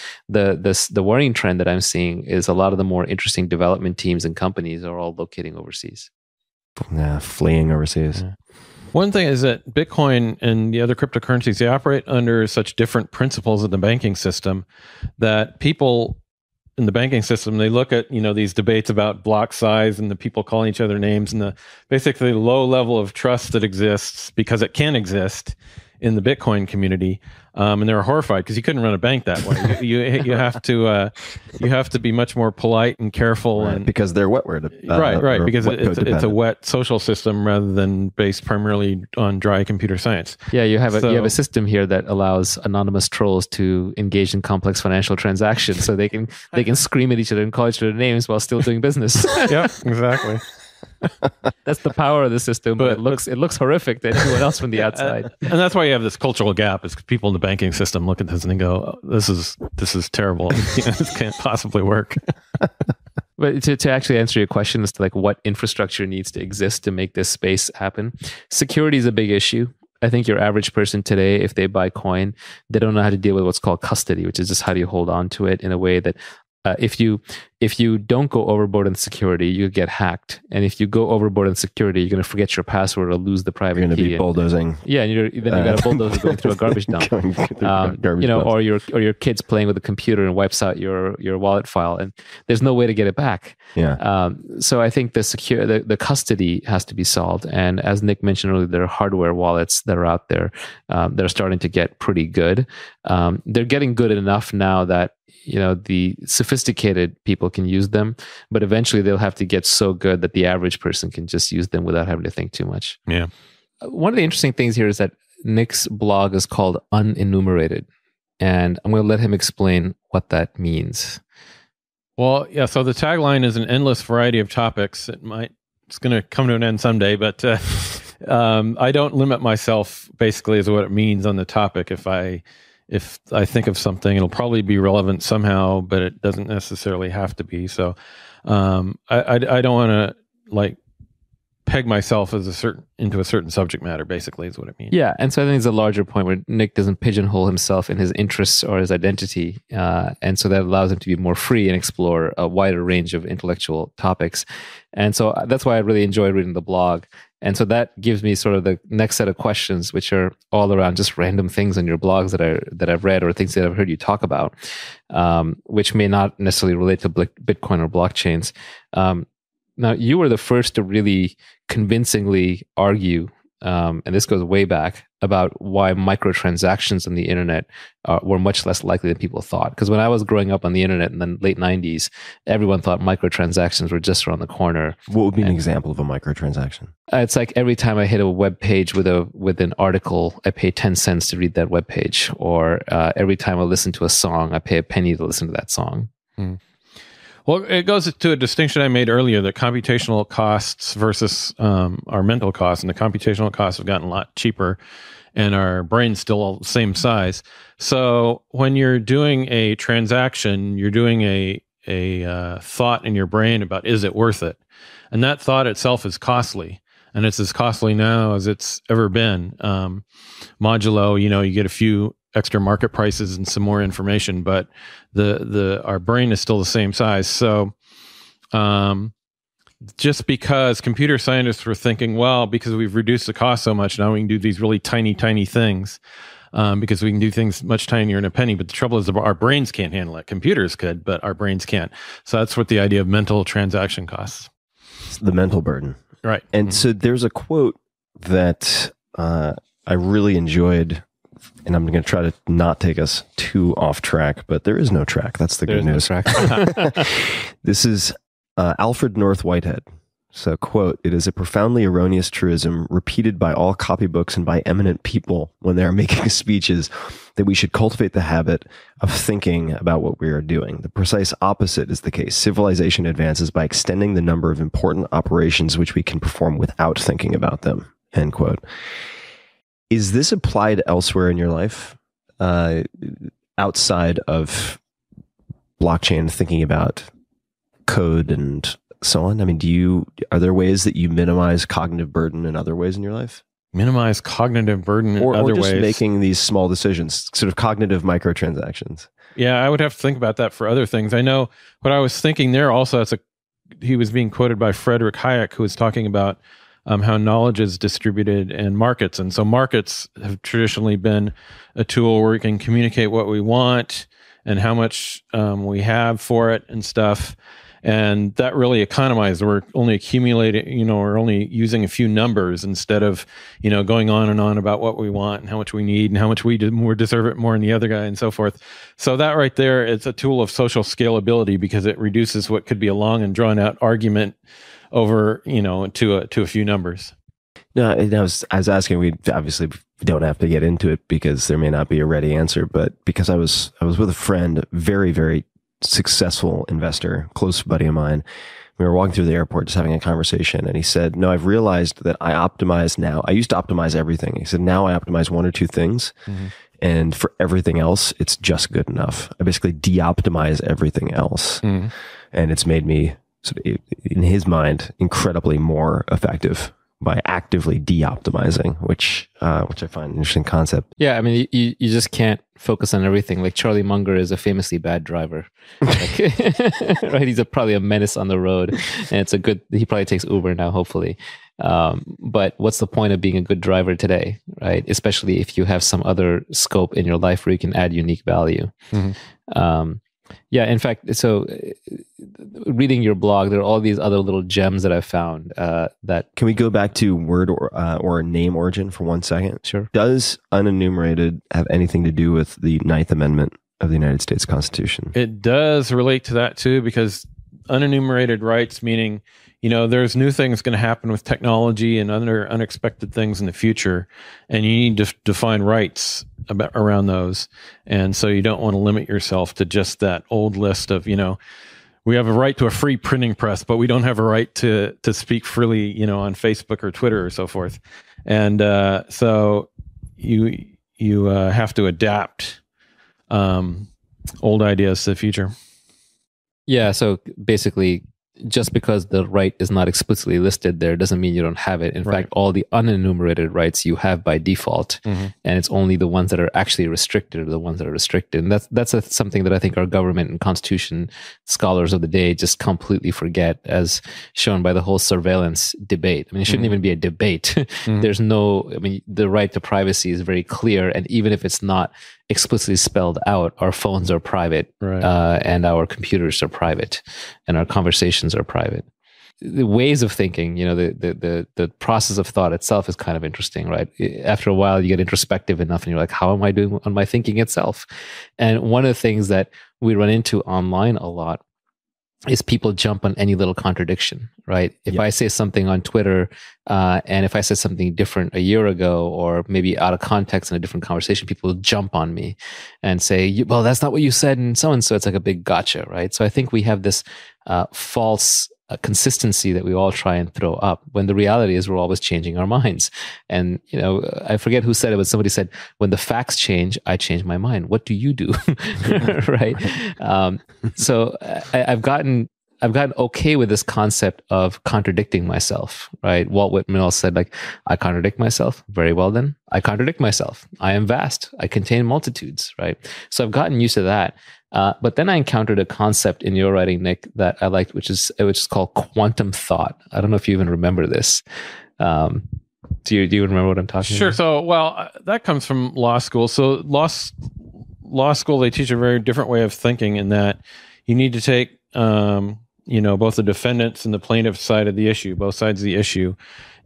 worrying trend that I'm seeing is a lot of the more interesting development teams and companies are all locating overseas. Yeah, fleeing overseas. Yeah. One thing is that Bitcoin and the other cryptocurrencies, they operate under such different principles in the banking system that people in the banking system, they look at, these debates about block size and the people calling each other names and the basically low level of trust that exists because it can exist in the Bitcoin community, and they were horrified because you couldn't run a bank that way. You have to be much more polite and careful, right, and because they're wetware, right, because it's a wet social system rather than based primarily on dry computer science. Yeah, you have a system here that allows anonymous trolls to engage in complex financial transactions, so they can scream at each other and call each other names while still doing business. Yeah, exactly. That's the power of the system, but it looks horrific to anyone else from the outside. And that's why you have this cultural gap, is people in the banking system look at this and they go, oh, this is terrible. This can't possibly work. But to actually answer your question as to like what infrastructure needs to exist to make this space happen, security is a big issue. I think your average person today, if they buy coin, they don't know how to deal with what's called custody, which is just how do you hold on to it in a way that if you don't go overboard on security, you get hacked. And if you go overboard on security, you're going to forget your password or lose the private key. You're going to be bulldozing. Yeah, and then you got a bulldozer going through a garbage dump. Or your kid's playing with a computer and wipes out your wallet file, and there's no way to get it back. Yeah. So I think the custody has to be solved. And as Nick mentioned earlier, there are hardware wallets that are out there that are starting to get pretty good. They're getting good enough now that the sophisticated people can use them, but eventually they'll have to get so good that the average person can just use them without having to think too much. Yeah. One of the interesting things here is that Nick's blog is called Unenumerated, and I'm going to let him explain what that means. Well, yeah. So the tagline is an endless variety of topics. It's going to come to an end someday, but I don't limit myself. Basically, is what it means on the topic. If I think of something, it'll probably be relevant somehow, but it doesn't necessarily have to be. So I don't want to like peg myself as into a certain subject matter, basically, is what it means. Yeah, and so I think it's a larger point where Nick doesn't pigeonhole himself in his interests or his identity, and so that allows him to be more free and explore a wider range of intellectual topics. And so that's why I really enjoy reading the blog. And so that gives me sort of the next set of questions, which are all around just random things on your blogs that I've read or things that I've heard you talk about, which may not necessarily relate to Bitcoin or blockchains. Now, you were the first to really convincingly argue, and this goes way back, about why microtransactions on the internet were much less likely than people thought. Because when I was growing up on the internet in the late 90s, everyone thought microtransactions were just around the corner. What would be an example of a microtransaction? It's like every time I hit a web page with an article, I pay 10 cents to read that web page. Or every time I listen to a song, I pay a penny to listen to that song. Well, it goes to a distinction I made earlier, the computational costs versus our mental costs. And the computational costs have gotten a lot cheaper, and our brain's still all the same size. So when you're doing a transaction, you're doing a thought in your brain about, is it worth it? And that thought itself is costly. And it's as costly now as it's ever been. Modulo, you get a few extra market prices and some more information, but our brain is still the same size. So just because computer scientists were thinking, well, because we've reduced the cost so much, now we can do these really tiny things, because we can do things much tinier than a penny. But the trouble is our brains can't handle it. Computers could, but our brains can't. So that's what the idea of mental transaction costs. It's the mental burden. Right. And so there's a quote that I really enjoyed, and I'm going to try to not take us too off track, but there is no track. That's the good news. No track. This is Alfred North Whitehead. So, quote, "It is a profoundly erroneous truism repeated by all copybooks and by eminent people when they are making speeches that we should cultivate the habit of thinking about what we are doing. The precise opposite is the case. Civilization advances by extending the number of important operations which we can perform without thinking about them." End quote. Is this applied elsewhere in your life, outside of blockchain, thinking about code and so on? I mean, are there ways that you minimize cognitive burden in other ways in your life? Minimize cognitive burden in other just ways. Making these small decisions, sort of cognitive microtransactions. Yeah, I would have to think about that for other things. I know what I was thinking there also, he was being quoted by Frederick Hayek, who was talking about how knowledge is distributed in markets. And so markets have traditionally been a tool where we can communicate what we want and how much we have for it and stuff. And that really economized. We're only accumulating, we're only using a few numbers instead of, going on and on about what we want and how much we need and how much we deserve it more than the other guy and so forth. So that right there is a tool of social scalability because it reduces what could be a long and drawn out argument over, to a few numbers. No, I was asking, we obviously don't have to get into it because there may not be a ready answer, but because I was with a friend, very, very successful investor, close buddy of mine. We were walking through the airport just having a conversation, and he said, "No, I've realized that I optimize now. I used to optimize everything." He said, "Now I optimize one or two things, and for everything else, it's just good enough. I basically de-optimize everything else." And it's made me, sort of, in his mind, incredibly more effective by actively de-optimizing, which I find an interesting concept. Yeah, I mean, you just can't focus on everything. Like Charlie Munger is a famously bad driver, right? He's probably a menace on the road, and he probably takes Uber now, hopefully. But what's the point of being a good driver today, right? Especially if you have some other scope in your life where you can add unique value. Yeah, in fact, so reading your blog, there are all these other little gems that I've found that... Can we go back to word or name origin for 1 second? Sure. Does unenumerated have anything to do with the 9th Amendment of the United States Constitution? It does relate to that too, because unenumerated rights, meaning, there's new things going to happen with technology and other unexpected things in the future, and you need to define rights around those. And so you don't want to limit yourself to just that old list of, we have a right to a free printing press, but we don't have a right to speak freely, you know, on Facebook or Twitter or so forth. And so you have to adapt old ideas to the future. Yeah. So basically, just because the right is not explicitly listed there doesn't mean you don't have it. In fact, all the unenumerated rights you have by default, and it's only the ones that are actually restricted are the ones that are restricted. And that's something that I think our government and constitution scholars of the day just completely forget, as shown by the whole surveillance debate. I mean, it shouldn't even be a debate. There's no, I mean, the right to privacy is very clear. And even if it's not explicitly spelled out, our phones are private, and our computers are private, and our conversations are private. The ways of thinking, you know, the process of thought itself is kind of interesting, right? After a while, you get introspective enough, and you're like, how am I doing on my thinking itself? And one of the things that we run into online a lot is people jump on any little contradiction, right? If I say something on Twitter, and if I said something different a year ago, or maybe out of context in a different conversation, people will jump on me and say, well, that's not what you said, and so. It's like a big gotcha, right? So I think we have this false consistency that we all try and throw up, when the reality is we're always changing our minds. And, you know, I forget who said it, but somebody said, when the facts change, I change my mind. What do you do? Right? So I've gotten okay with this concept of contradicting myself, right? Walt Whitman also said, like, I contradict myself. Very well then. I contradict myself. I am vast. I contain multitudes, right? So I've gotten used to that. But then I encountered a concept in your writing, Nick, that I liked, which is called quantum thought. I don't know if you even remember this. Do you remember what I'm talking about? Sure. So, well, that comes from law school. So law school, they teach a very different way of thinking, in that you need to take, you know, both the defendant's and the plaintiff's side of the issue, both sides of the issue,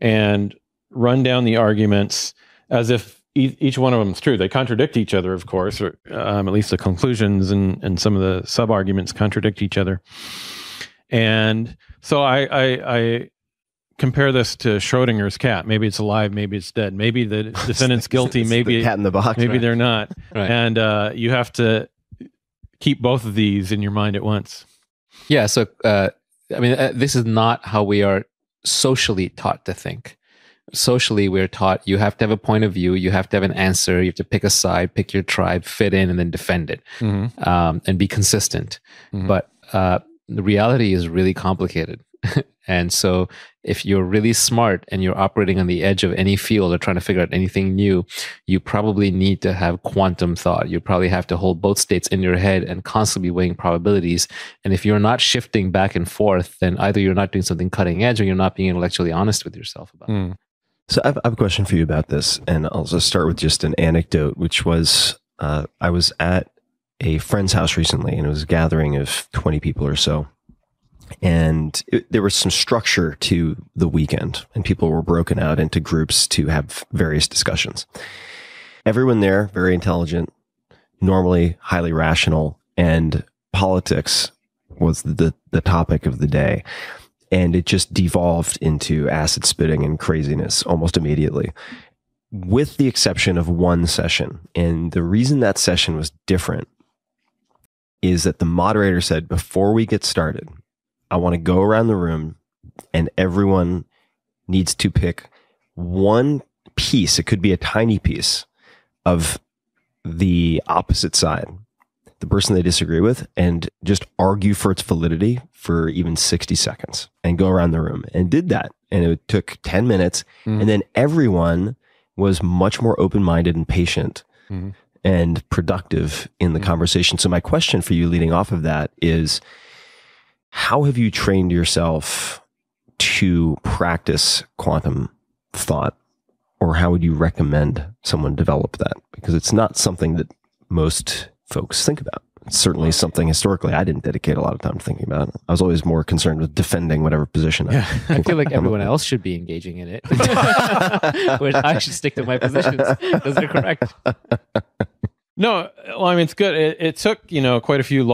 and run down the arguments as if each one of them is true. They contradict each other, of course, or at least the conclusions and some of the sub-arguments contradict each other. And so I compare this to Schrodinger's cat. Maybe it's alive, maybe it's dead. Maybe the defendant's guilty, maybe the cat in the box, maybe right? They're not. Right. And you have to keep both of these in your mind at once. Yeah. So, I mean, this is not how we are socially taught to think. Socially, we're taught you have to have a point of view, you have to have an answer, you have to pick a side, pick your tribe, fit in, and then defend it, and be consistent. But the reality is really complicated. And so if you're really smart and you're operating on the edge of any field or trying to figure out anything new, you probably need to have quantum thought. You probably have to hold both states in your head and constantly weighing probabilities. And if you're not shifting back and forth, then either you're not doing something cutting edge, or you're not being intellectually honest with yourself about it. So I have a question for you about this, and I'll just start with just an anecdote, which was I was at a friend's house recently, and it was a gathering of 20 people or so. And there was some structure to the weekend, and people were broken out into groups to have various discussions. Everyone there, very intelligent, normally highly rational, and politics was the topic of the day. And it just devolved into acid spitting and craziness almost immediately, with the exception of one session. And the reason that session was different is that the moderator said, before we get started, I want to go around the room, and everyone needs to pick one piece. It could be a tiny piece of the opposite side, the person they disagree with, and just argue for its validity for even 60 seconds and go around the room, and did that. And it took 10 minutes. And then everyone was much more open-minded and patient and productive in the conversation. So my question for you leading off of that is, how have you trained yourself to practice quantum thought, or how would you recommend someone develop that? Because it's not something that most folks think about. It's certainly something historically I didn't dedicate a lot of time to thinking about. I was always more concerned with defending whatever position. I feel like everyone else should be engaging in it. Whereas I should stick to my positions. Those are correct. No, well, I mean, it's good. It took, quite a few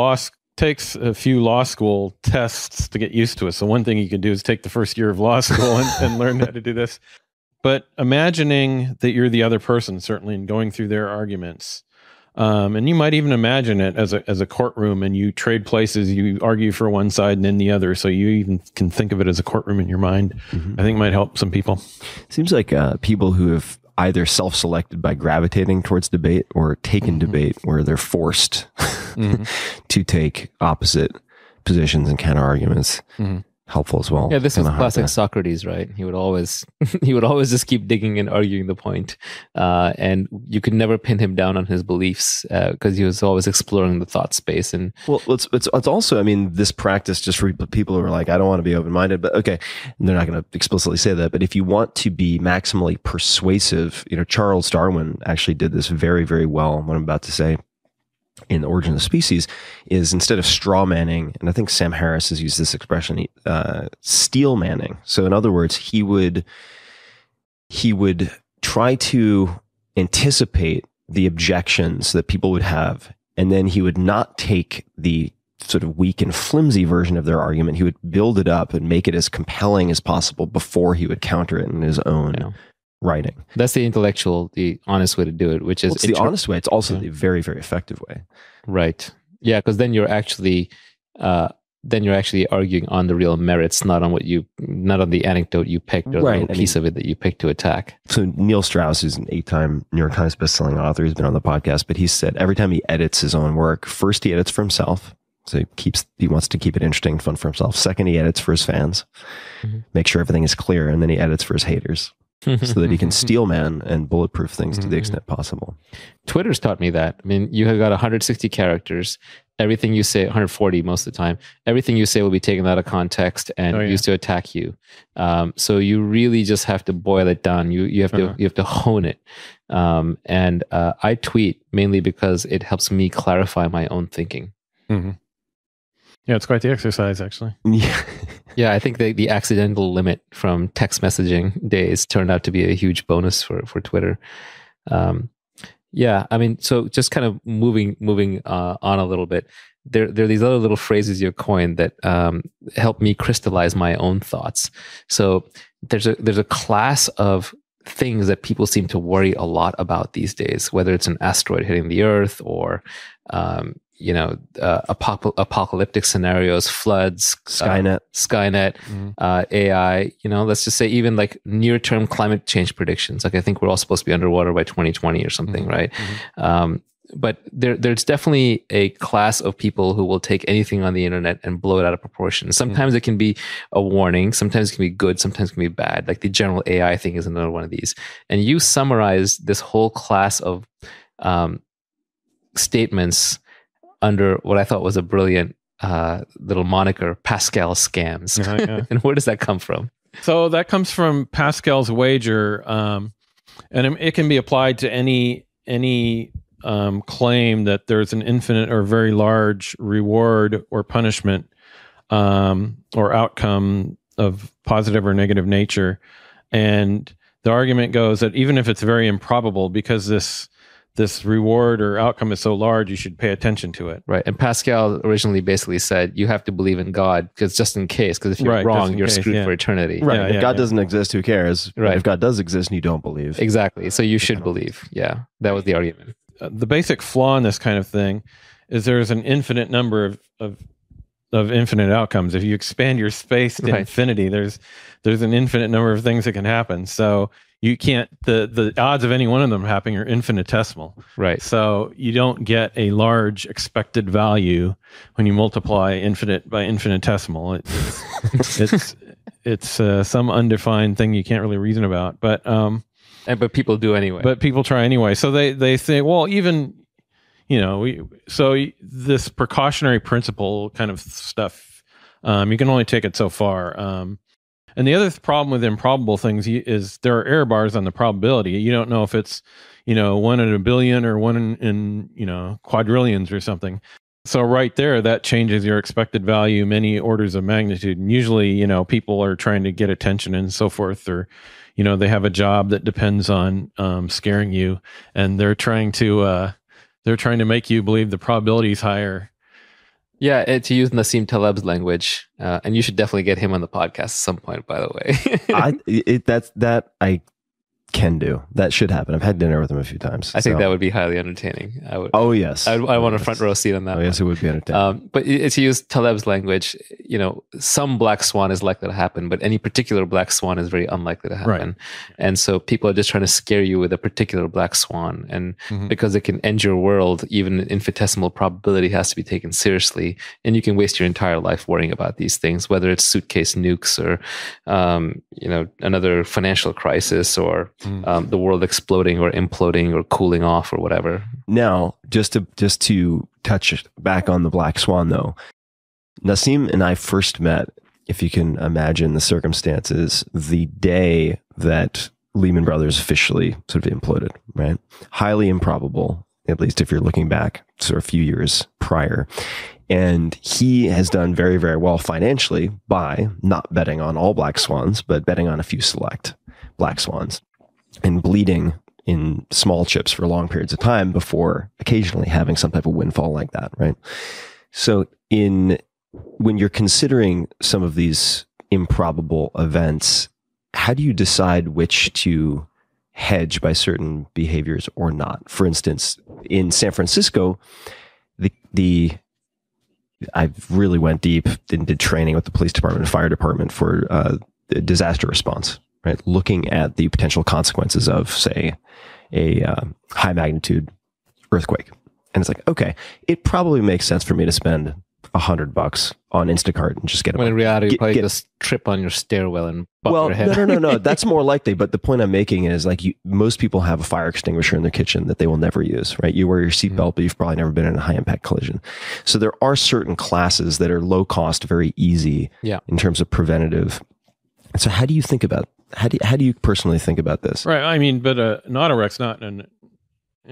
takes a few law school tests to get used to it. So one thing you can do is take the first year of law school and learn how to do this. But imagining that you're the other person, certainly, and going through their arguments, And you might even imagine it as a courtroom, and you trade places, you argue for one side and then the other. So you even can think of it as a courtroom in your mind. I think might help some people. Seems like people who have either self-selected by gravitating towards debate or taken debate where they're forced to take opposite positions and counter arguments. Helpful as well. Yeah, this is classic Socrates, right? He would always just keep digging and arguing the point, and you could never pin him down on his beliefs because he was always exploring the thought space. And well, it's also, I mean, this practice just for people who are like, I don't want to be open-minded, but okay, and they're not going to explicitly say that. But if you want to be maximally persuasive, Charles Darwin actually did this very, very well. What I'm about to say in The Origin of Species is, instead of straw manning, and I think Sam Harris has used this expression, steel manning. So in other words, he would try to anticipate the objections that people would have, and then he would not take the sort of weak and flimsy version of their argument. He would build it up and make it as compelling as possible before he would counter it in his own writing. That's the intellectual, the honest way to do it, which is... it's the honest way. It's also the very, very effective way. Right. Yeah, because then you're actually arguing on the real merits, not on the anecdote you picked or the little piece of it that you picked to attack. So Neil Strauss, who's an 8-time New York Times bestselling author, he's been on the podcast, but he said every time he edits his own work, first he edits for himself. So he wants to keep it interesting and fun for himself. Second, he edits for his fans, make sure everything is clear, and then he edits for his haters. So that he can steelman and bulletproof things to the extent possible. Twitter's taught me that. I mean, you have got 160 characters. Everything you say, 140 most of the time, everything you say will be taken out of context and used to attack you. So you really just have to boil it down. You have to hone it. And I tweet mainly because it helps me clarify my own thinking. Yeah, it's quite the exercise, actually. Yeah, I think the accidental limit from text messaging days turned out to be a huge bonus for Twitter. Yeah, I mean, so just kind of moving on a little bit, there are these other little phrases you coined that help me crystallize my own thoughts. So there's a class of things that people seem to worry a lot about these days, whether it's an asteroid hitting the Earth or apocalyptic scenarios, floods, Skynet, AI, let's just say even like near-term climate change predictions. Like I think we're all supposed to be underwater by 2020 or something, right? But there's definitely a class of people who will take anything on the internet and blow it out of proportion. Sometimes it can be a warning, sometimes it can be good, sometimes it can be bad. Like the general AI thing is another one of these. And you summarize this whole class of statements under what I thought was a brilliant little moniker, Pascal scams. And where does that come from? So that comes from Pascal's wager, and it can be applied to any claim that there's an infinite or very large reward or punishment or outcome of positive or negative nature. And the argument goes that even if it's very improbable, because this reward or outcome is so large, you should pay attention to it. Right. And Pascal originally basically said you have to believe in God because just in case, because if you're wrong, you're screwed for eternity. Right. If God doesn't exist, who cares? Right. If God does exist and you don't believe. Exactly. So you should believe. Yeah. That was the argument. The basic flaw in this kind of thing is there's an infinite number of infinite outcomes. If you expand your space to infinity, there's an infinite number of things that can happen. So you can't, the odds of any one of them happening are infinitesimal. Right. So you don't get a large expected value when you multiply infinite by infinitesimal. It's some undefined thing you can't really reason about. But people do anyway. But people try anyway. So they say, well, even, so this precautionary principle kind of stuff, you can only take it so far. And the other problem with improbable things is there are error bars on the probability. You don't know if it's, 1 in a billion or 1 in quadrillions or something. So right there, that changes your expected value many orders of magnitude. And usually, people are trying to get attention and so forth, or, they have a job that depends on scaring you, and they're trying to make you believe the probability is higher. Yeah, to use Nassim Taleb's language, and you should definitely get him on the podcast at some point, by the way. I can do. That should happen. I've had dinner with him a few times. I think that would be highly entertaining. I would. Oh yes, I want a front row seat on that. Oh yes, it would be entertaining. But to use Taleb's language, some black swan is likely to happen, but any particular black swan is very unlikely to happen. Right. And so people are just trying to scare you with a particular black swan, and because it can end your world, even an infinitesimal probability has to be taken seriously, and you can waste your entire life worrying about these things, whether it's suitcase nukes or another financial crisis or the world exploding or imploding or cooling off or whatever. Now, just to touch back on the black swan, though, Nassim and I first met, if you can imagine the circumstances, the day that Lehman Brothers officially sort of imploded, right? Highly improbable, at least if you're looking back sort of a few years prior. And he has done very, very well financially by not betting on all black swans, but betting on a few select black swans and bleeding in small chips for long periods of time before occasionally having some type of windfall like that, right? So when you're considering some of these improbable events, how do you decide which to hedge by certain behaviors or not? For instance, in San Francisco, I really went deep and did training with the police department and fire department for disaster response, right? Looking at the potential consequences of, say, a high magnitude earthquake. And it's like, okay, it probably makes sense for me to spend $100 on Instacart and just get it. When in reality, you probably just trip on your stairwell and bump your head. No. That's more likely. But the point I'm making is most people have a fire extinguisher in their kitchen that they will never use, right? You wear your seatbelt, but you've probably never been in a high impact collision. So there are certain classes that are low cost, very easy in terms of preventative. And so how do you you personally think about this? Right. I mean, but an auto-wreck's not an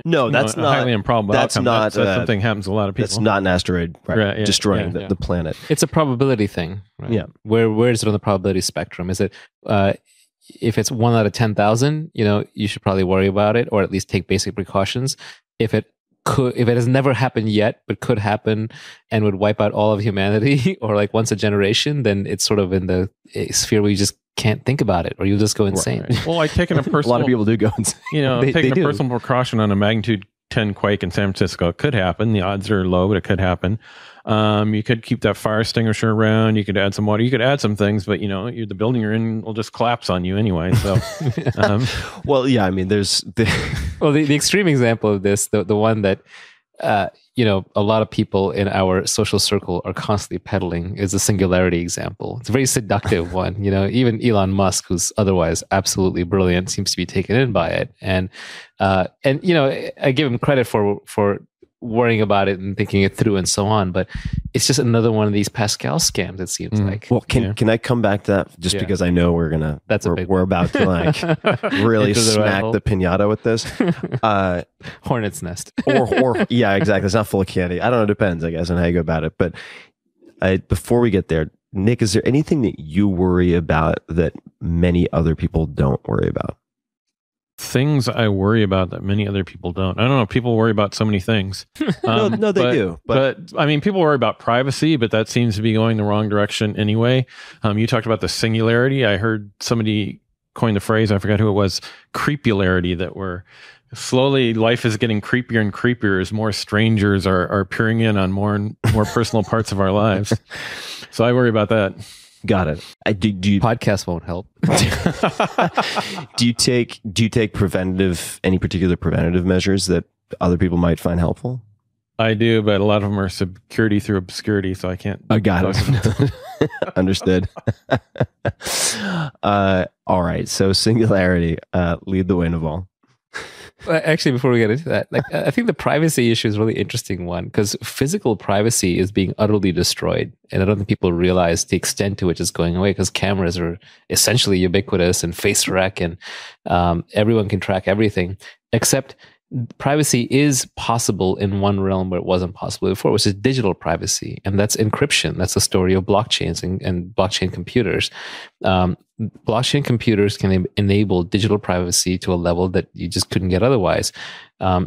that's not highly improbable outcome. That's something happens to a lot of people. That's not an asteroid destroying the planet. It's a probability thing. Right? Yeah. Where is it on the probability spectrum? Is it if it's 1 out of 10,000? You should probably worry about it, or at least take basic precautions. If it has never happened yet but could happen and would wipe out all of humanity, or like once a generation, then it's sort of in the sphere where you just can't think about it, or you'll just go insane. Right. Well, like taking a personal, a lot of people do go insane. Taking a personal precaution on a magnitude 10 quake in San Francisco, it could happen. The odds are low, but it could happen. You could keep that fire extinguisher around. You could add some water. You could add some things, but the building you're in will just collapse on you anyway. So, well, yeah. I mean, there's the extreme example of this, the one that a lot of people in our social circle are constantly peddling, is the singularity example. It's a very seductive one. Even Elon Musk, who's otherwise absolutely brilliant, seems to be taken in by it. And I give him credit for worrying about it and thinking it through and so on, but it's just another one of these Pascal scams, it seems like. Well, can I come back to that just because I know we're about to really smack the piñata with this. Hornet's nest. or yeah, exactly. It's not full of candy. I don't know. It depends, I guess, on how you go about it. But before we get there, Nick, is there anything that you worry about that many other people don't worry about? Things I worry about that many other people don't. I don't know. People worry about so many things. No, they do. But I mean, people worry about privacy, but that seems to be going the wrong direction anyway. You talked about the singularity. I heard somebody coin the phrase, I forgot who it was, creepularity, that we're slowly, life is getting creepier and creepier as more strangers are peering in on more and more personal parts of our lives. So I worry about that. Got it. Do you podcast won't help? Do you take any particular preventative measures that other people might find helpful? I do, but a lot of them are security through obscurity, so I can't. I got it. Understood. All right. So singularity, lead the way, Naval. Actually, before we get into that, I think the privacy issue is a really interesting one, because physical privacy is being utterly destroyed. And I don't think people realize the extent to which it's going away, because cameras are essentially ubiquitous and face rec, and everyone can track everything, except privacy is possible in one realm where it wasn't possible before, which is digital privacy. And that's encryption. That's the story of blockchains and blockchain computers. Blockchain computers can enable digital privacy to a level that you just couldn't get otherwise.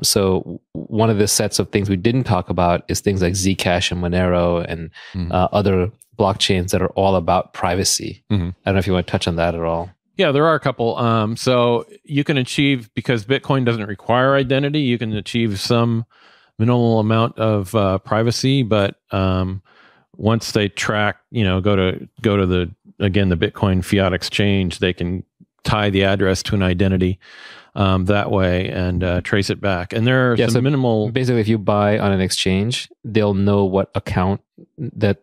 So one of the sets of things we didn't talk about is things like Zcash and Monero and other blockchains that are all about privacy. I don't know if you want to touch on that at all. Yeah, there are a couple. So you can achieve, because Bitcoin doesn't require identity, you can achieve some minimal amount of privacy, but once they track, go to the Bitcoin fiat exchange, they can tie the address to an identity that way and trace it back. And there are some minimal. Basically, if you buy on an exchange, they'll know what account that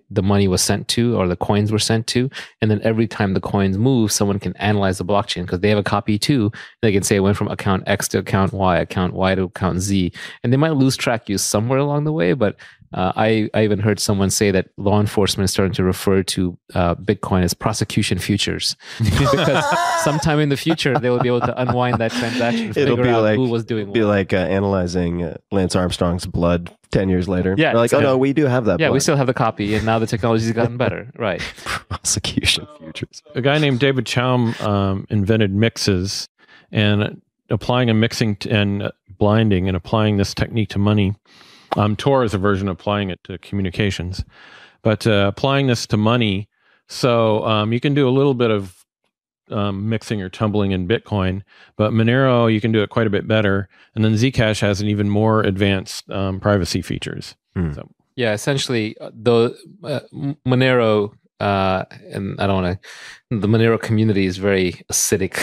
the money was sent to or the coins were sent to, and then every time the coins move, someone can analyze the blockchain because they have a copy too. They can say it went from account X to account Y to account Z, and they might lose track of you somewhere along the way, but I even heard someone say that law enforcement is starting to refer to Bitcoin as prosecution futures because sometime in the future they will be able to unwind that transaction, figure out who was doing what. It'll be like analyzing Lance Armstrong's blood 10 years later. Yeah, they're like, oh no, we do have that. Yeah, blood. we still have the copy, and now the technology's gotten better. Right. Prosecution futures. A guy named David Chaum invented mixes, and applying a mixing and blinding and applying this technique to money. Tor is a version of applying it to communications, but applying this to money, so you can do a little bit of mixing or tumbling in Bitcoin, but Monero, you can do it quite a bit better. And then Zcash has an even more advanced privacy features. So. Yeah, essentially, Monero, and I don't want to, the Monero community is very acidic,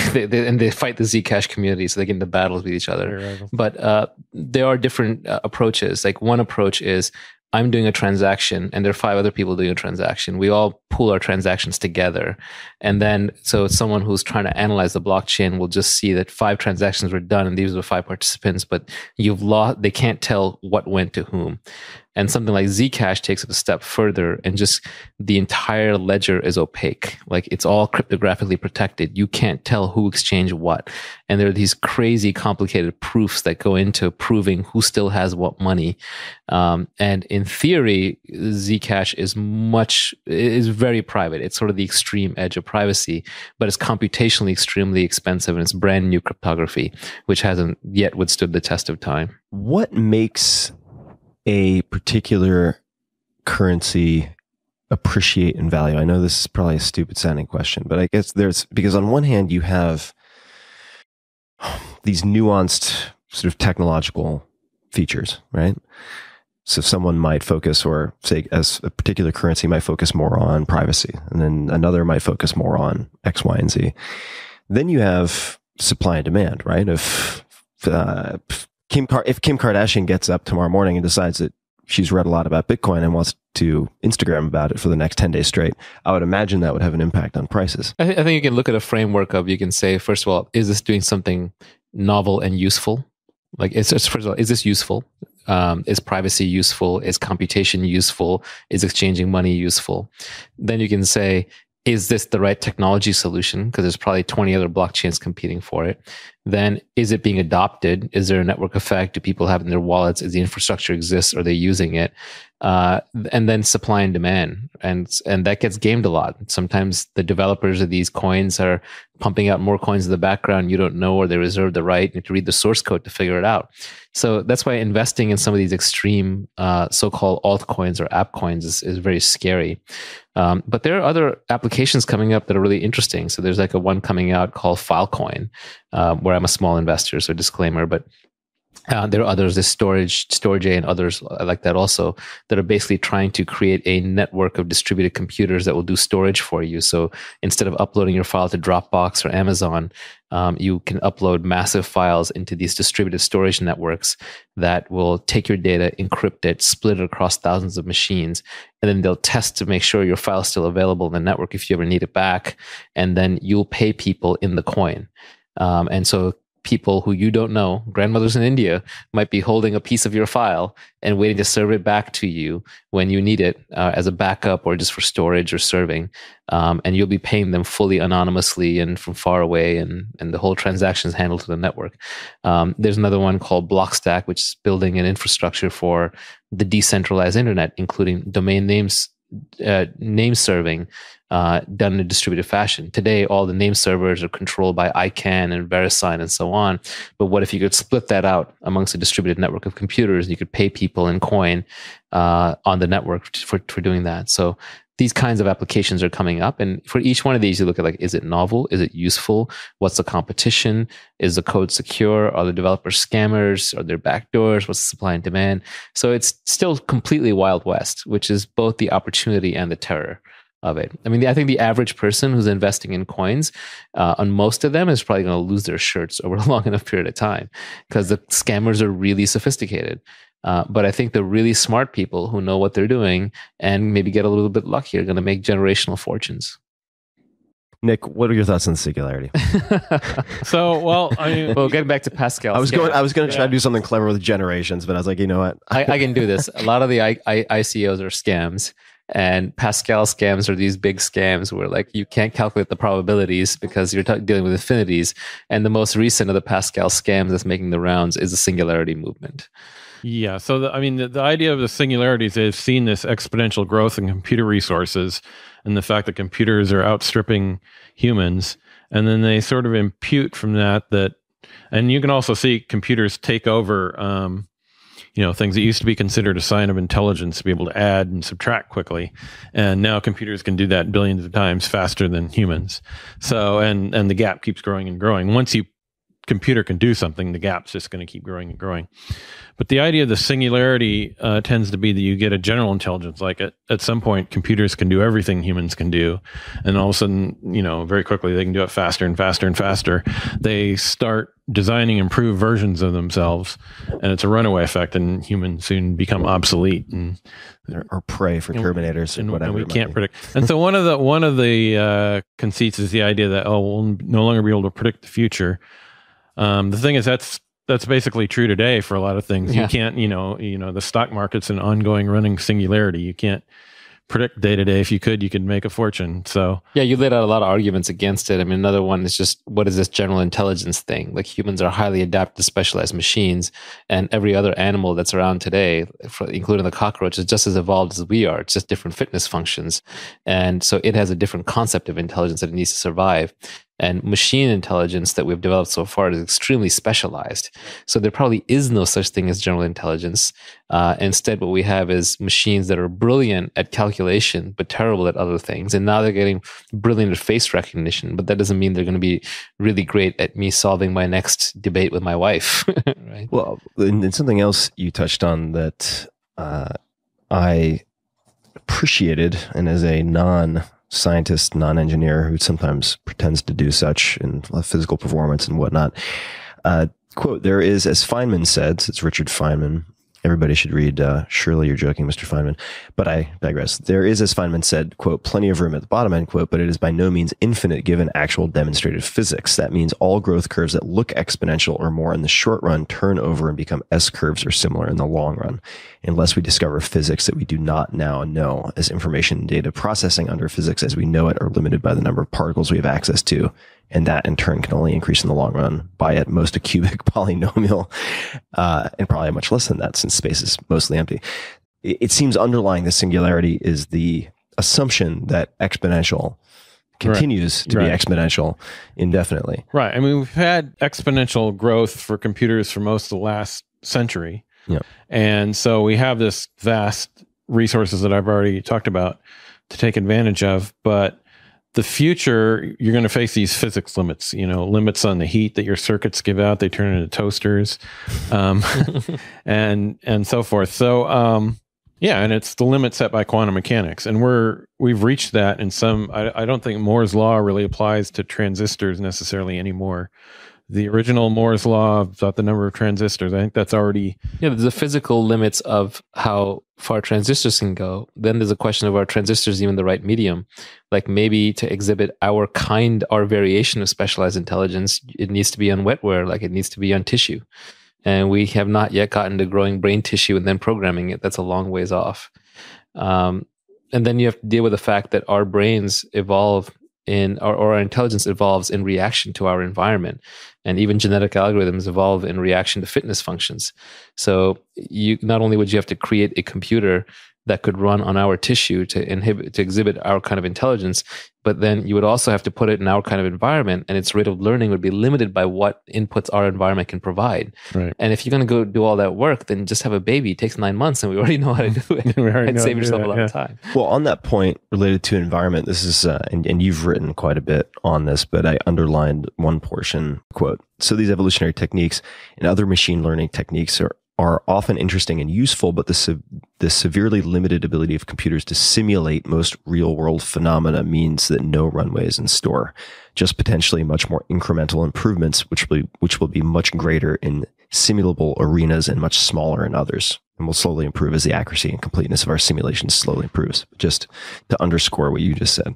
and they fight the Zcash community, so they get into battles with each other. But there are different approaches. Like one approach is, I'm doing a transaction and there are 5 other people doing a transaction. We all pool our transactions together. And then, so someone who's trying to analyze the blockchain will just see that 5 transactions were done and these were 5 participants, but they can't tell what went to whom. And something like Zcash takes it a step further, and just the entire ledger is opaque. Like it's all cryptographically protected. You can't tell who exchanged what. And there are these crazy complicated proofs that go into proving who still has what money. And in theory, Zcash is very private. It's sort of the extreme edge of privacy, but it's computationally extremely expensive, and it's brand new cryptography, which hasn't yet withstood the test of time. What makes a particular currency appreciate in value? I know this is probably a stupid sounding question, but I guess because on one hand you have these nuanced sort of technological features, right? So someone might focus, or say as a particular currency might focus more on privacy, and then another might focus more on X, Y, and Z. Then you have supply and demand, right? If Kim Kardashian gets up tomorrow morning and decides that she's read a lot about Bitcoin and wants to Instagram about it for the next 10 days straight, I would imagine that would have an impact on prices. I think you can look at a framework of, you can say, first of all, is this doing something novel and useful? Like, first of all, is this useful? Is privacy useful? Is computation useful? Is exchanging money useful? Then you can say, is this the right technology solution? Because there's probably 20 other blockchains competing for it. Then, is it being adopted? Is there a network effect? Do people have it in their wallets? Is the infrastructure exists? Are they using it? And then supply and demand. And that gets gamed a lot. Sometimes the developers of these coins are pumping out more coins in the background. You don't know, or they reserve the right. You have to read the source code to figure it out. So that's why investing in some of these extreme so-called altcoins or app coins is very scary. But there are other applications coming up that are really interesting. So there's like a one coming out called Filecoin, where I'm a small investor, so disclaimer, but there are others, there's Storage and others like that also, that are basically trying to create a network of distributed computers that will do storage for you. So instead of uploading your file to Dropbox or Amazon, you can upload massive files into these distributed storage networks that will take your data, encrypt it, split it across thousands of machines, and then they'll test to make sure your file is still available in the network if you ever need it back. And then you'll pay people in the coin. And so people who you don't know, grandmothers in India, might be holding a piece of your file and waiting to serve it back to you when you need it as a backup or just for storage or serving. And you'll be paying them fully anonymously and from far away, and the whole transaction is handled through the network. There's another one called Blockstack, which is building an infrastructure for the decentralized internet, including domain names, name serving, done in a distributed fashion. Today, all the name servers are controlled by ICANN and VeriSign and so on. But what if you could split that out amongst a distributed network of computers? You could pay people in coin on the network for doing that. So these kinds of applications are coming up. And for each one of these, you look at like, is it novel? Is it useful? What's the competition? Is the code secure? Are the developers scammers? Are there backdoors? What's the supply and demand? So it's still completely Wild West, which is both the opportunity and the terror of it. I mean, I think the average person who's investing in coins, on most of them, is probably going to lose their shirts over a long enough period of time because the scammers are really sophisticated. But I think the really smart people who know what they're doing and maybe get a little bit lucky are going to make generational fortunes. Nick, what are your thoughts on the singularity? So, well, I mean, well, getting back to Pascal. I was going to try to do something clever with generations, but I was like, you know what? I can do this. A lot of the ICOs are scams. And Pascal scams are these big scams where like you can't calculate the probabilities because you're dealing with infinities. And the most recent of the Pascal scams that's making the rounds is the singularity movement. Yeah. So, the idea of the singularities, they've seen this exponential growth in computer resources and the fact that computers are outstripping humans. And then they sort of impute from that, and you can also see computers take over, things that used to be considered a sign of intelligence to be able to add and subtract quickly. And now computers can do that billions of times faster than humans. So, and the gap keeps growing and growing. Once computer can do something, the gap's just going to keep growing and growing. But the idea of the singularity tends to be that you get a general intelligence. Like at some point, computers can do everything humans can do. And all of a sudden, very quickly, they can do it faster and faster and faster. They start designing improved versions of themselves. And it's a runaway effect, and humans soon become obsolete and or prey for Terminators and whatever. And we can't predict. And so one of the conceits is the idea that, we'll no longer be able to predict the future. The thing is, that's basically true today for a lot of things. Yeah. You can't, the stock market's an ongoing running singularity. You can't predict day to day. If you could make a fortune. So yeah, you laid out a lot of arguments against it. I mean, another one is just, what is this general intelligence thing? Like, humans are highly adapted to specialized machines, and every other animal that's around today, including the cockroach, is just as evolved as we are. It's just different fitness functions. And so it has a different concept of intelligence that it needs to survive. And machine intelligence that we've developed so far is extremely specialized. So there probably is no such thing as general intelligence. Instead, what we have is machines that are brilliant at calculation, but terrible at other things. And now they're getting brilliant at face recognition, but that doesn't mean they're going to be really great at me solving my next debate with my wife. Right? Well, and something else you touched on that I appreciated, and as a non-scientist, non-engineer who sometimes pretends to do such in physical performance and whatnot. Quote, there is, as Feynman said, it's Richard Feynman. Everybody should read, surely you're joking, Mr. Feynman. But I digress. There is, as Feynman said, quote, plenty of room at the bottom, end quote, but it is by no means infinite given actual demonstrated physics. That means all growth curves that look exponential or more in the short run turn over and become S-curves or similar in the long run, unless we discover physics that we do not now know, as information and data processing under physics as we know it are limited by the number of particles we have access to. And that in turn can only increase in the long run by at most a cubic polynomial, and probably much less than that since space is mostly empty. It seems underlying the singularity is the assumption that exponential continues to be exponential indefinitely. Right. I mean, we've had exponential growth for computers for most of the last century. Yeah. And so we have this vast resources that I've already talked about to take advantage of, but the future, you're going to face these physics limits, limits on the heat that your circuits give out. They turn into toasters, and so forth. So, and it's the limit set by quantum mechanics. And we've reached that in some, I don't think Moore's law really applies to transistors necessarily anymore. The original Moore's law about the number of transistors, I think that's already... Yeah, there's the physical limits of how far transistors can go. Then there's a question of, are transistors even the right medium? Like, maybe to exhibit our variation of specialized intelligence, it needs to be on wetware, like it needs to be on tissue. And we have not yet gotten to growing brain tissue and then programming it. That's a long ways off. And then you have to deal with the fact that our brains evolve or our intelligence evolves in reaction to our environment, and even genetic algorithms evolve in reaction to fitness functions. So you not only would you have to create a computer that could run on our tissue to exhibit our kind of intelligence. But then you would also have to put it in our kind of environment, and its rate of learning would be limited by what inputs our environment can provide. Right. And if you're going to go do all that work, then just have a baby. It takes 9 months, and we already know how to do it. And save yourself a lot of time. Well, on that point related to environment, this is, and you've written quite a bit on this, but I underlined one portion, quote, "So these evolutionary techniques and other machine learning techniques are often interesting and useful, but the severely limited ability of computers to simulate most real-world phenomena means that no runway is in store. Just potentially much more incremental improvements, which will be much greater in simulable arenas and much smaller in others, and will slowly improve as the accuracy and completeness of our simulations slowly improves." Just to underscore what you just said.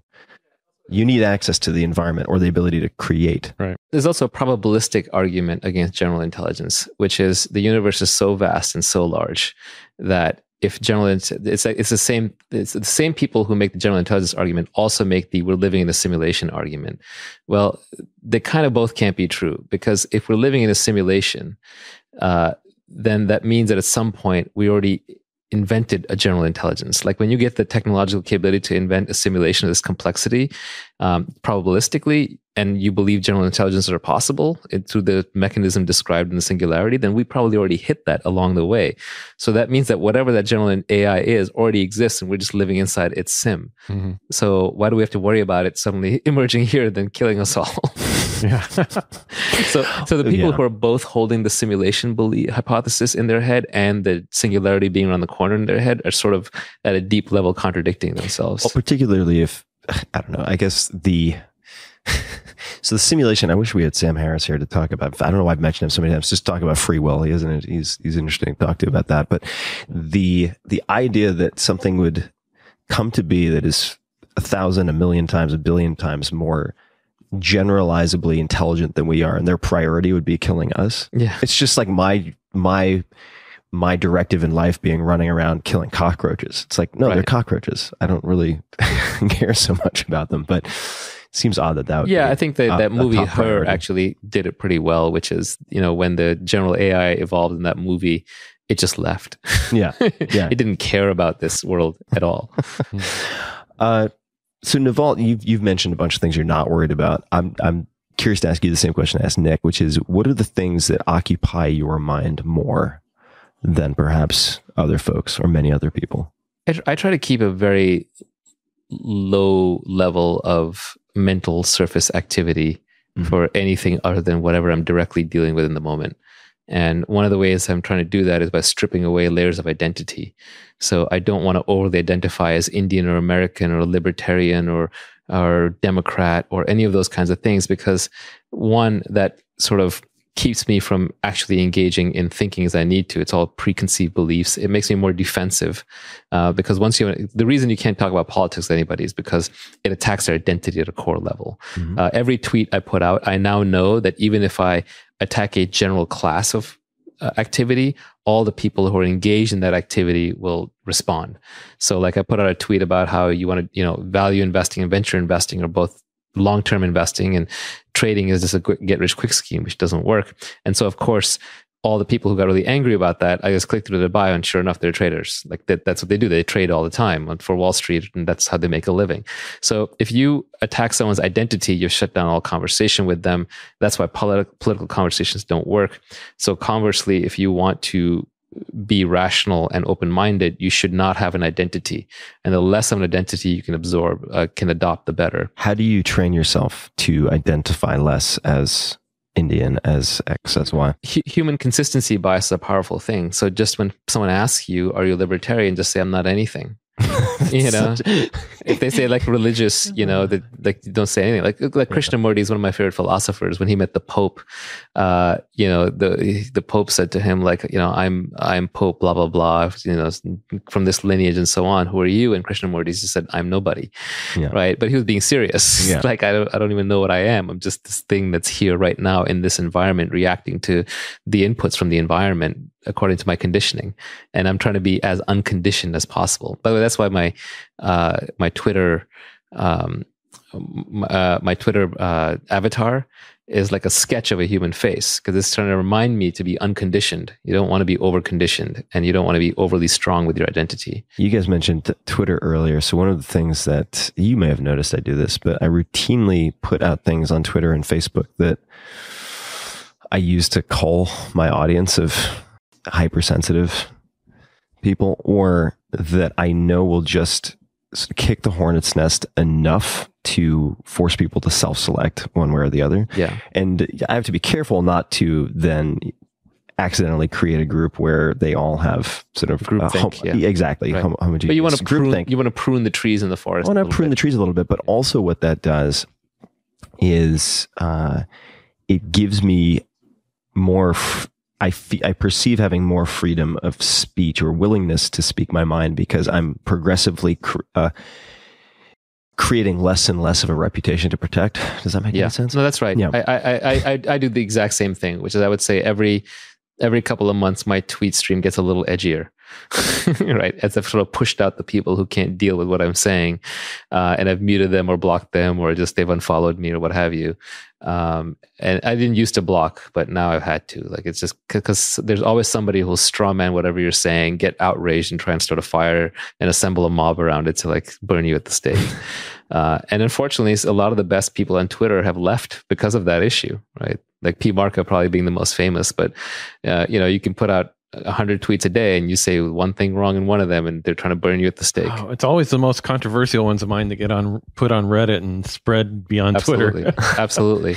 You need access to the environment or the ability to create. Right. There's also a probabilistic argument against general intelligence, which is the universe is so vast and so large that if it's the same people who make the general intelligence argument also make the we're living in a simulation argument. Well, they kind of both can't be true, because if we're living in a simulation, then that means that at some point we already invented a general intelligence. Like when you get the technological capability to invent a simulation of this complexity, probabilistically, and you believe general intelligences are possible through the mechanism described in the singularity, then we probably already hit that along the way. So that means that whatever that general AI is already exists, and we're just living inside its sim. Mm-hmm. So why do we have to worry about it suddenly emerging here, then killing us all? Yeah. So the people who are both holding the simulation hypothesis in their head and the singularity being around the corner in their head are sort of at a deep level contradicting themselves. Well, particularly if, I don't know, I guess so the simulation, I wish we had Sam Harris here to talk about. I don't know why I've mentioned him so many times. Just talk about free will. He's interesting to talk to about that. But the idea that something would come to be that is 1,000, 1,000,000 times, 1,000,000,000 times more generalizably intelligent than we are, and their priority would be killing us. Yeah. It's just like my directive in life being running around killing cockroaches. It's like, no, They're cockroaches. I don't really care so much about them, but it seems odd that would be I think that movie Her actually did it pretty well, which is, when the general AI evolved in that movie, it just left. Yeah. It didn't care about this world at all. So Naval, you've mentioned a bunch of things you're not worried about. I'm curious to ask you the same question I asked Nick, which is, what are the things that occupy your mind more than perhaps other folks or many other people? I try to keep a very low level of mental surface activity for anything other than whatever I'm directly dealing with in the moment. And one of the ways I'm trying to do that is by stripping away layers of identity. So I don't want to overly identify as Indian or American or libertarian or Democrat or any of those kinds of things, because one, that sort of keeps me from actually engaging in thinking as I need to. It's all preconceived beliefs. It makes me more defensive because the reason you can't talk about politics with anybody is because it attacks their identity at a core level. Mm-hmm. Every tweet I put out, I now know that even if I attack a general class of activity, all the people who are engaged in that activity will respond. So like I put out a tweet about how you want to, value investing and venture investing are both long-term investing, and trading is just a get-rich-quick scheme, which doesn't work. And so, of course, all the people who got really angry about that, I just clicked through their bio, and sure enough, they're traders. Like that's what they do. They trade all the time for Wall Street, and that's how they make a living. So if you attack someone's identity, you shut down all conversation with them. That's why political conversations don't work. So conversely, if you want to be rational and open-minded, you should not have an identity. And the less of an identity you can absorb, can adopt, the better. How do you train yourself to identify less as Indian, as X, as Y? Human consistency bias is a powerful thing. So just when someone asks you, are you a libertarian, just say, I'm not anything. If they say like religious, that like don't say anything. Like Krishnamurti is one of my favorite philosophers. When he met the Pope, the Pope said to him, like, I'm Pope, blah blah blah, from this lineage and so on. Who are you? And Krishnamurti just said, I'm nobody, right? But he was being serious. Yeah. Like I don't even know what I am. I'm just this thing that's here right now in this environment, reacting to the inputs from the environment according to my conditioning, and I'm trying to be as unconditioned as possible. By the way, that's why my Twitter my Twitter avatar is like a sketch of a human face, because it's trying to remind me to be unconditioned. You don't want to be over-conditioned, and you don't want to be overly strong with your identity. You guys mentioned Twitter earlier. So one of the things that you may have noticed, I do this, but I routinely put out things on Twitter and Facebook that I use to cull my audience of hypersensitive people, or that I know will just kick the hornet's nest enough to force people to self-select one way or the other. Yeah. And I have to be careful not to then accidentally create a group where they all have sort of groupthink. Exactly. Right. Homogeneous. But you want to prune the trees in the forest. I want to prune the trees a little bit, but also what that does is it gives me more. I perceive having more freedom of speech or willingness to speak my mind, because I'm progressively creating less and less of a reputation to protect. Does that make any sense? No, that's right. Yeah. I do the exact same thing, which is, I would say every couple of months, my tweet stream gets a little edgier, right? As I've sort of pushed out the people who can't deal with what I'm saying, and I've muted them or blocked them, or just they've unfollowed me or what have you. And I didn't used to block, but now I've had to. Like, it's just because there's always somebody who'll strawman whatever you're saying, get outraged, and try and start a fire and assemble a mob around it to like burn you at the stake. And unfortunately, a lot of the best people on Twitter have left because of that issue, right? Like P. Marco probably being the most famous, but you can put out 100 tweets a day and you say one thing wrong in one of them and they're trying to burn you at the stake. Oh, it's always the most controversial ones of mine that get put on Reddit and spread beyond Twitter. Absolutely.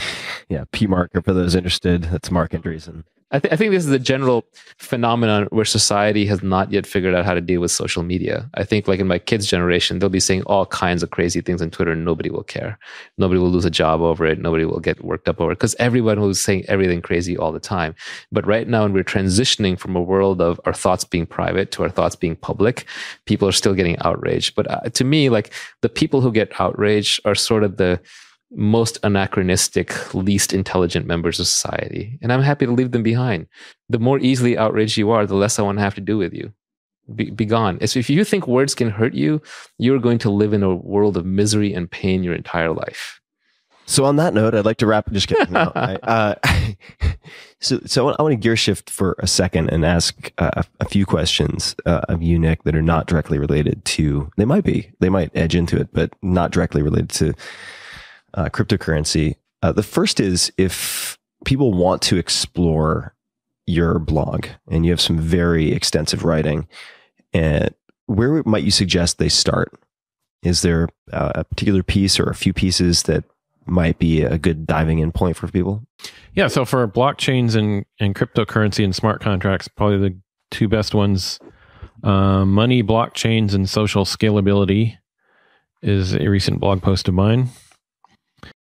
Yeah. P. Marker, for those interested, that's Mark Andreessen. I think this is a general phenomenon where society has not yet figured out how to deal with social media. I think like in my kids' generation, they'll be saying all kinds of crazy things on Twitter and nobody will care. Nobody will lose a job over it. Nobody will get worked up over it, because everyone was saying everything crazy all the time. But right now, when we're transitioning from a world of our thoughts being private to our thoughts being public, people are still getting outraged. But to me, like, the people who get outraged are sort of the most anachronistic, least intelligent members of society. And I'm happy to leave them behind. The more easily outraged you are, the less I want to have to do with you. Be gone. If you think words can hurt you, you're going to live in a world of misery and pain your entire life. So on that note, I'd like to wrap. Just kidding. No, so I want to gear shift for a second and ask a few questions of you, Nick, that are not directly related to. They might edge into it, but not directly related to cryptocurrency. The first is, if people want to explore your blog, and you have some very extensive writing, where might you suggest they start? Is there a particular piece or a few pieces that might be a good diving in point for people? Yeah. So for blockchains and cryptocurrency and smart contracts, probably the two best ones, money, blockchains, and social scalability is a recent blog post of mine.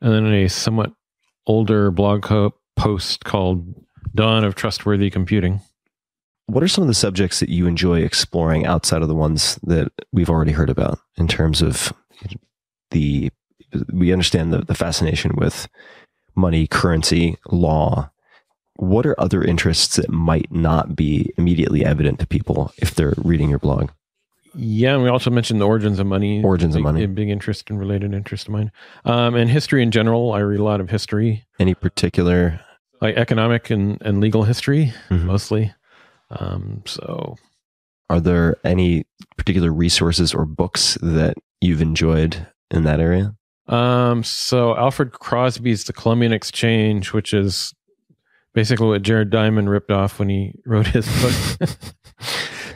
And then a somewhat older blog post called Dawn of Trustworthy Computing. What are some of the subjects that you enjoy exploring outside of the ones that we've already heard about, in terms of we understand the fascination with money, currency, law. What are other interests that might not be immediately evident to people if they're reading your blog? Yeah, and we also mentioned the origins of money. A big interest and related interest of mine. And history in general. I read a lot of history. Any particular? Like economic and legal history, mm-hmm. mostly. Are there any particular resources or books that you've enjoyed in that area? So Alfred Crosby's The Columbian Exchange, which is basically what Jared Diamond ripped off when he wrote his book.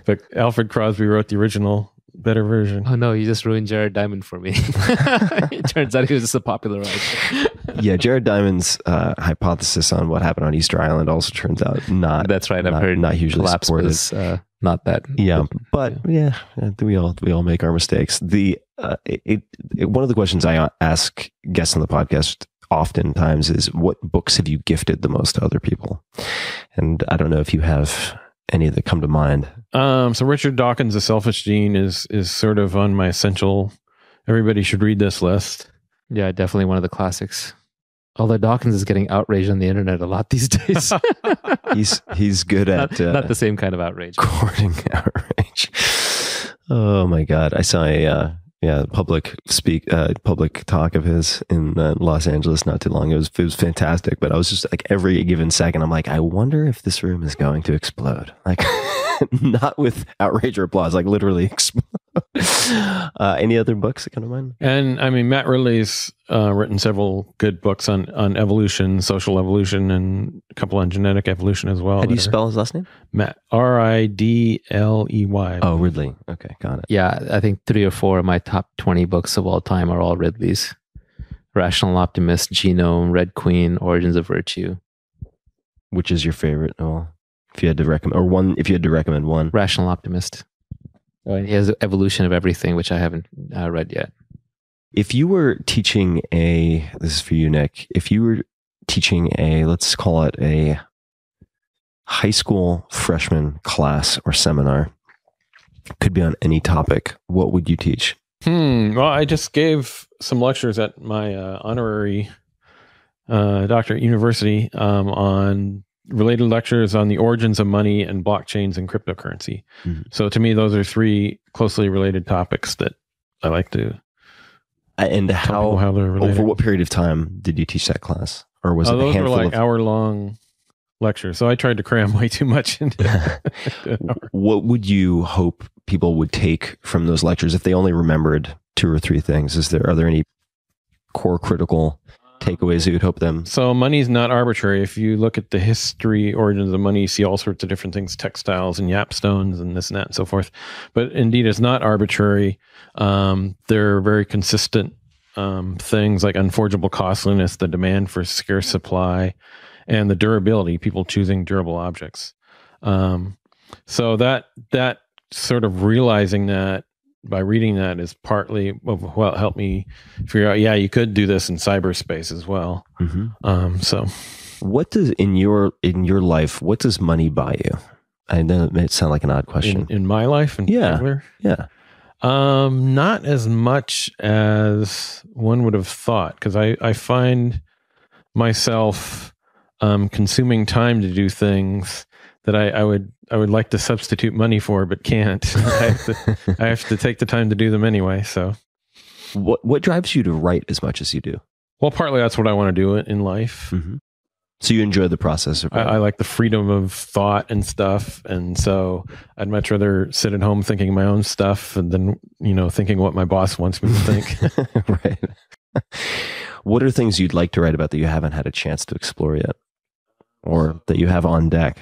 But Alfred Crosby wrote the original, better version. Oh no, you just ruined Jared Diamond for me. It turns out he was just a popularizer. Yeah, Jared Diamond's hypothesis on what happened on Easter Island also turns out not. That's right. I've heard not hugely supported. Was, not that. Yeah, but yeah, we all make our mistakes. One of the questions I ask guests on the podcast oftentimes is, what books have you gifted the most to other people? And I don't know if you have any that come to mind. So Richard Dawkins' The Selfish Gene is sort of on my essential, everybody should read this list. Yeah, definitely one of the classics. Although Dawkins is getting outraged on the internet a lot these days. he's good at not the same kind of outrage. Courting outrage. Oh my God. I saw Yeah, public talk of his in Los Angeles not too long. It was fantastic, but I was just like every given second, I'm like, I wonder if this room is going to explode. Like, not with outrage or applause, like literally explode. Any other books that come to mind? And I mean, Matt Ridley's written seveal good books on evolution, social evolution, and a couple on genetic evolution as well. How do you spell his last name? Matt, Ridley. Oh, Ridley. Okay, got it. Yeah, I think 3 or 4 of my top 20 books of all time are all Ridley's. Rational Optimist, Genome, Red Queen, Origins of Virtue. Which is your favorite? Oh, if you had to recommend one. Rational Optimist. Oh, and he has Evolution of Everything, which I haven't read yet. If you were teaching this is for you, Nick. If you were teaching let's call it a high school freshman class or seminar, could be on any topic, what would you teach? Well, I just gave some lectures at my honorary doctorate university on related lectures on the origins of money and blockchains and cryptocurrency. Mm-hmm. So to me, those are 3 closely related topics that I like to. And how they're related. Over what period of time did you teach that class? Or was it a handful? Those were like hour-long lectures. So I tried to cram way too much into it. What would you hope people would take from those lectures if they only remembered 2 or 3 things? Are there any core critical takeaways you would hope them? So money is not arbitrary. If you look at the history, origins of money, you see all sorts of different things, textiles and yapstones and this and that and so forth. But indeed, it's not arbitrary. There are very consistent things like unforgeable costliness, the demand for scarce supply, and the durability, people choosing durable objects. So that sort of realizing that by reading that is partly of what helped me figure out, you could do this in cyberspace as well. Mm-hmm. So what does in your life, what does money buy you? I know it may sound like an odd question. In my life in particular? Yeah. Not as much as one would have thought, because I find myself consuming time to do things that I would like to substitute money for, but can't. I have to take the time to do them anyway. So, what drives you to write as much as you do? Well, partly that's what I want to do in life. Mm-hmm. So you enjoy the process of writing? I like the freedom of thought and stuff, and so I'd much rather sit at home thinking my own stuff than thinking what my boss wants me to think. Right. What are things you'd like to write about that you haven't had a chance to explore yet, or that you have on deck?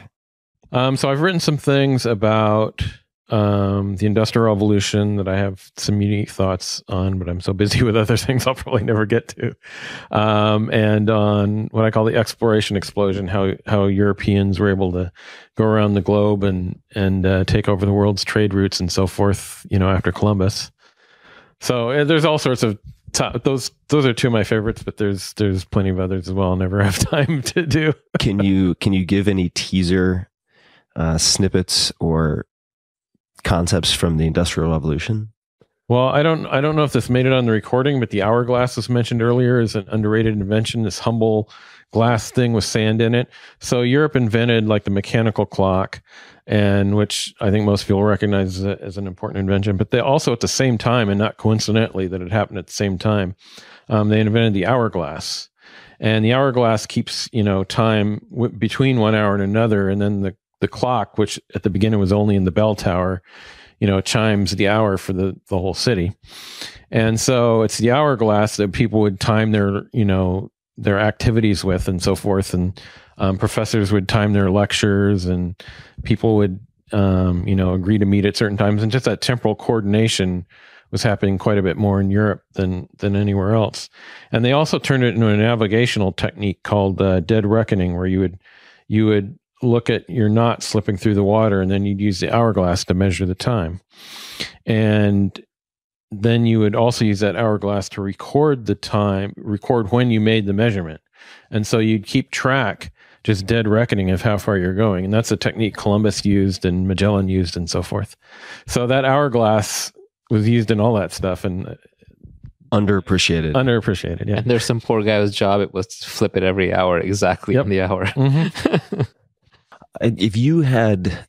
So I've written some things about the Industrial Revolution that I have some unique thoughts on, but I'm so busy with other things I'll probably never get to. And on what I call the Exploration Explosion, how Europeans were able to go around the globe and take over the world's trade routes and so forth, after Columbus. So there's all sorts of those are 2 of my favorites, but there's plenty of others as well. I'll never have time to do. Can you give any teaser snippets or concepts from the Industrial Revolution? Well, I don't know if this made it on the recording, but the hourglass was mentioned earlier as an underrated invention. This humble glass thing with sand in it. So Europe invented like the mechanical clock, and which I think most people recognize as an important invention. But they also, at the same time, and not coincidentally that it happened at the same time, they invented the hourglass. And the hourglass keeps time between one hour and another, and then the clock, which at the beginning was only in the bell tower, chimes the hour for the whole city. And so it's the hourglass that people would time their activities with and so forth. And professors would time their lectures, and people would, agree to meet at certain times. And just that temporal coordination was happening quite a bit more in Europe than anywhere else. And they also turned it into a navigational technique called dead reckoning, where you would look at your knot slipping through the water, and then you'd use the hourglass to measure the time. And then you would also use that hourglass to record the time, record when you made the measurement. And so you'd keep track, just dead reckoning of how far you're going. And that's a technique Columbus used and Magellan used and so forth. So that hourglass was used in all that stuff, and underappreciated. Yeah. And there's some poor guy whose job it was to flip it every hour, exactly in the hour. Mm-hmm. If you had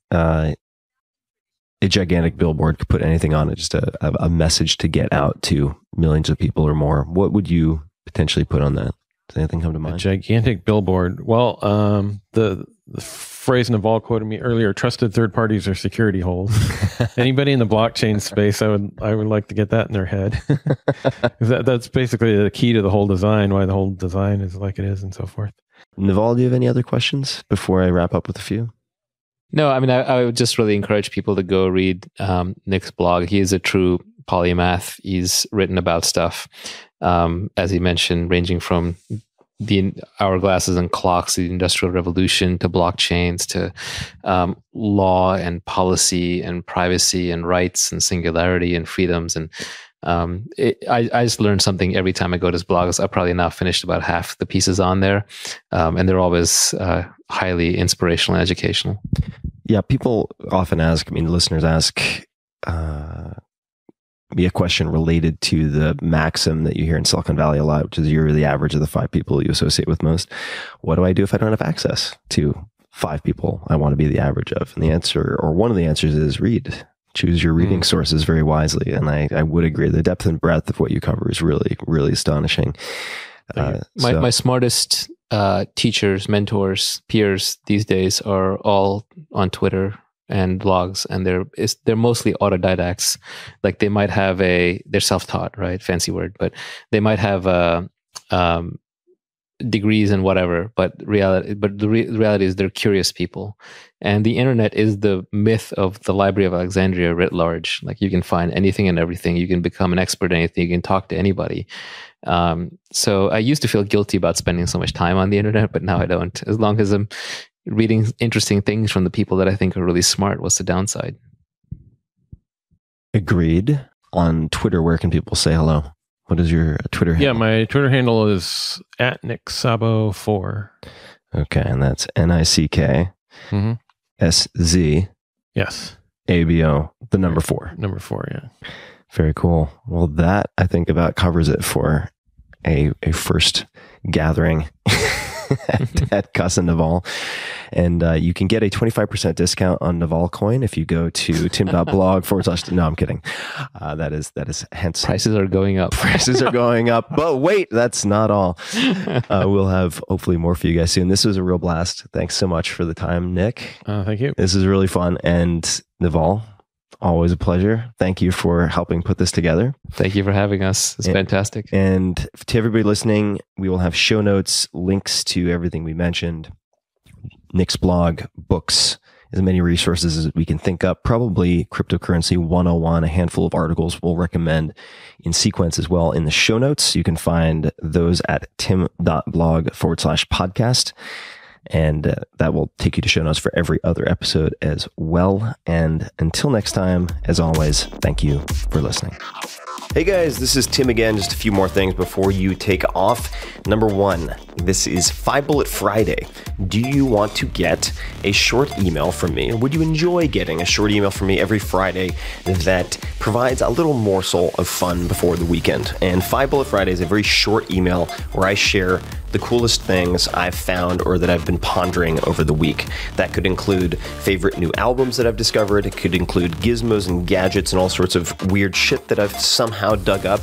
a gigantic billboard could put anything on it, just a message to get out to millions of people or more, what would you potentially put on that? Does anything come to mind? A gigantic billboard. Well, the phrase Naval quoted me earlier: "Trusted third parties are security holes." Anybody in the blockchain space, I would like to get that in their head. That's basically the key to the whole design. Why the whole design is like it is, and so forth. Naval, do you have any other questions before I wrap up with a few? No, I mean, I would just really encourage people to go read Nick's blog. He is a true polymath. He's written about stuff, as he mentioned, ranging from the hourglasses and clocks, the Industrial Revolution, to blockchains, to law and policy and privacy and rights and singularity and freedoms. And I just learned something every time I go to his blogs. I've probably now finished about half the pieces on there, and they're always highly inspirational and educational. Yeah, people often ask, listeners ask me a question related to the maxim that you hear in Silicon Valley a lot, which is you're the average of the 5 people you associate with most. What do I do if I don't have access to 5 people I want to be the average of? And the answer, or one of the answers, is read. Choose your reading sources very wisely. And I would agree. The depth and breadth of what you cover is really, really astonishing. My smartest teachers, mentors, peers these days are all on Twitter and blogs, and they're mostly autodidacts. Like they might have they're self-taught, right? Fancy word, but they might have degrees in whatever, but the reality is they're curious people. And the internet is the myth of the Library of Alexandria writ large. Like you can find anything and everything. You can become an expert in anything. You can talk to anybody. So I used to feel guilty about spending so much time on the internet, but now I don't. As long as I'm reading interesting things from the people that I think are really smart, what's the downside? Agreed. On Twitter, where can people say hello? What is your Twitter handle? Yeah, my Twitter handle is @NickSabo4. Okay, and that's NickSZ. Yes. ABO, the number 4. Number 4, yeah. Very cool. Well, that I think about covers it for a first gathering at Cuss and Naval. And you can get a 25% discount on Naval coin if you go to tim.blog/. No, I'm kidding. That is hence prices are going up. Prices are going up. But wait, that's not all. We'll have hopefully more for you guys soon. This was a real blast. Thanks so much for the time, Nick. Thank you. This is really fun. And Naval, always a pleasure. Thank you for helping put this together. Thank you for having us. It's fantastic. And to everybody listening, we will have show notes, links to everything we mentioned, Nick's blog, books, as many resources as we can think up, probably Cryptocurrency 101, a handful of articles we'll recommend in sequence as well in the show notes. You can find those at tim.blog/podcast. And that will take you to show notes for every other episode as well. And until next time, as always, thank you for listening. Hey guys, this is Tim again. Just a few more things before you take off. Number 1, this is 5 Bullet Friday. Do you want to get a short email from me? Or would you enjoy getting a short email from me every Friday that provides a little morsel of fun before the weekend? And 5 Bullet Friday is a very short email where I share the coolest things I've found or that I've been pondering over the week. That could include favorite new albums that I've discovered. It could include gizmos and gadgets and all sorts of weird shit that I've somehow dug up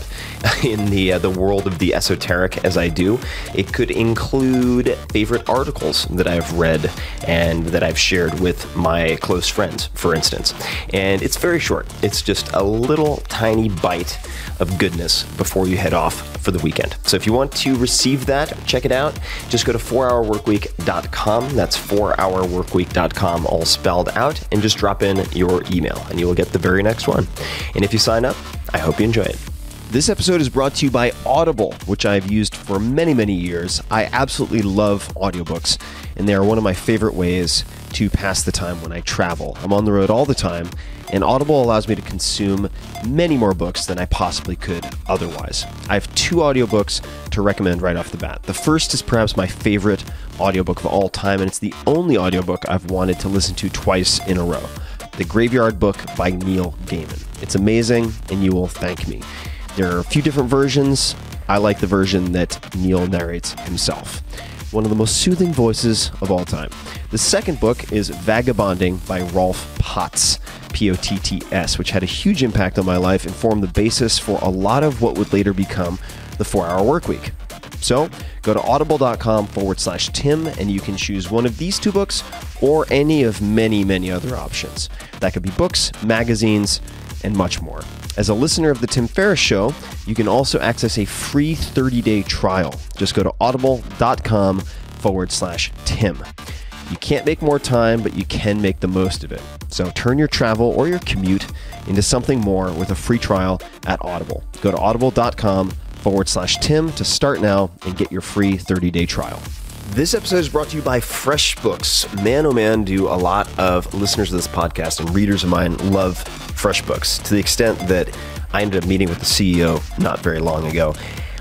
in the world of the esoteric as I do. It could include favorite articles that I've read and that I've shared with my close friends, for instance. And it's very short. It's just a little tiny bite of goodness before you head off for the weekend. So if you want to receive that, check it out. Just go to 4hourworkweek.com. That's 4hourworkweek.com, all spelled out, and just drop in your email and you will get the very next one. And if you sign up, I hope you enjoy it. This episode is brought to you by Audible, which I've used for many, many years. I absolutely love audiobooks, and they are one of my favorite ways to pass the time when I travel. I'm on the road all the time, and Audible allows me to consume many more books than I possibly could otherwise. I have 2 audiobooks to recommend right off the bat. The first is perhaps my favorite audiobook of all time, and it's the only audiobook I've wanted to listen to twice in a row. The Graveyard Book by Neil Gaiman. It's amazing, and you will thank me. There are a few different versions. I like the version that Neil narrates himself. one of the most soothing voices of all time. The second book is Vagabonding by Rolf Potts, Potts, which had a huge impact on my life and formed the basis for a lot of what would later become the 4-Hour Workweek. So go to audible.com/Tim and you can choose one of these 2 books or any of many, many other options. That could be books, magazines, and much more. As a listener of The Tim Ferriss Show, you can also access a free 30-day trial. Just go to audible.com/Tim. You can't make more time, but you can make the most of it. So turn your travel or your commute into something more with a free trial at Audible. Go to audible.com/Tim to start now and get your free 30-day trial. This episode is brought to you by FreshBooks. Man, oh man, do a lot of listeners of this podcast and readers of mine love FreshBooks to the extent that I ended up meeting with the CEO not very long ago.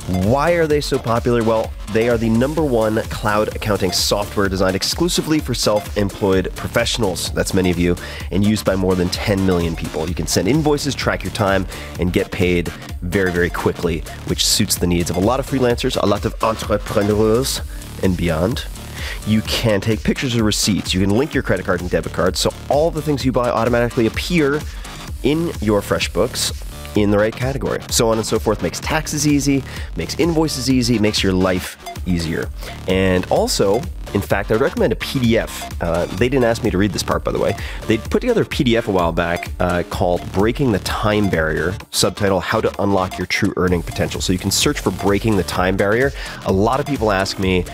Why are they so popular? Well, they are the #1 cloud accounting software designed exclusively for self-employed professionals. That's many of you, and used by more than 10 million people. You can send invoices, track your time, and get paid very, very quickly, which suits the needs of a lot of freelancers, a lot of entrepreneurs, and beyond. You can take pictures of receipts. You can link your credit card and debit card, so all the things you buy automatically appear in your FreshBooks in the right category. So on and so forth. Makes taxes easy, makes invoices easy, makes your life easier. And also, in fact, I would recommend a PDF. They didn't ask me to read this part, by the way. They put together a PDF a while back called Breaking the Time Barrier, subtitle How to Unlock Your True Earning Potential. So you can search for Breaking the Time Barrier. A lot of people ask me,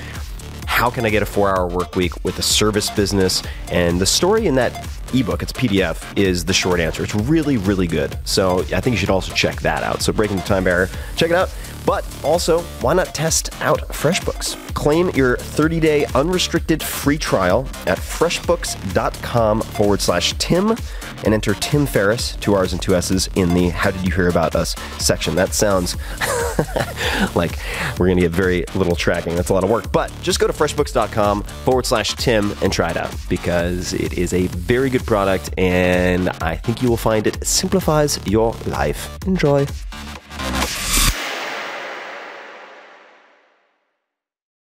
how can I get a 4-hour work week with a service business? And the story in that ebook, it's a PDF, is the short answer. It's really, really good. So I think you should also check that out. So Breaking the Time Barrier, check it out. But also, why not test out FreshBooks? Claim your 30-day unrestricted free trial at freshbooks.com/Tim and enter Tim Ferriss, 2 R's and 2 S's, in the How Did You Hear About Us section. That sounds like we're going to get very little tracking. That's a lot of work. But just go to freshbooks.com/Tim and try it out because it is a very good product and I think you will find it simplifies your life. Enjoy.